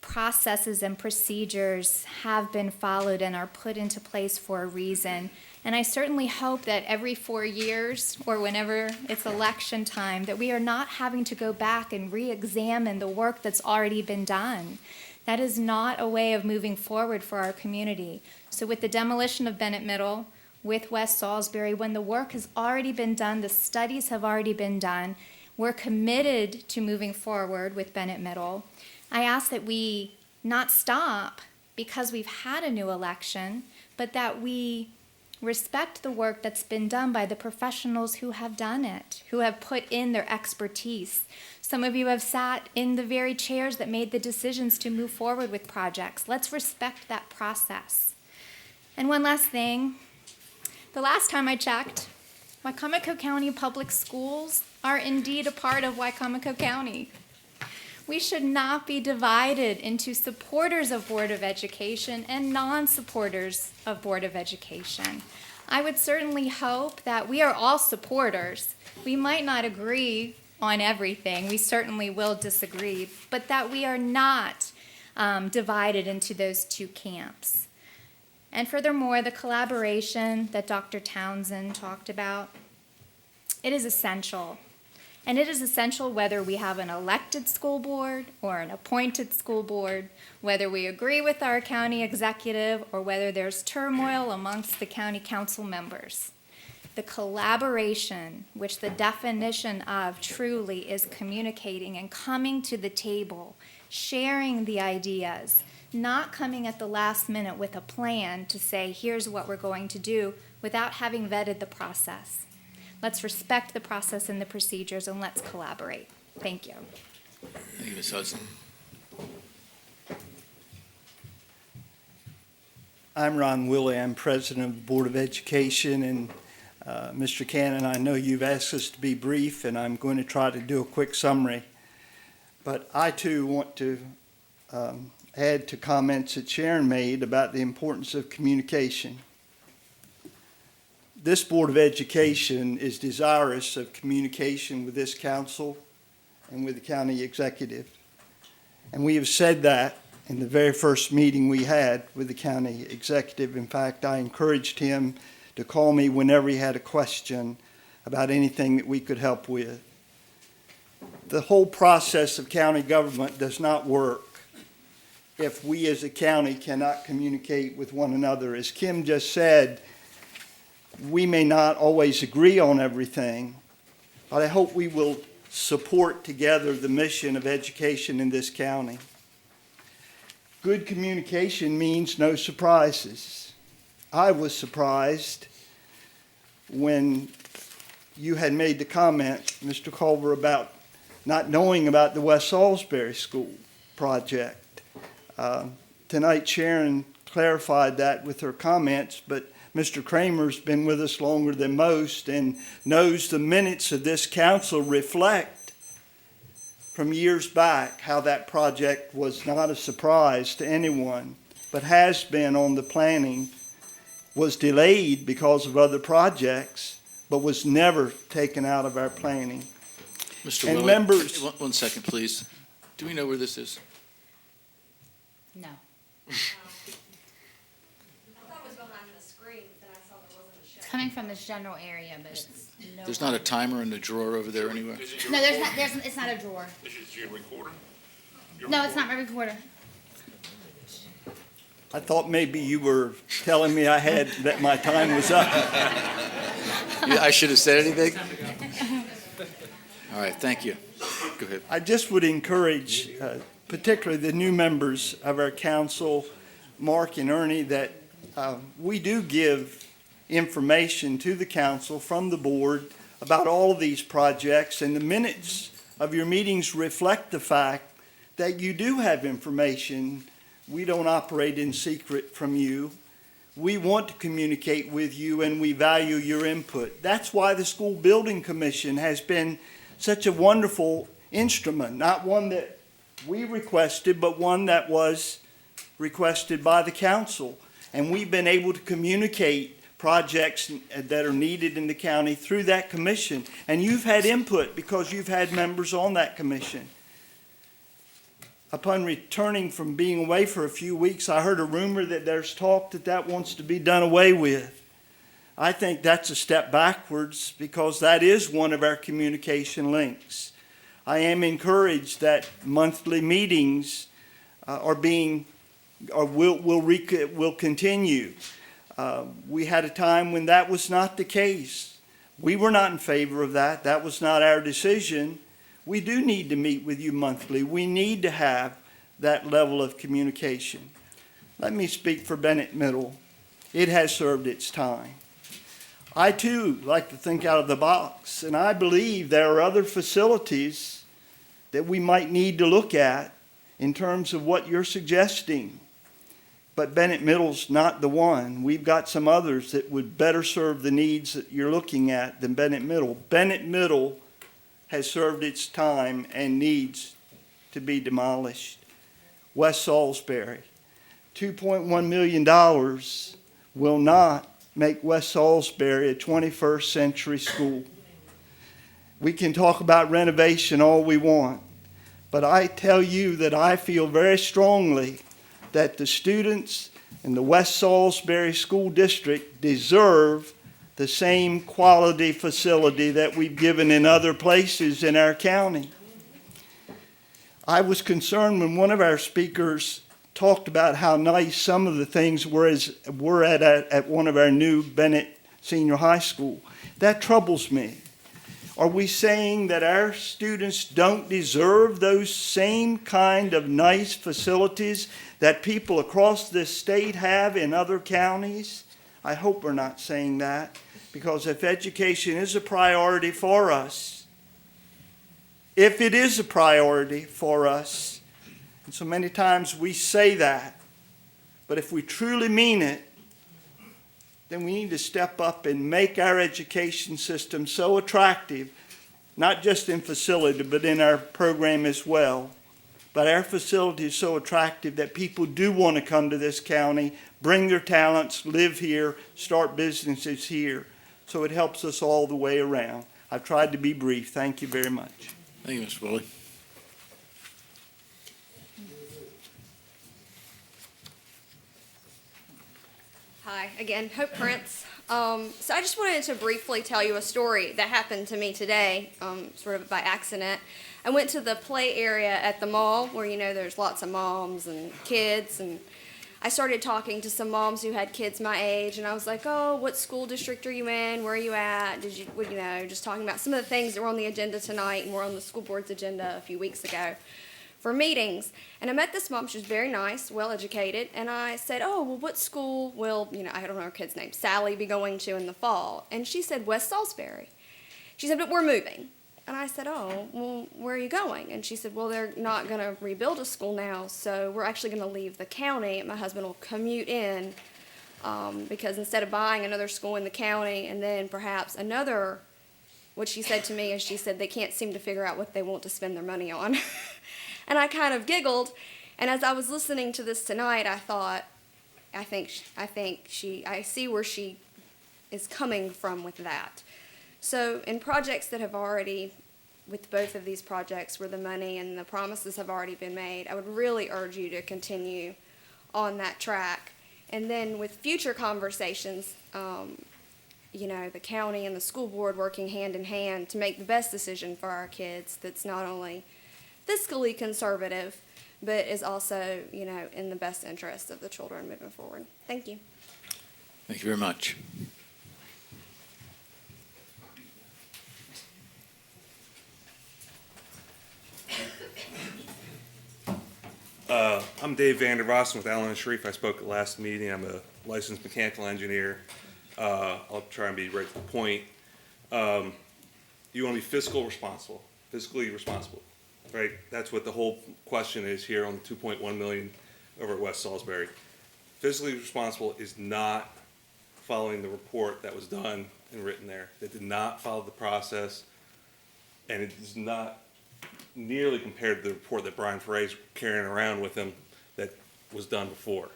Speaker 2: processes and procedures have been followed and are put into place for a reason. And I certainly hope that every 4 years, or whenever it's election time, that we are not having to go back and re-examine the work that's already been done. That is not a way of moving forward for our community. So with the demolition of Bennett Middle, with West Salisbury, when the work has already been done, the studies have already been done, we're committed to moving forward with Bennett Middle. I ask that we not stop because we've had a new election, but that we respect the work that's been done by the professionals who have done it, who have put in their expertise. Some of you have sat in the very chairs that made the decisions to move forward with projects. Let's respect that process. And one last thing. The last time I checked, Wicomico County Public Schools are indeed a part of Wicomico County. We should not be divided into supporters of Board of Education and non-supporters of Board of Education. I would certainly hope that we are all supporters. We might not agree on everything. We certainly will disagree, but that we are not divided into those two camps. And furthermore, the collaboration that Dr. Townsend talked about, it is essential. And it is essential whether we have an elected school board or an appointed school board, whether we agree with our county executive or whether there's turmoil amongst the county council members. The collaboration, which the definition of truly is communicating and coming to the table, sharing the ideas, not coming at the last minute with a plan to say, here's what we're going to do, without having vetted the process. Let's respect the process and the procedures, and let's collaborate. Thank you.
Speaker 1: Thank you, Ms. Hudson.
Speaker 17: I'm Ron Willey. I'm president of the Board of Education, and Mr. Cannon, I know you've asked us to be brief, and I'm going to try to do a quick summary. But I, too, want to add to comments that Sharon made about the importance of communication. This Board of Education is desirous of communication with this council and with the county executive. And we have said that in the very first meeting we had with the county executive. In fact, I encouraged him to call me whenever he had a question about anything that we could help with. The whole process of county government does not work if we as a county cannot communicate with one another. As Kim just said, we may not always agree on everything, but I hope we will support together the mission of education in this county. Good communication means no surprises. I was surprised when you had made the comment, Mr. Culver, about not knowing about the West Salisbury School project. Tonight, Sharon clarified that with her comments, but Mr. Kramer's been with us longer than most and knows the minutes of this council reflect from years back how that project was not a surprise to anyone, but has been on the planning, was delayed because of other projects, but was never taken out of our planning.
Speaker 1: Mr.
Speaker 17: And
Speaker 1: Willey,
Speaker 17: members,
Speaker 1: one second, please. Do we know where this is?
Speaker 3: No. It's coming from this general area, but it's no.
Speaker 1: There's not a timer in the drawer over there anywhere?
Speaker 3: No, there's not. It's not a drawer.
Speaker 22: This is your recorder?
Speaker 3: No, it's not my recorder.
Speaker 17: I thought maybe you were telling me that my time was up.
Speaker 1: I should have said anything? All right, thank you. Go ahead.
Speaker 17: I just would encourage, particularly the new members of our council, Mark and Ernie, that we do give information to the council from the board about all of these projects, and the minutes of your meetings reflect the fact that you do have information. We don't operate in secret from you. We want to communicate with you, and we value your input. That's why the School Building Commission has been such a wonderful instrument, not one that we requested, but one that was requested by the council. And we've been able to communicate projects that are needed in the county through that commission. And you've had input because you've had members on that commission. Upon returning from being away for a few weeks, I heard a rumor that there's talk that wants to be done away with. I think that's a step backwards because that is one of our communication links. I am encouraged that monthly meetings will continue. We had a time when that was not the case. We were not in favor of that. That was not our decision. We do need to meet with you monthly. We need to have that level of communication. Let me speak for Bennett Middle. It has served its time. I too like to think out of the box, and I believe there are other facilities that we might need to look at in terms of what you're suggesting. But Bennett Middle's not the one. We've got some others that would better serve the needs that you're looking at than Bennett Middle. Bennett Middle has served its time and needs to be demolished. West Salisbury, $2.1 million will not make West Salisbury a 21st century school. We can talk about renovation all we want, but I tell you that I feel very strongly that the students in the West Salisbury School District deserve the same quality facility that we've given in other places in our county. I was concerned when one of our speakers talked about how nice some of the things were at one of our new Bennett Senior High School. That troubles me. Are we saying that our students don't deserve those same kind of nice facilities that people across this state have in other counties? I hope we're not saying that, because if education is a priority for us, if it is a priority for us, and so many times we say that, but if we truly mean it, then we need to step up and make our education system so attractive, not just in facility, but in our program as well. But our facility is so attractive that people do want to come to this county, bring their talents, live here, start businesses here. So it helps us all the way around. I've tried to be brief. Thank you very much.
Speaker 5: Thank you, Mr. Foley.
Speaker 12: Hi, again, Hope Prince. So I just wanted to briefly tell you a story that happened to me today, sort of by accident. I went to the play area at the mall where, there's lots of moms and kids, and I started talking to some moms who had kids my age, and I was like, oh, what school district are you in? Where are you at? Just talking about some of the things that were on the agenda tonight and were on the school board's agenda a few weeks ago for meetings. And I met this mom. She was very nice, well-educated, and I said, oh, well, what school will, I don't know her kid's name, Sally, be going to in the fall? And she said, West Salisbury. She said, but we're moving. And I said, oh, well, where are you going? And she said, well, they're not going to rebuild a school now, so we're actually going to leave the county, and my husband will commute in because instead of buying another school in the county and then perhaps another, what she said to me is she said they can't seem to figure out what they want to spend their money on. And I kind of giggled, and as I was listening to this tonight, I thought, I see where she is coming from with that. So in projects that have already, with both of these projects where the money and the promises have already been made, I would really urge you to continue on that track. And then with future conversations, the county and the school board working hand in hand to make the best decision for our kids that's not only fiscally conservative, but is also, in the best interest of the children moving forward. Thank you.
Speaker 5: Thank you very much.
Speaker 19: I'm Dave Vandervossen with Allen and Sharif. I spoke at last meeting. I'm a licensed mechanical engineer. I'll try and be right to the point. You want to be fiscally responsible, right? That's what the whole question is here on the 2.1 million over at West Salisbury. Fiscally responsible is not following the report that was done and written there. It did not follow the process, and it is not nearly compared to the report that Brian Ferre's carrying around with him that was done before.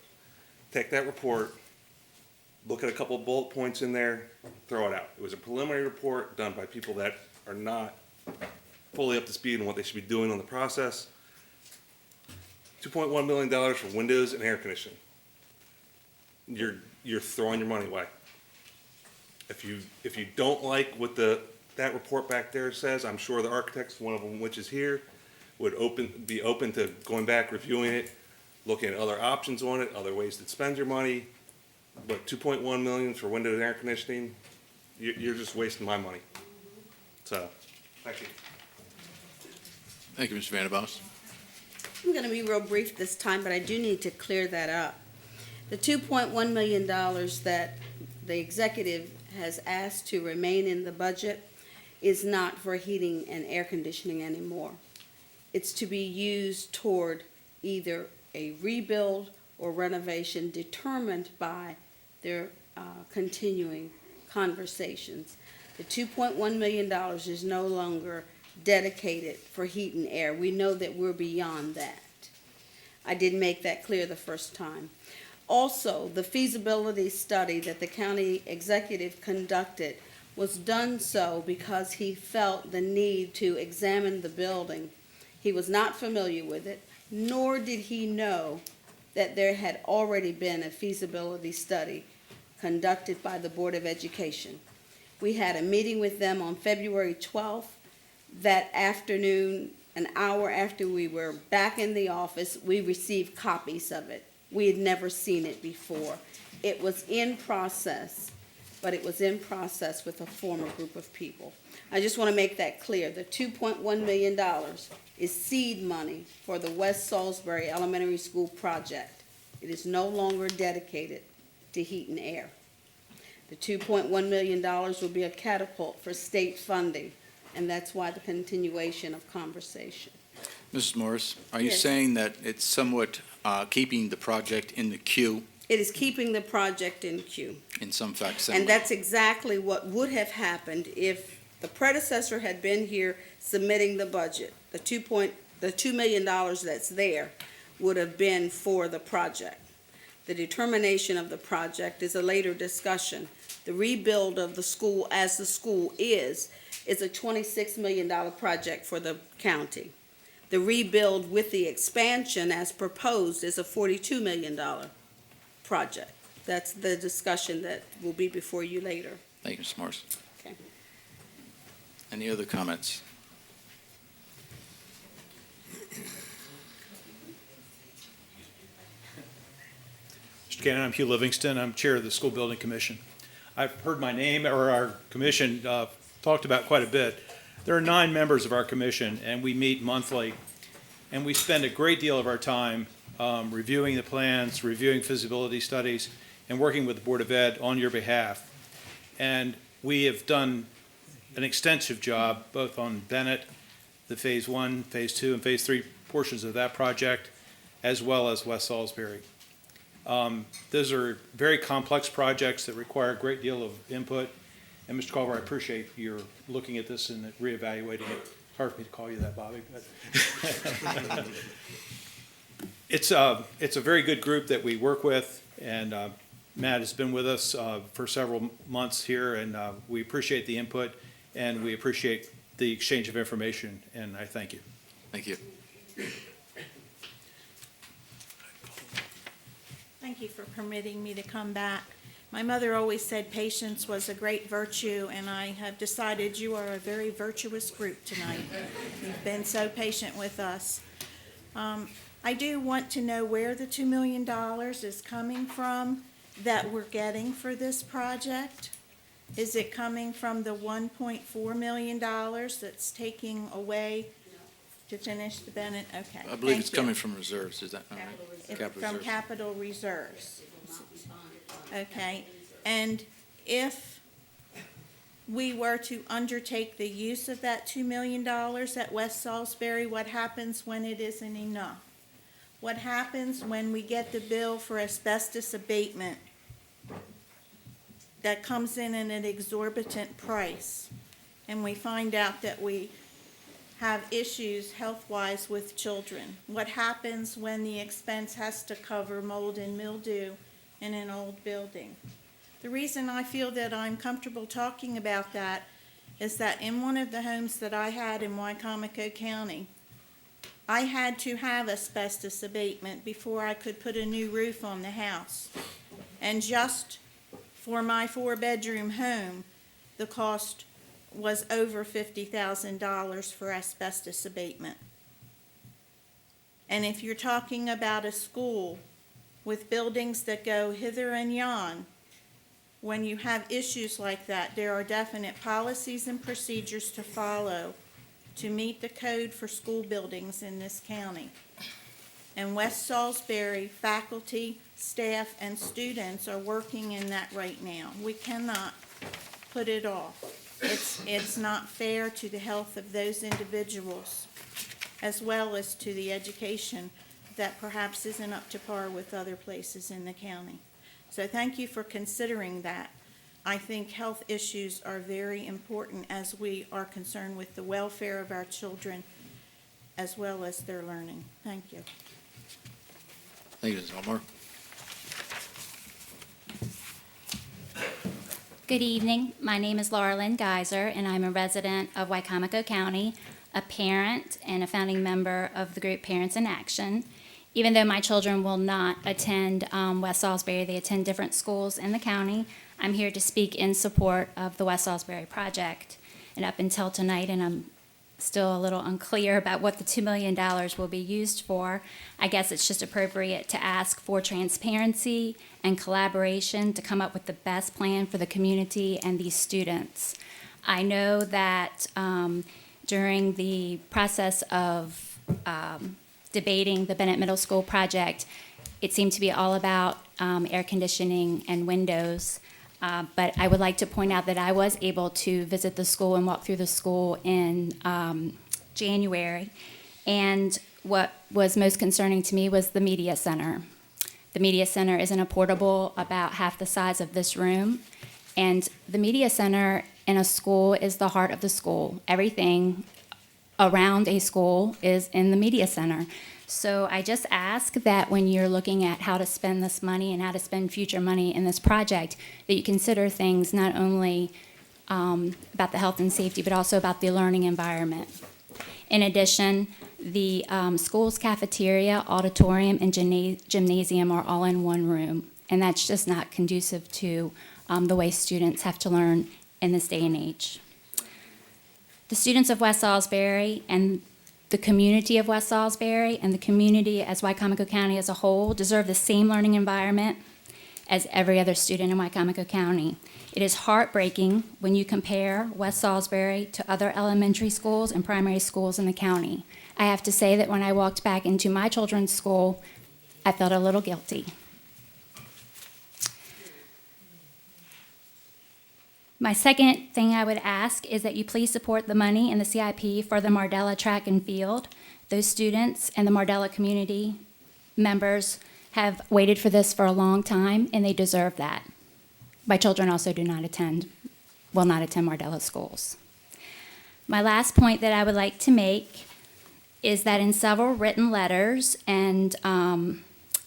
Speaker 19: Take that report, look at a couple of bullet points in there, throw it out. It was a preliminary report done by people that are not fully up to speed on what they should be doing on the process. $2.1 million for windows and air conditioning. You're throwing your money away. If you don't like what that report back there says, I'm sure the architects, one of them which is here, would be open to going back, reviewing it, looking at other options on it, other ways to spend your money. But 2.1 million for windows and air conditioning, you're just wasting my money. So, thank you.
Speaker 1: Thank you, Mr. Vanderboss.
Speaker 21: I'm going to be real brief this time, but I do need to clear that up. The $2.1 million that the executive has asked to remain in the budget is not for heating and air conditioning anymore. It's to be used toward either a rebuild or renovation determined by their continuing conversations. The $2.1 million is no longer dedicated for heat and air. We know that we're beyond that. I did make that clear the first time. Also, the feasibility study that the county executive conducted was done so because he felt the need to examine the building. He was not familiar with it, nor did he know that there had already been a feasibility study conducted by the Board of Education. We had a meeting with them on February 12th. That afternoon, an hour after we were back in the office, we received copies of it. We had never seen it before. It was in process, but it was in process with a former group of people. I just want to make that clear. The $2.1 million is seed money for the West Salisbury Elementary School project. It is no longer dedicated to heat and air. The $2.1 million will be a catapult for state funding, and that's why the continuation of conversation.
Speaker 1: Mrs. Morris, are you
Speaker 21: Yes.
Speaker 1: saying that it's somewhat keeping the project in the queue
Speaker 21: It is keeping the project in queue.
Speaker 1: in some facsimile?
Speaker 21: And that's exactly what would have happened if the predecessor had been here submitting the budget. The $2 million that's there would have been for the project. The determination of the project is a later discussion. The rebuild of the school, as the school is a $26 million project for the county. The rebuild with the expansion as proposed is a $42 million project. That's the discussion that will be before you later.
Speaker 1: Thank you, Ms. Morris.
Speaker 21: Okay.
Speaker 1: Any other comments?
Speaker 23: Mr. Cannon, I'm Hugh Livingston. I'm Chair of the School Building Commission. I've heard my name or our commission talked about quite a bit. There are 9 members of our commission, and we meet monthly, and we spend a great deal of our time reviewing the plans, reviewing feasibility studies, and working with the Board of Ed on your behalf. And we have done an extensive job, both on Bennett, the Phase 1, Phase 2, and Phase 3 portions of that project, as well as West Salisbury. Those are very complex projects that require a great deal of input. And Mr. Culver, I appreciate your looking at this and reevaluating it. Hard for me to call you that, Bobby, but it's a very good group that we work with, and Matt has been with us for several months here, and we appreciate the input, and we appreciate the exchange of information, and I thank you.
Speaker 1: Thank you.
Speaker 13: Thank you for permitting me to come back. My mother always said patience was a great virtue, and I have decided you are a very virtuous group tonight. You've been so patient with us. I do want to know where the $2 million is coming from that we're getting for this project. Is it coming from the $1.4 million that's taking away To finish the Bennett, okay.
Speaker 1: I believe
Speaker 13: thank
Speaker 1: it's
Speaker 13: you.
Speaker 1: coming from reserves, is that all right?
Speaker 13: It's
Speaker 1: Capital
Speaker 13: from
Speaker 1: reserves.
Speaker 13: capital reserves. Okay, and if we were to undertake the use of that $2 million at West Salisbury, what happens when it isn't enough? What happens when we get the bill for asbestos abatement that comes in at an exorbitant price, and we find out that we have issues health-wise with children? What happens when the expense has to cover mold and mildew in an old building? The reason I feel that I'm comfortable talking about that is that in one of the homes that I had in Wycomico County, I had to have asbestos abatement before I could put a new roof on the house. And just for my 4-bedroom home, the cost was over $50,000 for asbestos abatement. And if you're talking about a school with buildings that go hither and yon, when you have issues like that, there are definite policies and procedures to follow to meet the code for school buildings in this county. And West Salisbury faculty, staff, and students are working in that right now. We cannot put it off. It's not fair to the health of those individuals, as well as to the education that perhaps isn't up to par with other places in the county. So thank you for considering that. I think health issues are very important as we are concerned with the welfare of our children as well as their learning. Thank you.
Speaker 1: Thank you, Ms. Elmore.
Speaker 2: Good evening. My name is Laura Lynn Geiser, and I'm a resident of Wycomico County, a parent and a founding member of the group Parents in Action. Even though my children will not attend West Salisbury, they attend different schools in the county, I'm here to speak in support of the West Salisbury project. And up until tonight, and I'm still a little unclear about what the $2 million will be used for, I guess it's just appropriate to ask for transparency and collaboration to come up with the best plan for the community and these students. I know that during the process of debating the Bennett Middle School project, it seemed to be all about air conditioning and windows. But I would like to point out that I was able to visit the school and walk through the school in January. And what was most concerning to me was the media center. The media center is in a portable about half the size of this room. And the media center in a school is the heart of the school. Everything around a school is in the media center. So I just ask that when you're looking at how to spend this money and how to spend future money in this project, that you consider things not only about the health and safety, but also about the learning environment. In addition, the school's cafeteria, auditorium, and gymnasium are all in one room, and that's just not conducive to the way students have to learn in this day and age. The students of West Salisbury and the community of West Salisbury and the community as Wycomico County as a whole deserve the same learning environment as every other student in Wycomico County. It is heartbreaking when you compare West Salisbury to other elementary schools and primary schools in the county. I have to say that when I walked back into my children's school, I felt a little guilty. My second thing I would ask is that you please support the money in the CIP for the Mardella track and field. Those students and the Mardella community members have waited for this for a long time, and they deserve that. My children also will not attend Mardella schools. My last point that I would like to make is that in several written letters and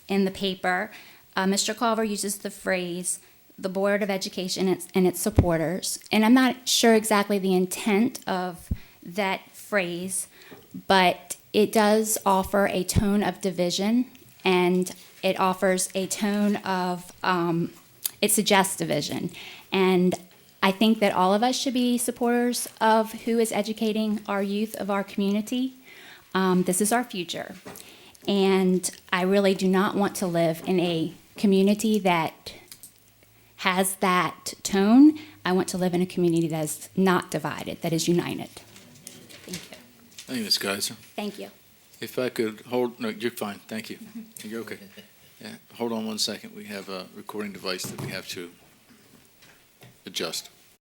Speaker 2: in the paper, Mr. Culver uses the phrase, the Board of Education and its supporters. And I'm not sure exactly the intent of that phrase, but it does offer a tone of division, and it offers a tone of, it suggests division. And I think that all of us should be supporters of who is educating our youth of our community. This is our future. And I really do not want to live in a community that has that tone. I want to live in a community that is not divided, that is united. Thank you.
Speaker 1: Thank you, Ms. Geiser.
Speaker 20: Thank you.
Speaker 1: If I could hold, no, you're fine, thank you. You're okay. Yeah, hold on one second. We have a recording device that we have to adjust.